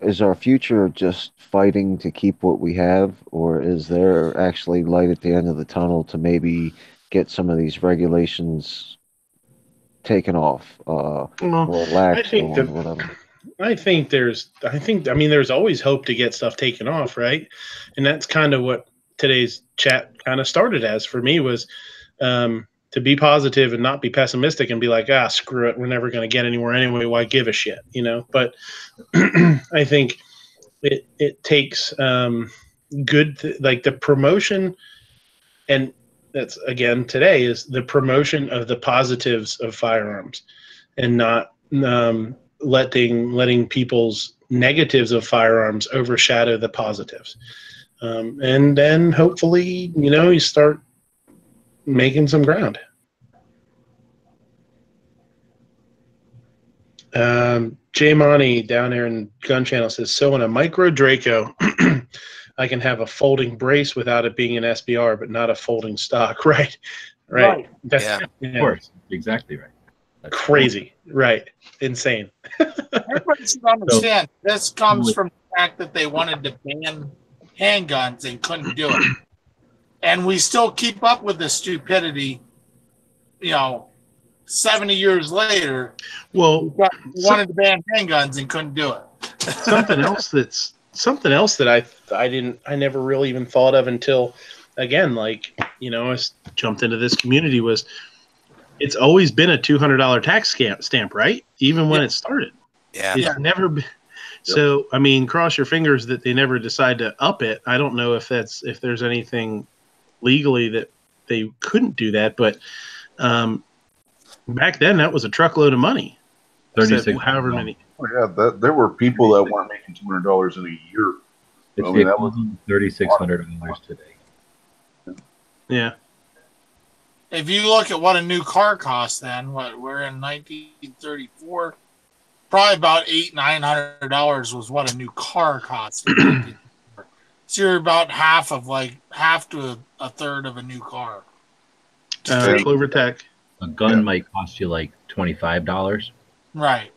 is our future just fighting to keep what we have, or is there actually light at the end of the tunnel to maybe get some of these regulations taken off, or relaxed, or whatever? I mean, there's always hope to get stuff taken off, right? And that's kind of what today's chat kind of started as for me was to be positive and not be pessimistic and be like, screw it, we're never going to get anywhere anyway, why give a shit, but I think it takes like the promotion, and that's again today is the promotion of the positives of firearms and not letting people's negatives of firearms overshadow the positives. And then hopefully, you start making some ground. Jay Monty down there in Gun Channel says, so in a micro Draco, I can have a folding brace without it being an SBR, but not a folding stock. Right. Yeah, of course. Exactly right. That's crazy. Cool. Right. Insane. Everybody should understand this comes from the fact that they wanted to ban handguns and couldn't do it. And we still keep up with this stupidity, 70 years later. Well, we wanted to ban handguns and couldn't do it. something else that I never really even thought of until, again, I jumped into this community was it's always been a $200 tax stamp, right? Even when it started. Yeah. It's never been. So, I mean, cross your fingers that they never decide to up it. I don't know if there's anything legally that they couldn't do that, but Back then, that was a truckload of money. 36. However many. Oh, yeah, there were people that weren't making $200 in a year. It's I the mean, that was equivalent of $3,600 today. Yeah. If you look at what a new car costs, then we're in 1934, probably about $800-900 was what a new car cost. So you're about half to a third of a new car. Clover Tech. A gun might cost you like $25. Right.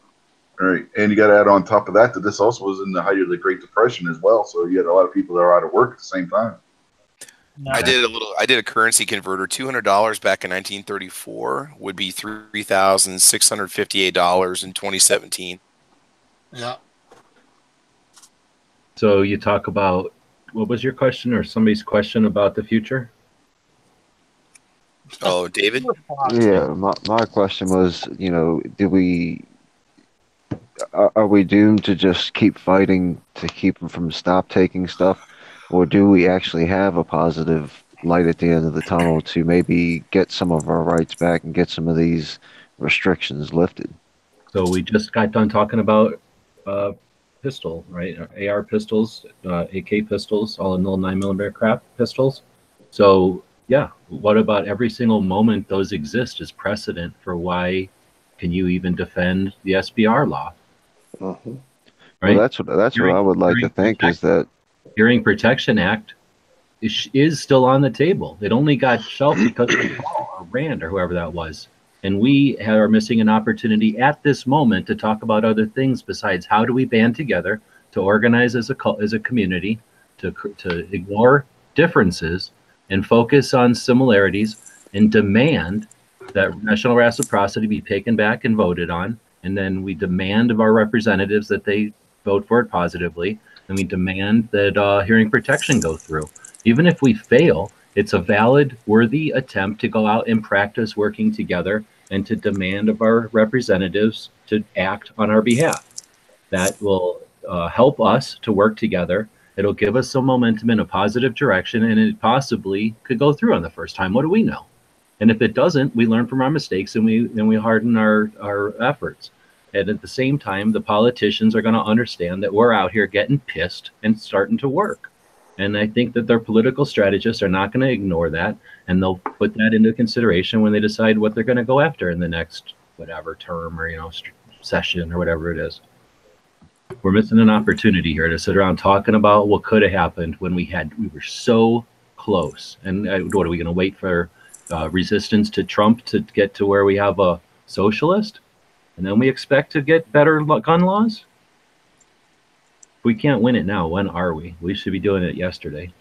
Right, and you got to add on top of that this also was in the height of the Great Depression as well. So you had a lot of people that were out of work at the same time. I did a currency converter. $200 back in 1934 would be $3,658 in 2017. Yeah. So you talk about, what was your question or somebody's question about the future? Oh, David? Yeah, my question was, are we doomed to just keep fighting to keep them from stop taking stuff, or do we actually have a positive light at the end of the tunnel to maybe get some of our rights back and get some of these restrictions lifted? So we just got done talking about pistol, right? AR pistols, AK pistols, all in little 9mm craft pistols. So yeah, what about every single moment those exist as precedent for why can you even defend the SBR law? Uh-huh. Right? Well, that's what I would like to think is that Hearing Protection Act is still on the table. It only got shelved because of Paul or Rand or whoever that was. And we are missing an opportunity at this moment to talk about other things besides how do we band together to organize as a community, to ignore differences and focus on similarities and demand that national reciprocity be taken back and voted on. And then we demand of our representatives that they vote for it positively. And we demand that hearing protection go through. Even if we fail, it's a valid, worthy attempt to go out and practice working together and to demand of our representatives to act on our behalf. That will help us to work together. It'll give us some momentum in a positive direction, and it possibly could go through on the first time. What do we know? And if it doesn't, we learn from our mistakes and we harden our efforts. And at the same time, the politicians are going to understand that we're out here getting pissed and starting to work. And I think that their political strategists are not going to ignore that, and they'll put that into consideration when they decide what they're going to go after in the next whatever term or session or whatever it is. We're missing an opportunity here to sit around talking about what could have happened when we were so close. And what are we going to wait for resistance to Trump to get to where we have a socialist, and then we expect to get better gun laws? If we can't win it now, when are we? We should be doing it yesterday.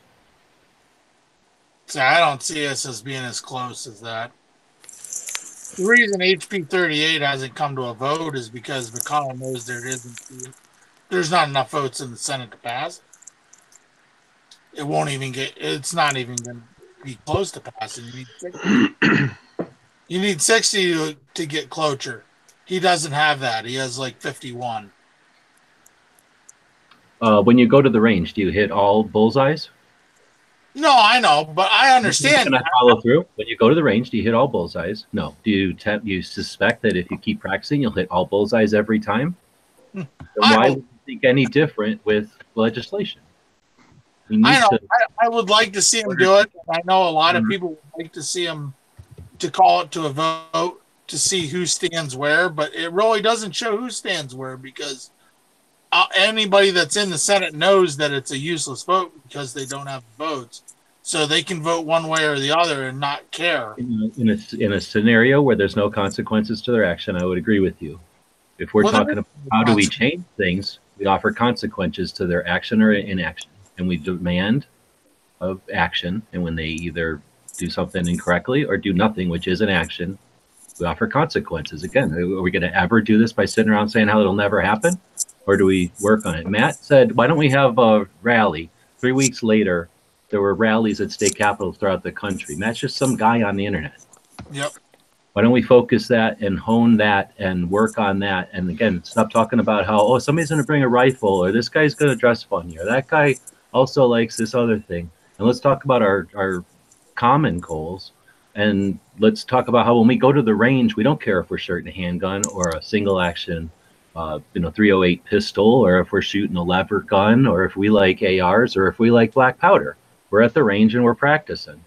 So I don't see us as being as close as that. The reason HB 38 hasn't come to a vote is because McConnell knows there's not enough votes in the Senate to pass. It won't even it's not even going to be close to passing. You need 60. You need 60 to get cloture. He doesn't have that. He has like 51. When you go to the range, do you hit all bullseyes? No, I know, but I understand. Can I follow through? When you go to the range, do you hit all bullseyes? No. Do you suspect that if you keep practicing, you'll hit all bullseyes every time? Then why would you think any different with legislation? I would like to see him do it. I know a lot of people would like to see him to call it to a vote to see who stands where, but it really doesn't show who stands where because anybody that's in the Senate knows that it's a useless vote because they don't have votes. So they can vote one way or the other and not care. In a scenario where there's no consequences to their action, I would agree with you. If we're talking about how do we change things, we offer consequences to their action or inaction. And we demand of action. And when they either do something incorrectly or do nothing, which is an action, we offer consequences. Again, are we going to ever do this by sitting around saying how it'll never happen? Or do we work on it? Matt said, why don't we have a rally? 3 weeks later, there were rallies at state capitals throughout the country. Matt's just some guy on the internet. Yep. Why don't we focus that and hone that and work on that? And again, stop talking about how, somebody's going to bring a rifle or this guy's going to dress funny or that guy also likes this other thing. And let's talk about our common goals And let's talk about how when we go to the range, we don't care if we're shooting a handgun or a single action, 308 pistol, or if we're shooting a lever gun, or if we like ARs, or if we like black powder. We're at the range and we're practicing.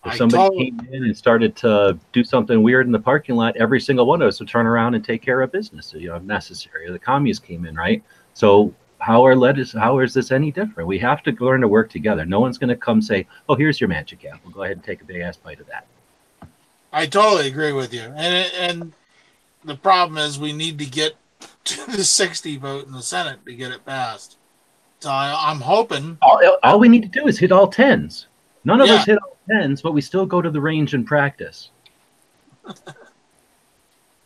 If somebody came in and started to do something weird in the parking lot, every single one of us would turn around and take care of business, if necessary. The commies came in, right? So how is this any different? We have to learn to work together. No one's going to come say, "Oh, here's your magic apple. Go ahead and take a big ass bite of that." I totally agree with you. And the problem is we need to get to the 60 vote in the Senate to get it passed. So I'm hoping. All we need to do is hit all 10s. None of us hit all 10s, but we still go to the range and practice.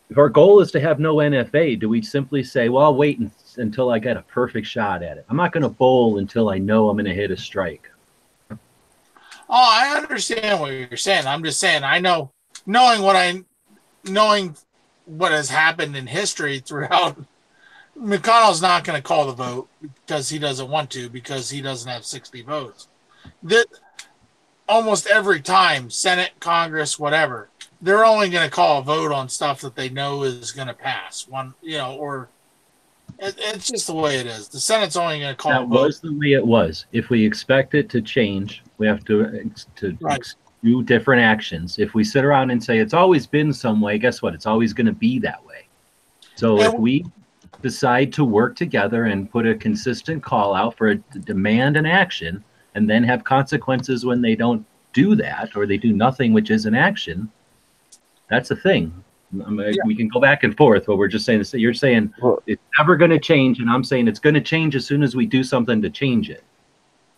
If our goal is to have no NFA, do we simply say, well, I'll wait until I get a perfect shot at it? I'm not going to bowl until I know I'm going to hit a strike. Oh, I understand what you're saying. I'm just saying, I know, knowing what has happened in history throughout, McConnell's not going to call the vote because he doesn't want to, because he doesn't have 60 votes. That almost every time, Senate, Congress, whatever, they're only going to call a vote on stuff that they know is going to pass. Or it's just the way it is. The Senate's only going to call a vote. That was the way it was. If we expect it to change, we have to do different actions. If we sit around and say it's always been some way, guess what? It's always going to be that way. So if we decide to work together and put a consistent call out for a demand and action, and then have consequences when they don't do that, or they do nothing, which is an action, that's a thing. We can go back and forth, but we're just saying this. You're saying it's never going to change, and I'm saying it's going to change as soon as we do something to change it.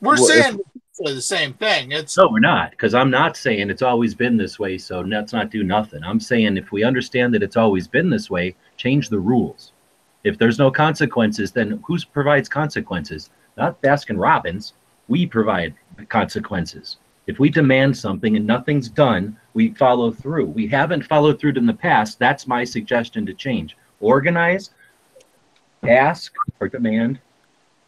We're saying the same thing. No, we're not, because I'm not saying it's always been this way, so let's not do nothing. I'm saying if we understand that it's always been this way, change the rules. If there's no consequences, then who provides consequences? Not Baskin Robbins. We provide consequences. If we demand something and nothing's done, we follow through. We haven't followed through in the past. That's my suggestion to change. Organize, ask or demand,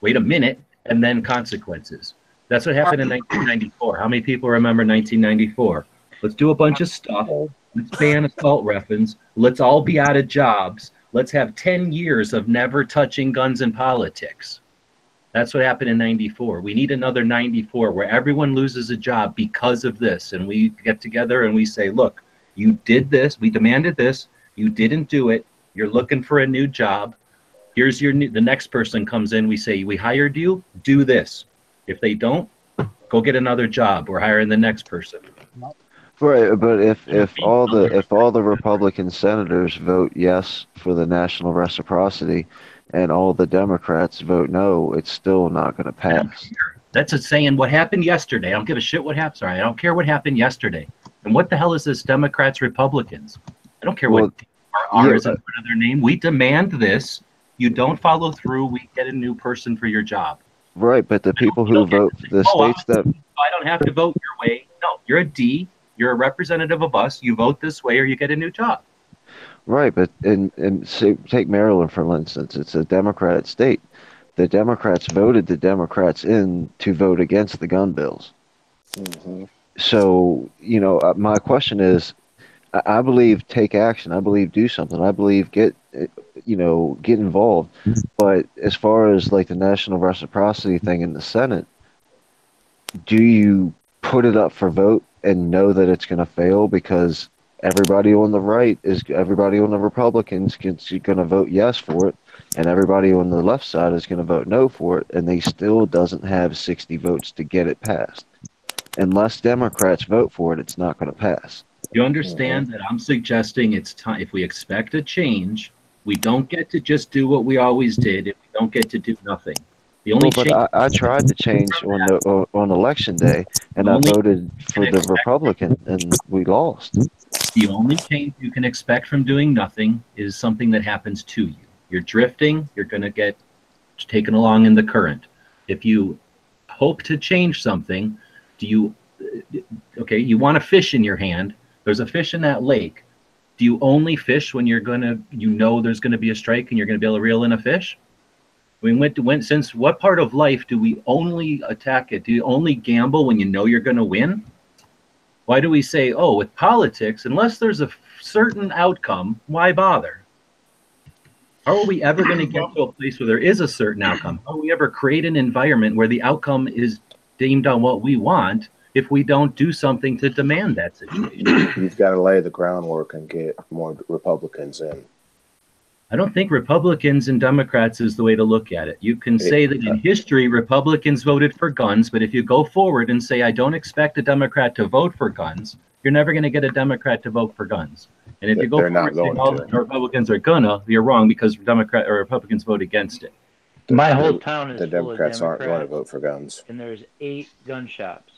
wait a minute, and then consequences. That's what happened in 1994. How many people remember 1994? Let's do a bunch of stuff. Let's ban assault weapons. Let's all be out of jobs. Let's have 10 years of never touching guns in politics. That's what happened in 94. We need another 94 where everyone loses a job because of this. And we get together and we say, look, you did this. We demanded this. You didn't do it. You're looking for a new job. Here's the next person comes in. We say, we hired you. Do this. If they don't, go get another job. We're hiring the next person. Right, but if all the Republican senators vote yes for the national reciprocity, and all the Democrats vote no, it's still not going to pass. That's a saying what happened yesterday. I don't give a shit what happened. Sorry, I don't care what happened yesterday. And what the hell is this Democrats, Republicans? I don't care what R is in front of their name. We demand this. You don't follow through, we get a new person for your job. Right, but the people who vote, the states that... I don't have to vote your way. No, you're a D. You're a representative of us. You vote this way or you get a new job. Right, but take Maryland, for instance. It's a Democratic state. The Democrats voted the Democrats in to vote against the gun bills. Mm-hmm. So, my question is, I believe take action. I believe do something. I believe get involved. But as far as like the national reciprocity thing in the Senate, do you put it up for vote and know that it's going to fail because everybody on the Republicans is going to vote yes for it, and everybody on the left side is going to vote no for it, and they still doesn't have 60 votes to get it passed. Unless Democrats vote for it, it's not going to pass. You understand that I'm suggesting it's time, if we expect a change, we don't get to just do what we always did, if we don't get to do nothing. I tried to change on election day, and I voted for the Republican, and we lost. The only change you can expect from doing nothing is something that happens to you. You're drifting, you're going to get taken along in the current. If you hope to change something, you want a fish in your hand, there's a fish in that lake. Do you only fish when there's going to be a strike and you're going to be able to reel in a fish? Since what part of life do we only attack it? Do you only gamble when you know you're going to win? Why do we say, oh, with politics, unless there's a certain outcome, why bother? How are we ever going to get to a place where there is a certain outcome? How do we ever create an environment where the outcome is deemed on what we want if we don't do something to demand that situation? You've got to lay the groundwork and get more Republicans in. I don't think Republicans and Democrats is the way to look at it. You can say that in history, Republicans voted for guns, but if you go forward and say, I don't expect a Democrat to vote for guns, you're never going to get a Democrat to vote for guns. And if you go forward and say all the Republicans are gonna, you're wrong because Republicans vote against it. My whole town is the full Democrats of aren't going to Democrats, vote for guns. and there's 8 gun shops.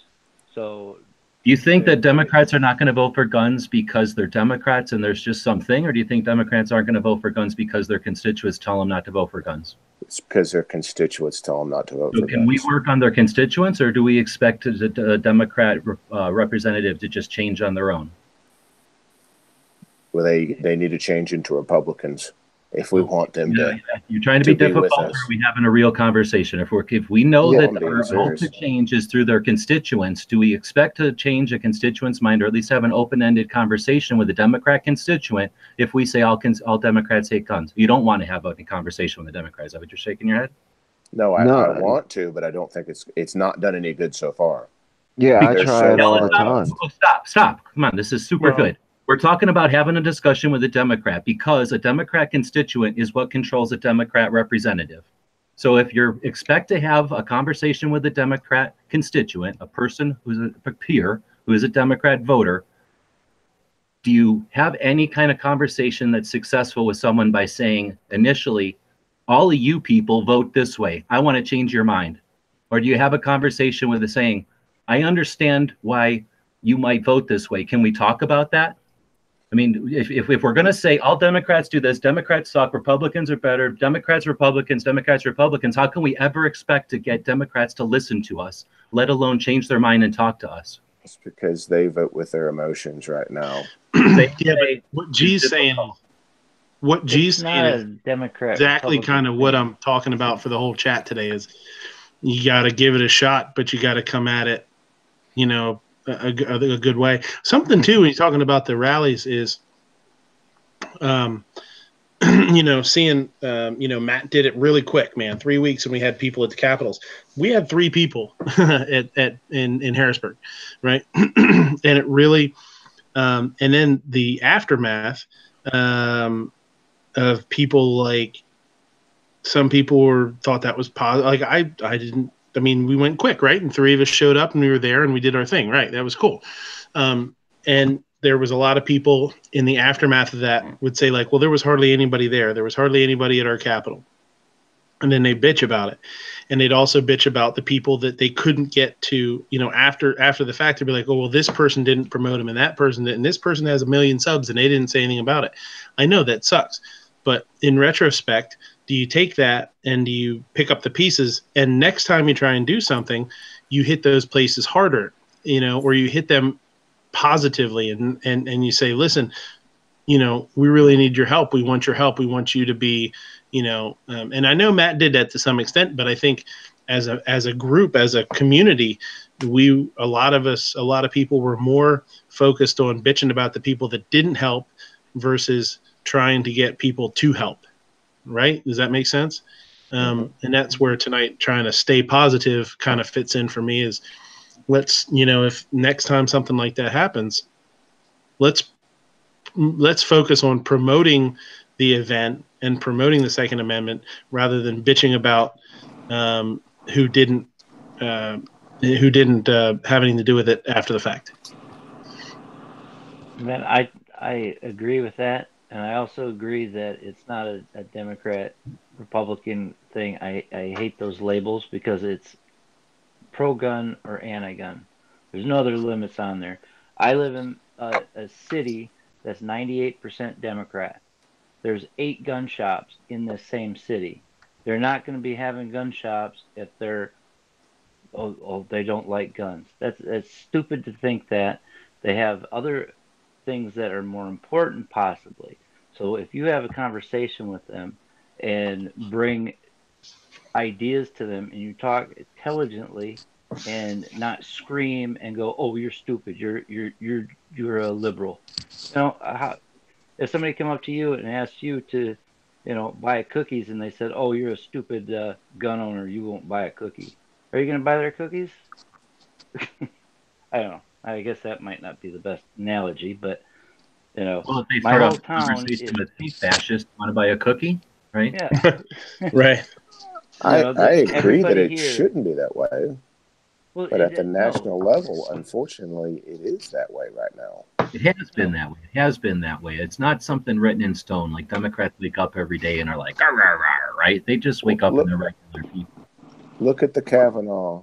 So do you think that Democrats are not going to vote for guns because they're Democrats and there's just something, or do you think Democrats aren't going to vote for guns because their constituents tell them not to vote for guns? It's because their constituents tell them not to vote for guns. Can we work on their constituents, or do we expect a Democrat representative to just change on their own? Well, they need to change into Republicans if we want them to. You're trying to be difficult, or are we having a real conversation? If we know that our vote to change is through their constituents, do we expect to change a constituent's mind, or at least have an open-ended conversation with a Democrat constituent if we say all Democrats hate guns? You don't want to have a conversation with a Democrat. Is that what you're shaking your head? No, I want to, but I don't think it's not done any good so far. Yeah, I try it all the time. Stop. Come on, this is super good. We're talking about having a discussion with a Democrat because a Democrat constituent is what controls a Democrat representative. So if you expect to have a conversation with a Democrat constituent, a person who's a peer, who is a Democrat voter, do you have any kind of conversation that's successful with someone by saying initially, all of you people vote this way, I want to change your mind? Or do you have a conversation with saying, I understand why you might vote this way. Can we talk about that? I mean, if we're going to say all Democrats do this, Democrats suck, Republicans are better, Democrats, Republicans, how can we ever expect to get Democrats to listen to us, let alone change their mind and talk to us? It's because they vote with their emotions right now. What G's saying is Democrat, exactly kind of what I'm talking about for the whole chat today is you got to give it a shot, but you got to come at it, a good way. Something too, when you're talking about the rallies is, seeing, Matt did it really quick, man. 3 weeks and we had people at the Capitals. We had 3 people in Harrisburg, right? And it really, and then the aftermath of people, like some people thought that was positive. Like I didn't. I mean, we went quick, right? And 3 of us showed up and we were there and we did our thing, right? That was cool. And there was a lot of people in the aftermath of that would say like, well, there was hardly anybody there. There was hardly anybody at our Capitol. And then they bitch about it. And they'd also bitch about the people that they couldn't get to, after the fact. They'd be like, oh, well, this person didn't promote him and that person didn't. And this person has 1 million subs and they didn't say anything about it. I know that sucks. But in retrospect, do you take that and do you pick up the pieces, and next time you try and do something, you hit those places harder, or you hit them positively and you say, listen, we really need your help. We want your help. We want you to be, and I know Matt did that to some extent, but I think as a group, as a community, a lot of people were more focused on bitching about the people that didn't help versus trying to get people to help. Right? Does that make sense? And that's where tonight trying to stay positive kind of fits in for me is let's, if next time something like that happens, let's focus on promoting the event and promoting the Second Amendment rather than bitching about who didn't have anything to do with it after the fact. Man, I agree with that. And I also agree that it's not a Democrat, Republican thing. I hate those labels because it's pro-gun or anti-gun. There's no other limits on there. I live in a city that's 98% Democrat. There's 8 gun shops in the same city. They're not going to be having gun shops if they don't like guns. That's stupid to think that. They have other things that are more important possibly. So if you have a conversation with them and bring ideas to them and you talk intelligently and not scream and go, "Oh, you're stupid. You're a liberal." If somebody came up to you and asked you to, buy cookies, and they said, "Oh, you're a stupid gun owner. You won't buy a cookie." Are you going to buy their cookies? I don't know. I guess that might not be the best analogy, but Well, if they my start whole off the town conversation is, with, "Hey, fascist, want to buy a cookie?" Right? yeah. Right. I agree that everybody it here. shouldn't be that way, Well, but at the no. national level, unfortunately, it is that way right now. It has been that way. It has been that way. It's not something written in stone. Like Democrats wake up every day and are like, "Rah, rah, rah," right? They just wake up and they're regular people. Look at the Kavanaugh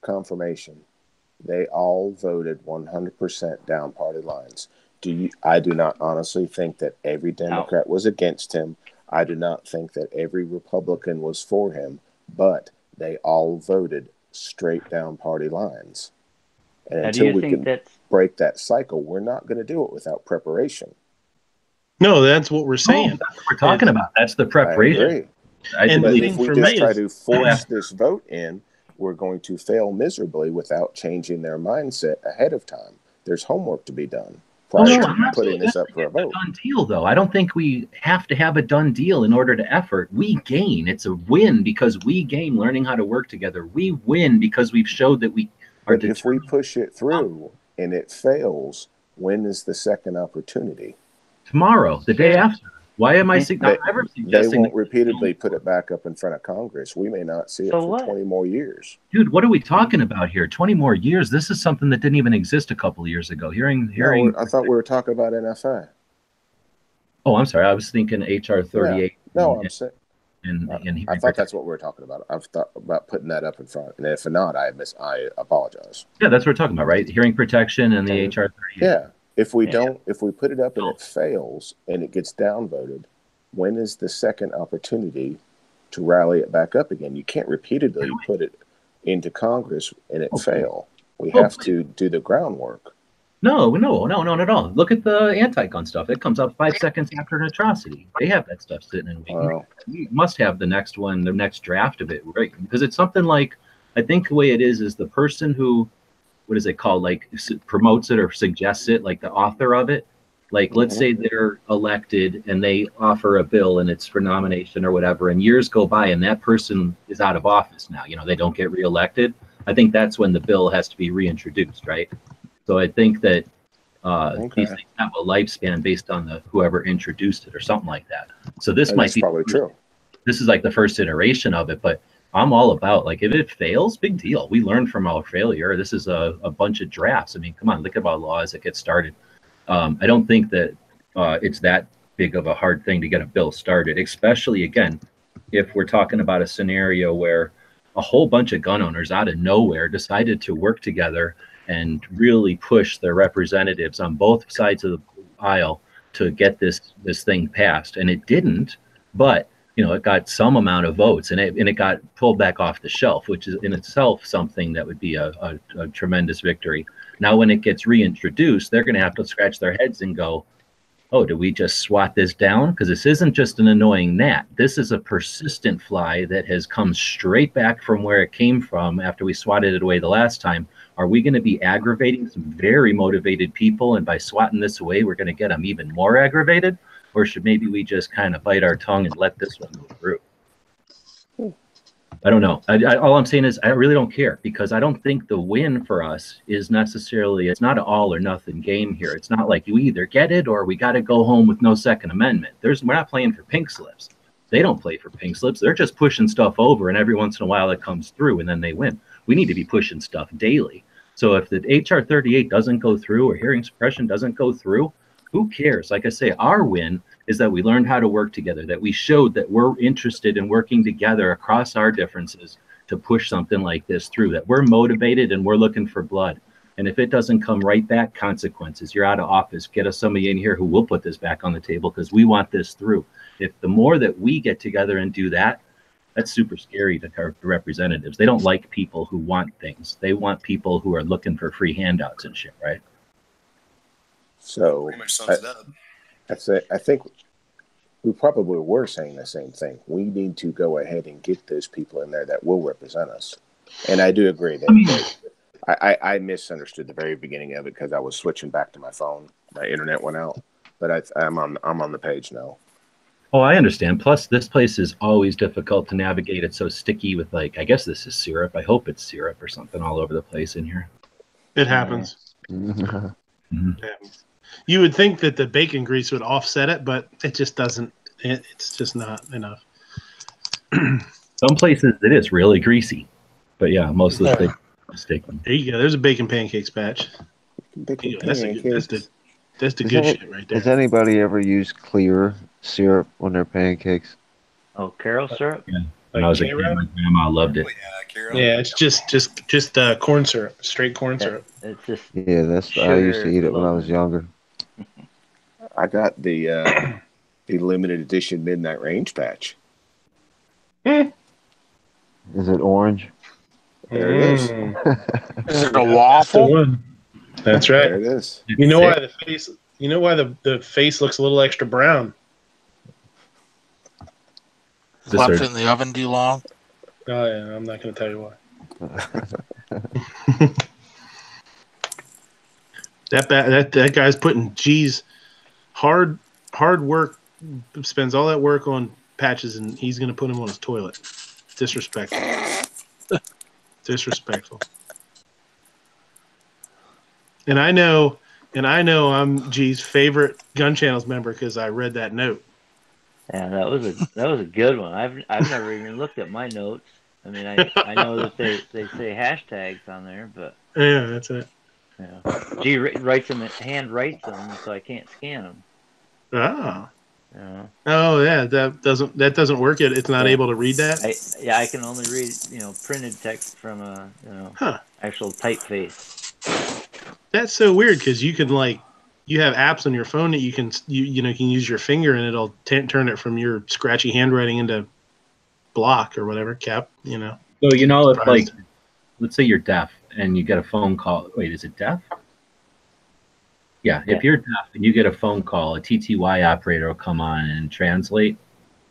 confirmation. They all voted 100% down party lines. I do not honestly think that every Democrat was against him. I do not think that every Republican was for him, but they all voted straight down party lines. And Now, do until you we think can break that cycle, we're not going to do it without preparation. No, that's what we're saying. That's what we're talking about. That's the preparation. I agree. And but the if thing we for just me try is, to force this vote in, we're going to fail miserably without changing their mindset ahead of time. There's homework to be done prior to putting this up for a vote. Done deal, though. I don't think we have to have a done deal in order to effort. We gain. It's a win because we gain learning how to work together. We win because we've showed that we are. But if we push it through and it fails, when is the second opportunity? Tomorrow, the day after. Why am I ever suggesting they won't repeatedly put it back up in front of Congress? We may not see it for 20 more years. Dude, what are we talking about here? 20 more years? This is something that didn't even exist a couple of years ago. No, I thought we were talking about NFA. Oh, I'm sorry. I was thinking HR 38. Yeah. No, I'm saying. And I thought that's what we were talking about. I've thought about putting that up in front. And if not, I apologize. Yeah, that's what we're talking about, right? Hearing protection and the HR 38. Yeah. If we put it up and it fails and it gets downvoted, when is the second opportunity to rally it back up again? You can't repeatedly put it into Congress and it fail. We have to do the groundwork. No, not at all. Look at the anti-gun stuff. It comes up 5 seconds after an atrocity. They have that stuff sitting in waiting. You must have the next one, the next draft of it, right? Because it's something like, I think the way it is the person who, what is it called, like promotes it or suggests it, like the author of it. Like, let's say they're elected and they offer a bill and it's for nomination or whatever, and years go by and that person is out of office now. They don't get reelected. I think that's when the bill has to be reintroduced, right? So I think that these things have a lifespan based on whoever introduced it or something like that. So this might be probably true. This is like the first iteration of it, but I'm all about, like, if it fails, big deal. We learn from our failure. This is a bunch of drafts. I mean, come on, look at our laws that get started. I don't think that it's that big of a hard thing to get a bill started, especially, again, if we're talking about a scenario where a whole bunch of gun owners out of nowhere decided to work together and really push their representatives on both sides of the aisle to get this thing passed. And it didn't, but it got some amount of votes, and it got pulled back off the shelf, which is in itself something that would be a tremendous victory. Now, when it gets reintroduced, they're going to have to scratch their heads and go, oh, do we just swat this down? Because this isn't just an annoying gnat. This is a persistent fly that has come straight back from where it came from after we swatted it away the last time. Are we going to be aggravating some very motivated people, and by swatting this away, we're going to get them even more aggravated? Or should maybe we just kind of bite our tongue and let this one move through? I don't know. All I'm saying is I really don't care, because I don't think the win for us is necessarily, it's not an all or nothing game here. It's not like you either get it or we got to go home with no Second Amendment. We're not playing for pink slips. They don't play for pink slips. They're just pushing stuff over, and every once in a while it comes through and then they win. We need to be pushing stuff daily. So if the HR 38 doesn't go through or hearing suppression doesn't go through, who cares? Like I say, our win is that we learned how to work together, that we showed that we're interested in working together across our differences to push something like this through, that we're motivated and we're looking for blood. And if it doesn't come right back, consequences. You're out of office. Get us somebody in here who will put this back on the table, because we want this through. If the more that we get together and do that, that's super scary to our representatives. They don't like people who want things. They want people who are looking for free handouts and shit, right? So pretty much sums it up. I think we probably were saying the same thing. We need to go ahead and get those people in there that will represent us. And I do agree that I misunderstood the very beginning of it because I was switching back to my phone. My internet went out, but I'm on the page now. Oh, I understand. Plus, this place is always difficult to navigate. It's so sticky with, like, I guess this is syrup. I hope it's syrup or something all over the place in here. It happens. Mm-hmm. It happens. You would think that the bacon grease would offset it, but it just doesn't. It's just not enough. Some places it is really greasy, but yeah, most of the places are sticky. There you go. There's a bacon pancakes batch. Bacon That's the good shit right there. Has anybody ever used clear syrup on their pancakes? Oh, Carol syrup? Yeah. When I was a kid, my grandma loved it. Yeah, it's just corn syrup, straight corn syrup. It's just Yeah, I used to eat it when I was younger. I got the limited edition Midnight Range patch. Is it orange? There it is. Is it a waffle? That's right. There it is. You know why the face? You know why the face looks a little extra brown? Left in the oven too long. Oh yeah, I'm not going to tell you why. that guy's putting hard work, spends all that work on patches, and he's going to put him on his toilet. Disrespectful. Disrespectful. And I know I'm G's favorite Gun Channels member because I read that note. Yeah, that was a good one. I've never even looked at my notes. I mean, I know that they say hashtags on there, but yeah, that's it. Yeah, G hand writes them, so I can't scan them. Ah. Yeah. Oh yeah, that doesn't work yet. It's not able to read that. I can only read printed text from a actual typeface. That's so weird because you can you have apps on your phone that you can use your finger and it'll turn it from your scratchy handwriting into block or whatever cap. So if let's say you're deaf and you get a phone call. Wait, is it deaf? Yeah, if you're deaf and you get a phone call, a TTY operator will come on and translate.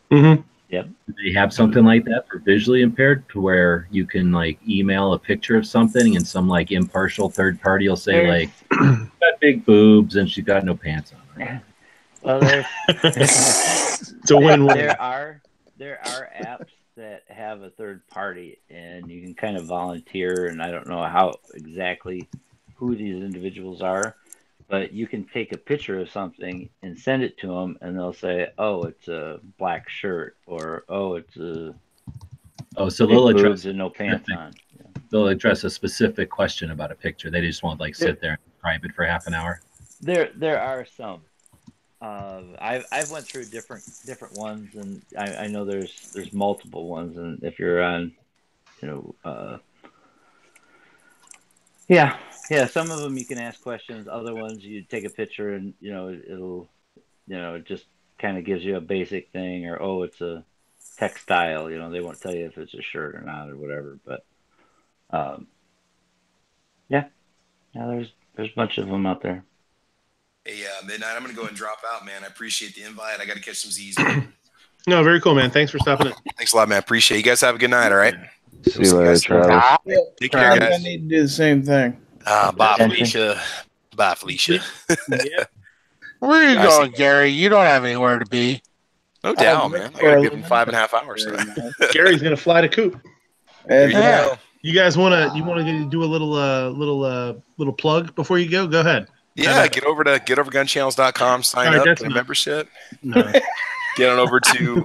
Mm-hmm. Yep. They have something like that for visually impaired, to where you can email a picture of something, and some impartial third party will say she's got big boobs and she's got no pants on. Right? Well, it's a win-win. There are apps that have a third party, and you can kind of volunteer, and I don't know how exactly who these individuals are, but you can take a picture of something and send it to them, and they'll say, "Oh, it's a black shirt," or "Oh, it's a so they'll address and no pants on." Yeah. They'll address a specific question about a picture. They just won't sit there and describe it for half an hour. There are some. I've went through different ones, and I know there's multiple ones, and if you're on, some of them you can ask questions. Other ones you take a picture and it'll it just kind of gives you a basic thing, or it's a textile. They won't tell you if it's a shirt or not or whatever. But there's a bunch of them out there. Hey, Midnight, I'm going to go and drop out, man. I appreciate the invite. I got to catch some Z's. No, very cool, man. Thanks for stopping in. Thanks a lot, man. Appreciate it. You guys have a good night, all right? See you later, Travis. Take care, guys. I need to do the same thing. Bye, Felicia. Bye, Felicia. Yeah. Where are you going, Gary? You don't have anywhere to be. No doubt, man. I got to give him 5.5 hours. Gary's going to fly to Coop. Yeah. You guys want to do a little plug before you go? Go ahead. Yeah, get over to getovergunchannels.com, sign up for a membership. No. Get on over to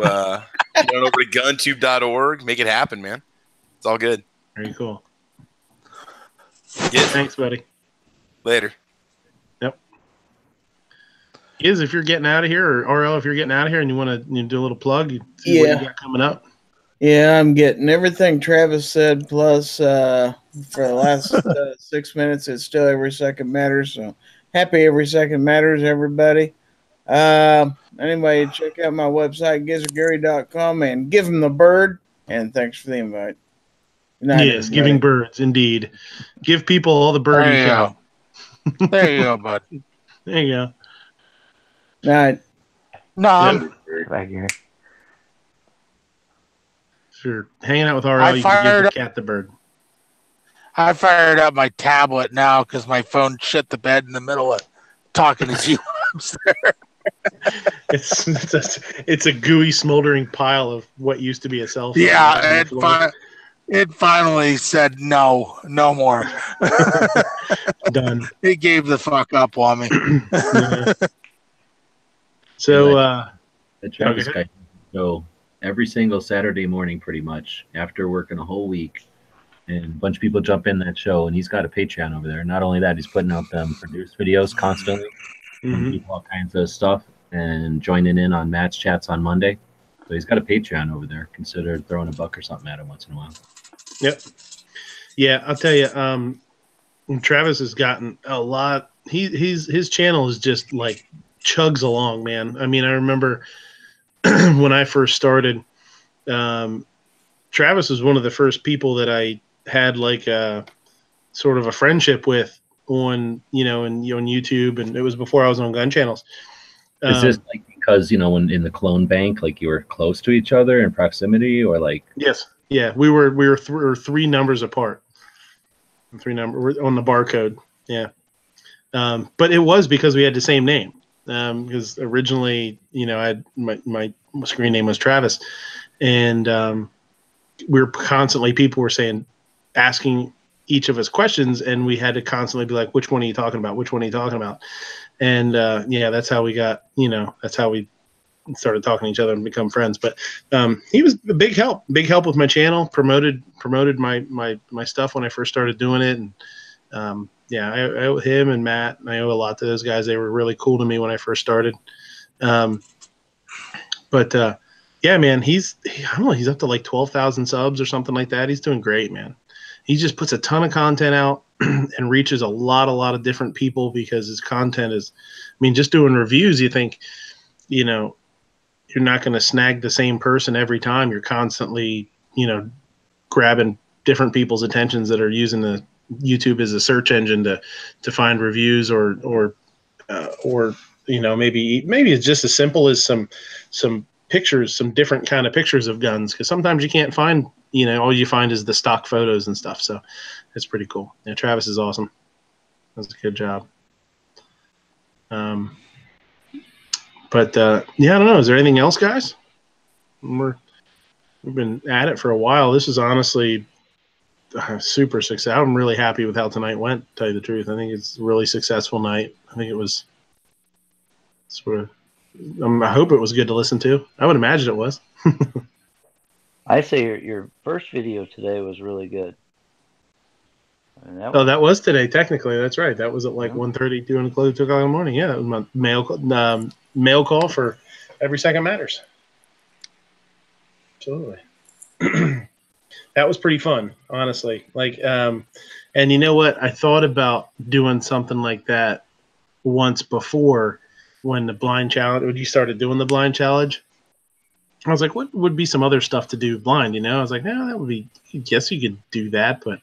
guntube.org. Make it happen, man. It's all good. Very cool. Yeah. Thanks, buddy. Later. Yep. If you're getting out of here, or RL, if you're getting out of here and you want to do a little plug, see what you got coming up. Yeah, I'm getting everything Travis said, plus for the last 6 minutes, it's still every second matters. So happy every second matters, everybody. Anyway, check out my website, gizzardgary.com, and give him the bird. And thanks for the invite. Good night, yes, everybody. giving birds, indeed. Give people all the bird you can. There you go, bud. There you go. Night. No. Bye, Gary. If you're hanging out with RL, you can give the cat the bird. I fired up my tablet now because my phone shit the bed in the middle of talking to you upstairs. It's a gooey, smoldering pile of what used to be a cell phone. Yeah, it finally said no more. Done. It gave the fuck up on me. Yeah. So the Travis guy go every single Saturday morning, pretty much after working a whole week, and a bunch of people jump in that show, and he's got a Patreon over there. Not only that, he's putting out them produced videos constantly, from people, all kinds of stuff, and joining in on match chats on Monday. So he's got a Patreon over there. Consider throwing $1 or something at him once in a while. Yep. Yeah, I'll tell you. Travis has gotten a lot. His channel is just like chugs along, man. I mean, I remember when I first started, Travis was one of the first people that I had like a sort of a friendship with on YouTube, and it was before I was on gun channels. Is this like because when in the clone bank, like you were close to each other in proximity, or like? Yes, yeah, we were 3 numbers apart. 3 numbers on the barcode, yeah. But it was because we had the same name. Because originally, I had my screen name was Travis, and we were constantly, people were asking each of us questions, and we had to constantly be like, which one are you talking about? Which one are you talking about? And yeah, that's how we got, that's how we started talking to each other and become friends. But he was a big help with my channel, promoted my stuff when I first started doing it. And yeah, I owe him and Matt, and I owe a lot to those guys. They were really cool to me when I first started. But yeah, man, I don't know, he's up to like 12,000 subs or something like that. He's doing great, man. He just puts a ton of content out and reaches a lot of different people because his content is, I mean, just doing reviews, you think, you're not going to snag the same person every time. You're constantly, grabbing different people's attentions that are using the YouTube as a search engine to find reviews or maybe it's just as simple as some pictures, some different kind of pictures of guns, because sometimes you can't find, all you find is the stock photos and stuff. So it's pretty cool. Yeah, Travis is awesome. That's a good job. But yeah, I don't know. Is there anything else, guys? We've been at it for a while. This is honestly super successful. I'm really happy with how tonight went, to tell you the truth. I think it's a really successful night. I think it was sort of, I hope it was good to listen to. I would imagine it was. I say your first video today was really good. That was today, technically. That's right. That was at like 1:30, 2 o'clock in the morning. Yeah, that was my mail call for Every Second Matters. Absolutely. That was pretty fun, honestly. Like, and you know what? I thought about doing something like that once before when the blind challenge, when you started doing the blind challenge. I was like, what would be some other stuff to do blind? I was like, no, that would be, I guess you could do that. But,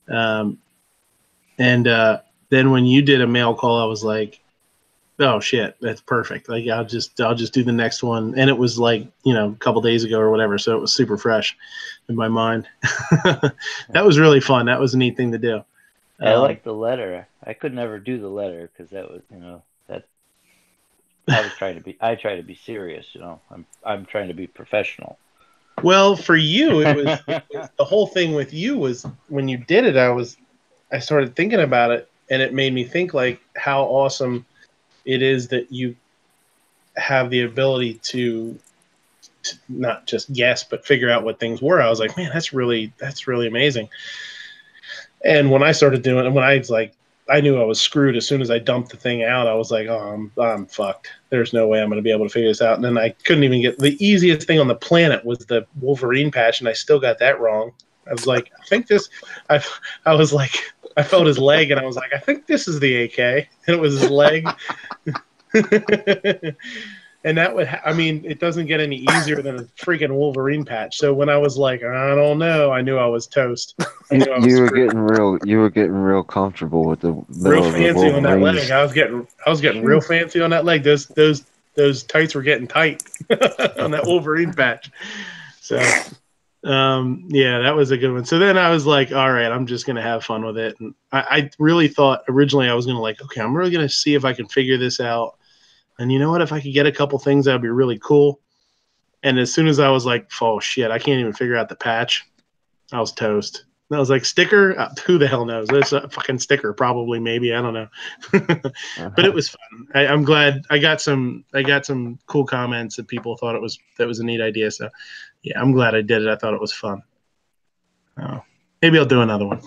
then when you did a mail call, I was like, oh shit, that's perfect. Like, I'll just do the next one. And it was like, a couple days ago or whatever. So it was super fresh in my mind. That was really fun. That was a neat thing to do. I like the letter. I could never do the letter because that was, that I try to be serious, I'm trying to be professional. Well, for you, it was the whole thing with you was when you did it, I started thinking about it, and it made me think like how awesome it is that you have the ability to not just guess, but figure out what things were. I was like, man, that's really amazing. And when I started doing it, when I was like, I knew I was screwed as soon as I dumped the thing out. I was like, oh, I'm fucked. There's no way I'm going to be able to figure this out. And then I couldn't even get, the easiest thing on the planet was the Wolverine patch, and I still got that wrong. I was like, I think this, I was like, I felt his leg, and I was like, I think this is the AK. And it was his leg. And that would, I mean, it doesn't get any easier than a freaking Wolverine patch. So when I was like, I don't know, I knew I was toast. You were getting real comfortable with the real fancy on that leg. I was getting real fancy on that leg. Those tights were getting tight on that Wolverine patch. So Yeah, that was a good one. So then I was like, all right, I'm just going to have fun with it. And I really thought originally I was going to like, okay, I'm really going to see if I can figure this out. And you know what? If I could get a couple things, that would be really cool. And as soon as I was like, oh shit, I can't even figure out the patch, I was toast. And I was like, sticker? Who the hell knows? It's a fucking sticker, probably, maybe. I don't know. But it was fun. I'm glad I got some cool comments that people thought that was a neat idea. So yeah, I'm glad I did it. I thought it was fun. Maybe I'll do another one.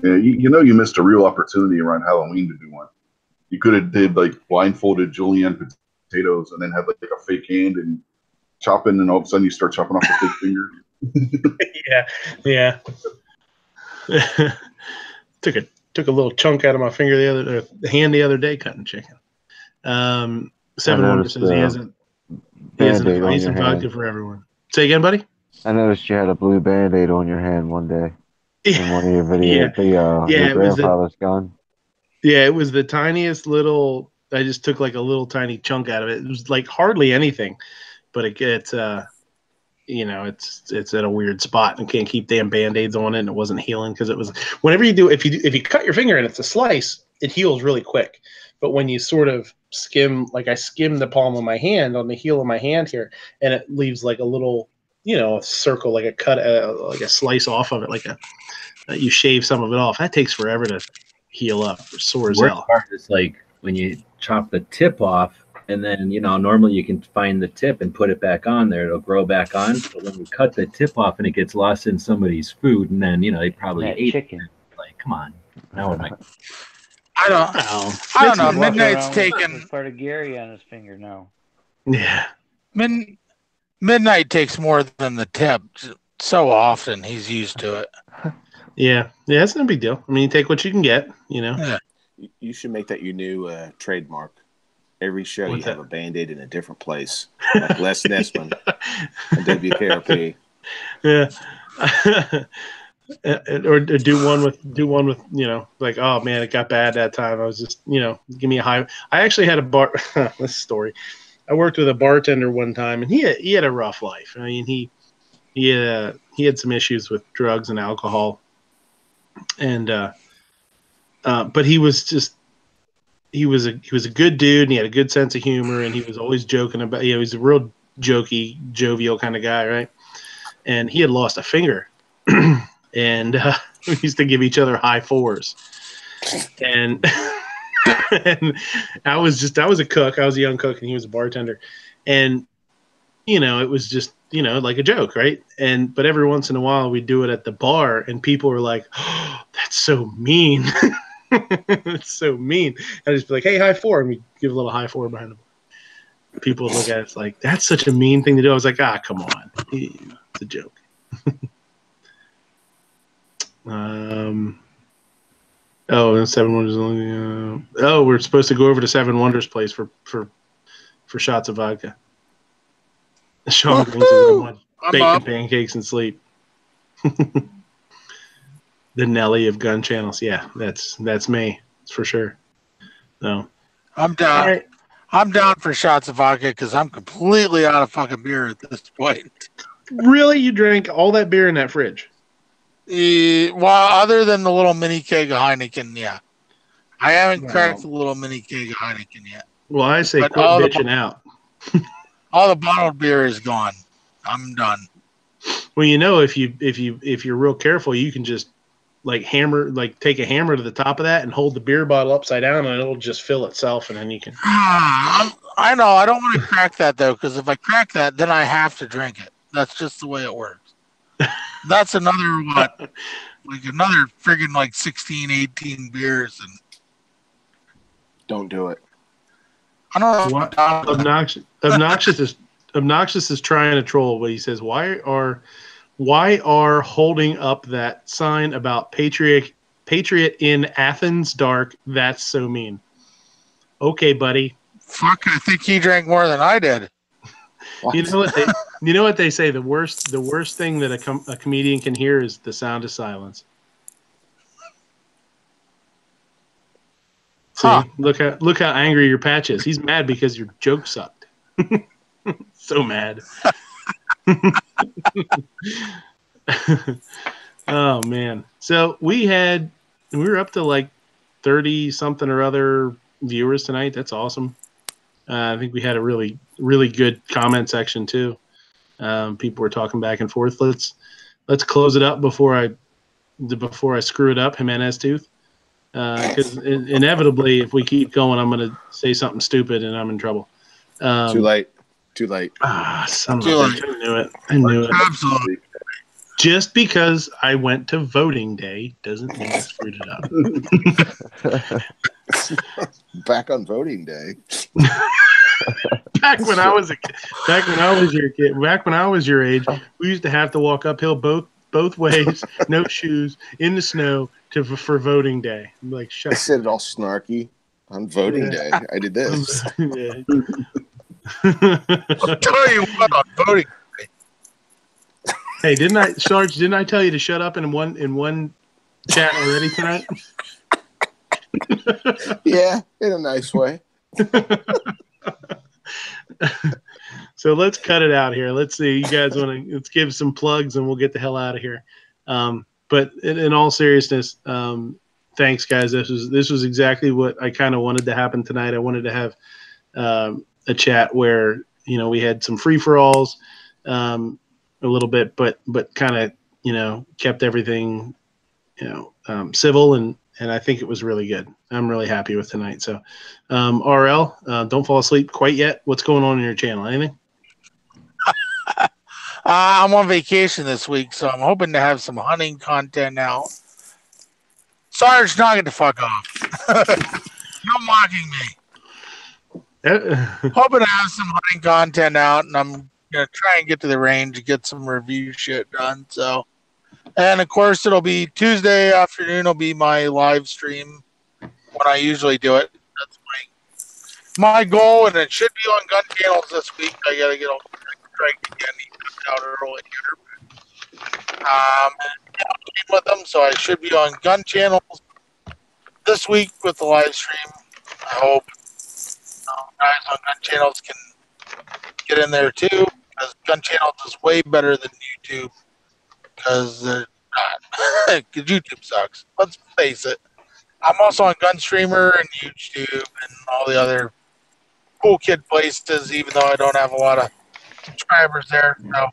Yeah, you missed a real opportunity around Halloween to do one. You could have did like blindfolded julienne potatoes and then have like a fake hand and chopping, and all of a sudden you start chopping off a fake finger. Yeah. took a little chunk out of my finger the other day cutting chicken. Seven Wonder says he hasn't advice and vodka for everyone. Say again, buddy. I noticed you had a blue Band-Aid on your hand one day in one of your videos. Your grandfather's gun. Yeah, it was the tiniest little. I just took like a little tiny chunk out of it. It was like hardly anything, but it gets it's at a weird spot and can't keep damn Band-Aids on it, and it wasn't healing because it was whenever you do if you cut your finger and it's a slice, it heals really quick. But when you sort of skim, like I skimmed the palm of my hand on the heel of my hand here, and it leaves like a little a circle, like a cut, like a slice off of it, like you shave some of it off. That takes forever to heal up or sore as hell. The worst part is like when you chop the tip off. And then, normally you can find the tip and put it back on there. It'll grow back on. But when you cut the tip off and it gets lost in somebody's food, and then, they probably ate chicken. It. Like, come on. Now I don't know. Midnight's taking part of Gary on his finger now. Yeah. Midnight takes more than the tip. So often he's used to it. Yeah, it's no big deal. I mean, you take what you can get, Yeah. You should make that your new trademark. Every show you have a Band-Aid in a different place, like Les Nessman and WKRP. Yeah, or do one with like, oh man, it got bad that time. I was just give me a high. I actually had a bar. This story. I worked with a bartender one time, and he had a rough life. I mean, he had some issues with drugs and alcohol, and but he was just. He was a good dude, and he had a good sense of humor, and he was always joking about. He's a real jokey, jovial kind of guy, right? And he had lost a finger, and we used to give each other high fours. And and I was a cook. I was a young cook, and he was a bartender, and it was just like a joke, right? But every once in a while, we'd do it at the bar, and people were like, "Oh, that's so mean." It's so mean. I'd just be like, hey, high four, and we give a little high four behind the bar. People would look at us like, that's such a mean thing to do. I was like, come on. It's a joke. And Seven Wonders. We're supposed to go over to Seven Wonders place for shots of vodka. Sean Green says, I want bacon, pancakes, and sleep. The Nelly of gun channels. Yeah, that's me. It's for sure. No. I'm down. Right. I'm down for shots of vodka because I'm completely out of fucking beer at this point. Really? You drank all that beer in that fridge? Well, other than the little mini keg of Heineken, yeah. I haven't cracked the little mini keg of Heineken yet. Well, I say quit bitching out. All the bottled beer is gone. I'm done. Well, if you're real careful, you can just take a hammer to the top of that and hold the beer bottle upside down, and it'll just fill itself, and then you can. I know. I don't want to crack that though, because if I crack that, then I have to drink it. That's just the way it works. That's another another friggin' 16, 18 beers, and don't do it. I don't know. Obnoxious is trying to troll, but he says, why are holding up that sign about Patriot in Athens dark? That's so mean. Okay, buddy. Fuck, I think he drank more than I did. You know what they say? The worst thing that a comedian can hear is the sound of silence. See, look how angry your Patch is. He's mad because your joke sucked. So mad. Oh man. So we were up to like 30 something or other viewers tonight. That's awesome. I think we had a really, really good comment section too. People were talking back and forth. Let's close it up before I screw it up, Jimenez Tooth. Because inevitably, if we keep going, I'm going to say something stupid and I'm in trouble. Too late. Too late. Son of a bitch. I knew it. I knew it. Absolutely. Just because I went to voting day doesn't mean I screwed it up. Back on voting day. Back when I was your kid, back when I was your age, we used to have to walk uphill both ways, no shoes, in the snow for voting day. I'm like, shut I said it all snarky on voting day. I did this. I'll tell you what, on voting day. Hey, Sarge, didn't I tell you to shut up in one chat already tonight? Yeah, in a nice way. So let's cut it out here. Let's see. You guys let's give some plugs and we'll get the hell out of here. But in all seriousness, thanks guys. This was exactly what I kind of wanted to happen tonight. I wanted to have a chat where, we had some free-for-alls a little bit, but kind of, kept everything, civil and I think it was really good. I'm really happy with tonight. So, RL, don't fall asleep quite yet. What's going on in your channel? Anything? I'm on vacation this week, so I'm hoping to have some hunting content out. Sarge, knock it the fuck off. You're mocking me. Hoping to have some hunting content out, and I'm gonna try and get to the range and get some review shit done. So, and of course, it'll be Tuesday afternoon. Will be my live stream when I usually do it. That's my goal, and it should be on gun channels this week. I gotta get on strike again. He got out early with them, so I should be on gun channels this week with the live stream. I hope guys on gun channels can get in there too, because gun channels is way better than YouTube. Because they're not. Because YouTube sucks. Let's face it. I'm also on Gunstreamer and YouTube and all the other cool kid places, even though I don't have a lot of subscribers there. So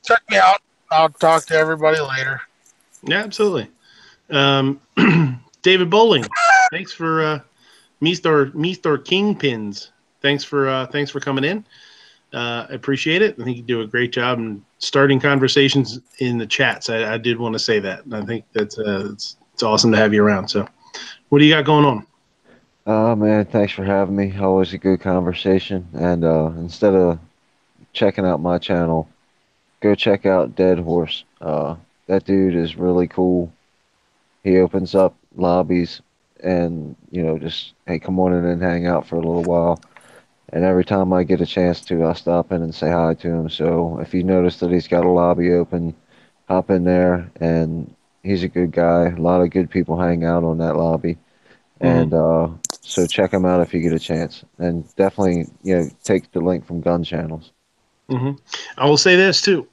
check me out. I'll talk to everybody later. Yeah, absolutely. David Bowling, thanks for Mr. Kingpins. Thanks for coming in. I appreciate it. I think you do a great job in starting conversations in the chats. I did want to say that. I think that's it's awesome to have you around. So, what do you got going on? Oh man, thanks for having me. Always a good conversation. And instead of checking out my channel, go check out Dead Horse. That dude is really cool. He opens up lobbies and just, hey, come on in and hang out for a little while. And every time I get a chance to, I'll stop in and say hi to him. So if you notice that he's got a lobby open, hop in there. And he's a good guy. A lot of good people hang out on that lobby. And so check him out if you get a chance. And definitely, take the link from Gun Channels. I will say this too.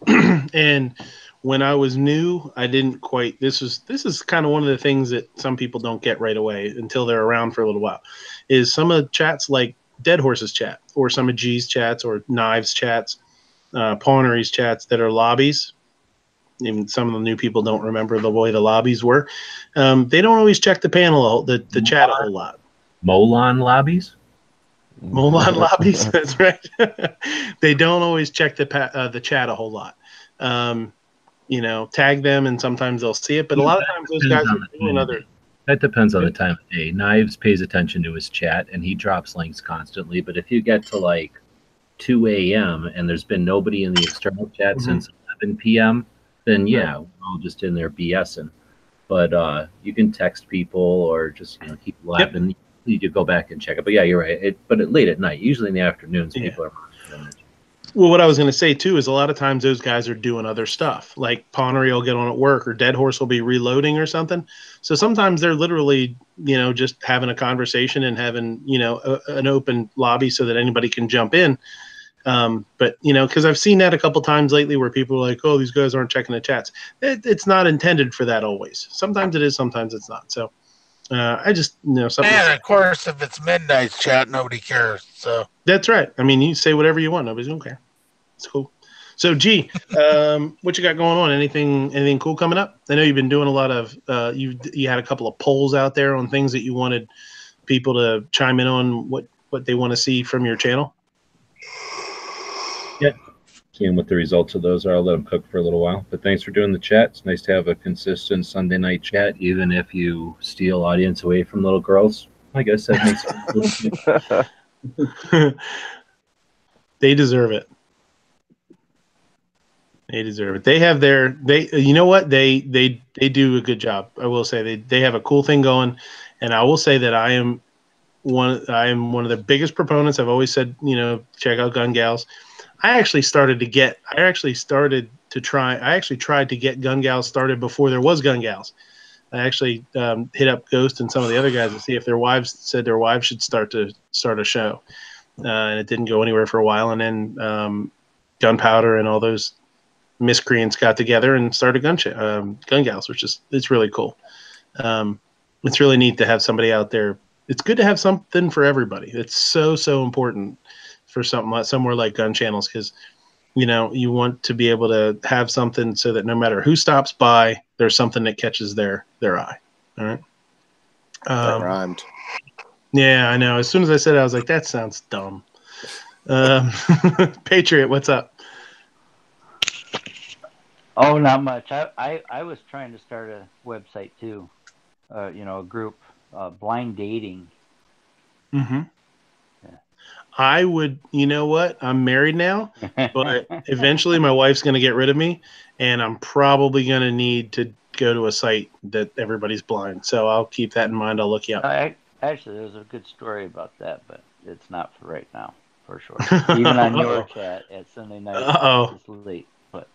And when I was new, I didn't quite. This is kind of one of the things that some people don't get right away until they're around for a little while. Is some of the chats like Dead Horse's chat, or some of G's chats, or Knives chats, Pawnery's chats that are lobbies. Even some of the new people don't remember the way the lobbies were. They don't always check the panel, the chat a whole lot. Molon lobbies. Molon lobbies. That's right. They don't always check the chat a whole lot. Tag them, and sometimes they'll see it, but a lot of times those guys are doing other. That depends on the time of day. Knives pays attention to his chat, and he drops links constantly. But if you get to like 2 a.m. and there's been nobody in the external chat since 11 p.m., then yeah, we're all just in there BSing. But you can text people or just keep laughing. Yep. You could go back and check it. But yeah, you're right. But late at night, usually in the afternoons, people are. Well, what I was going to say too is a lot of times those guys are doing other stuff. Like Pawnery will get on at work, or Dead Horse will be reloading or something. So sometimes they're literally, just having a conversation and having, an open lobby so that anybody can jump in. But because I've seen that a couple times lately where people are like, oh, these guys aren't checking the chats. It's not intended for that always. Sometimes it is, sometimes it's not. So I just something. And of course, if it's Midnight's chat, nobody cares. So that's right. I mean, you say whatever you want. Nobody's gonna care. It's cool. So, G, what you got going on? Anything cool coming up? I know you've been doing a lot of. You had a couple of polls out there on things that you wanted people to chime in on what they want to see from your channel. Yeah, seeing what the results of those are. I'll let them cook for a little while. But thanks for doing the chat. It's nice to have a consistent Sunday night chat, even if you steal audience away from little girls. I guess that makes They deserve it. They deserve it. They have their you know what? They do a good job. I will say they have a cool thing going, and I will say that I am one of the biggest proponents. I've always said, check out Gun Gals. I actually tried to get Gun Gals started before there was Gun Gals. I actually hit up Ghost and some of the other guys to see if their wives said their wives should start a show, and it didn't go anywhere for a while. And then Gunpowder and all those miscreants got together and started Gun Gals, it's really cool. It's really neat to have somebody out there. It's good to have something for everybody. It's so important for somewhere like Gun Channels, because you want to be able to have something so that no matter who stops by, there's something that catches their eye. All right. That rhymed. Yeah, I know. As soon as I said it, I was like, that sounds dumb. Patriot, what's up? Oh, not much. I was trying to start a website too. A group, blind dating. Mm-hmm. Yeah. I would, I'm married now, but eventually my wife's going to get rid of me, and I'm probably going to need to go to a site that everybody's blind. So I'll keep that in mind. I'll look you up. Actually, there's a good story about that, but it's not for right now, for sure. Even on your chat at Sunday night, it's late. But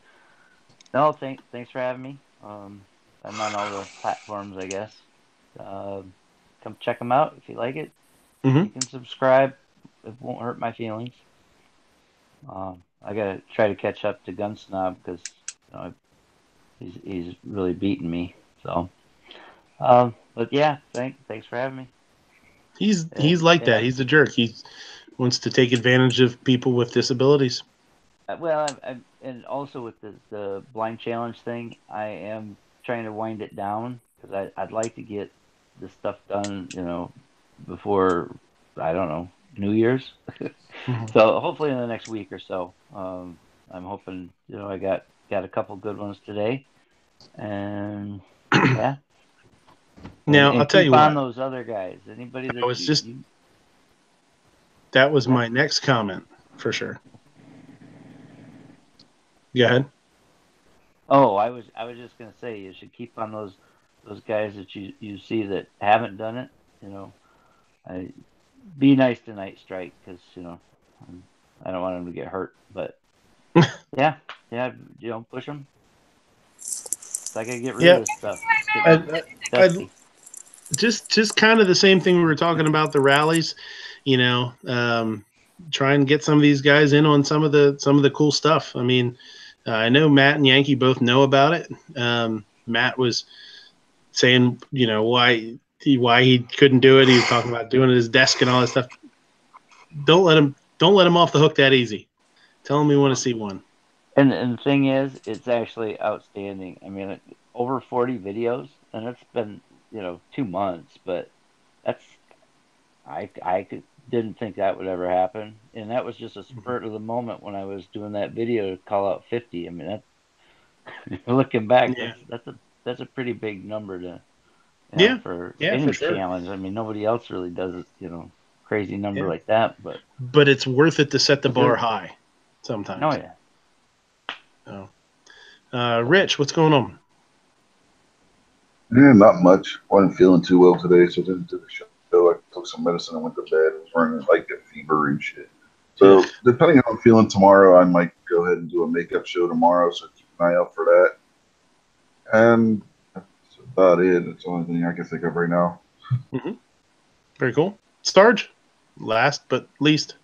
no, thanks for having me. I'm on all the platforms, I guess. Come check them out if you like it. Mm-hmm. You can subscribe. It won't hurt my feelings. I gotta try to catch up to Gun Snob because he's really beating me. So, but yeah, thanks for having me. He's like that. He's a jerk. He wants to take advantage of people with disabilities. Well, and also with the blind challenge thing, I am trying to wind it down because I'd like to get this stuff done, before, I don't know, New Year's. Mm-hmm. So hopefully in the next week or so. I'm hoping, I got a couple good ones today, and yeah. Now and I'll tell you on what. Those other guys. Anybody that that was my next comment for sure. Go ahead. Oh, I was just gonna say you should keep on those guys that you see that haven't done it. Be nice to Night Strike because I don't want them to get hurt. But yeah, push them. I gotta get rid of this stuff. Just kind of the same thing we were talking about the rallies. Try and get some of these guys in on some of the cool stuff. I mean, I know Matt and Yankee both know about it. Matt was saying, why he couldn't do it. He was talking about doing it at his desk and all that stuff. Don't let him off the hook that easy. Tell him we want to see one. And the thing is, it's actually outstanding. I mean, over 40 videos, and it's been 2 months, but I didn't think that would ever happen, and that was just a spurt of the moment when I was doing that video to call out 50. I mean, looking back, that's a pretty big number to for any challenge. I mean, nobody else really does it, crazy number like that, but it's worth it to set the bar high sometimes. Oh yeah. Oh. Rich, what's going on? Yeah, not much. Wasn't feeling too well today, so didn't do the show. I took some medicine and went to bed. I was running like a fever and shit. So depending on how I'm feeling tomorrow, I might go ahead and do a makeup show tomorrow. So keep an eye out for that. And that's about it. That's the only thing I can think of right now. Mm-hmm. Very cool. Starge, last but least.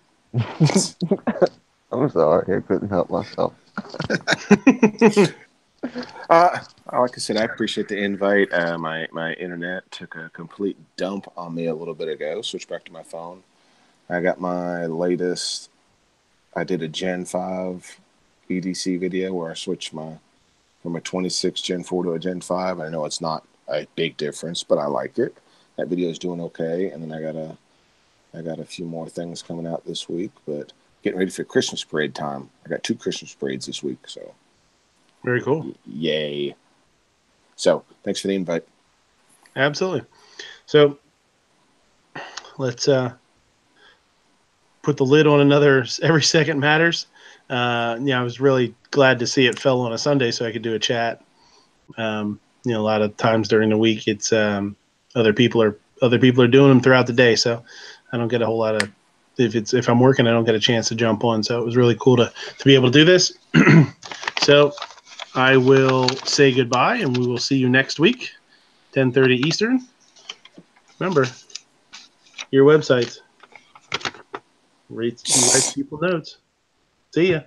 I'm sorry, I couldn't help myself. Like I said, I appreciate the invite. My internet took a complete dump on me a little bit ago. Switched back to my phone. I got my latest. I did a Gen 5 EDC video where I switched from a 26 Gen 4 to a Gen 5. I know it's not a big difference, but I like it. That video is doing okay, and then I got a few more things coming out this week, but getting ready for Christmas parade time. I got 2 Christmas parades this week, so very cool. Yay! So thanks for the invite. Absolutely. So let's put the lid on another Every Second Matters. I was really glad to see it fell on a Sunday so I could do a chat. A lot of times during the week, it's other people are doing them throughout the day, so I don't get a whole lot of. If I'm working, I don't get a chance to jump on. So it was really cool to be able to do this. So I will say goodbye, and we will see you next week, 10:30 Eastern. Remember, your websites. Write people notes. See ya.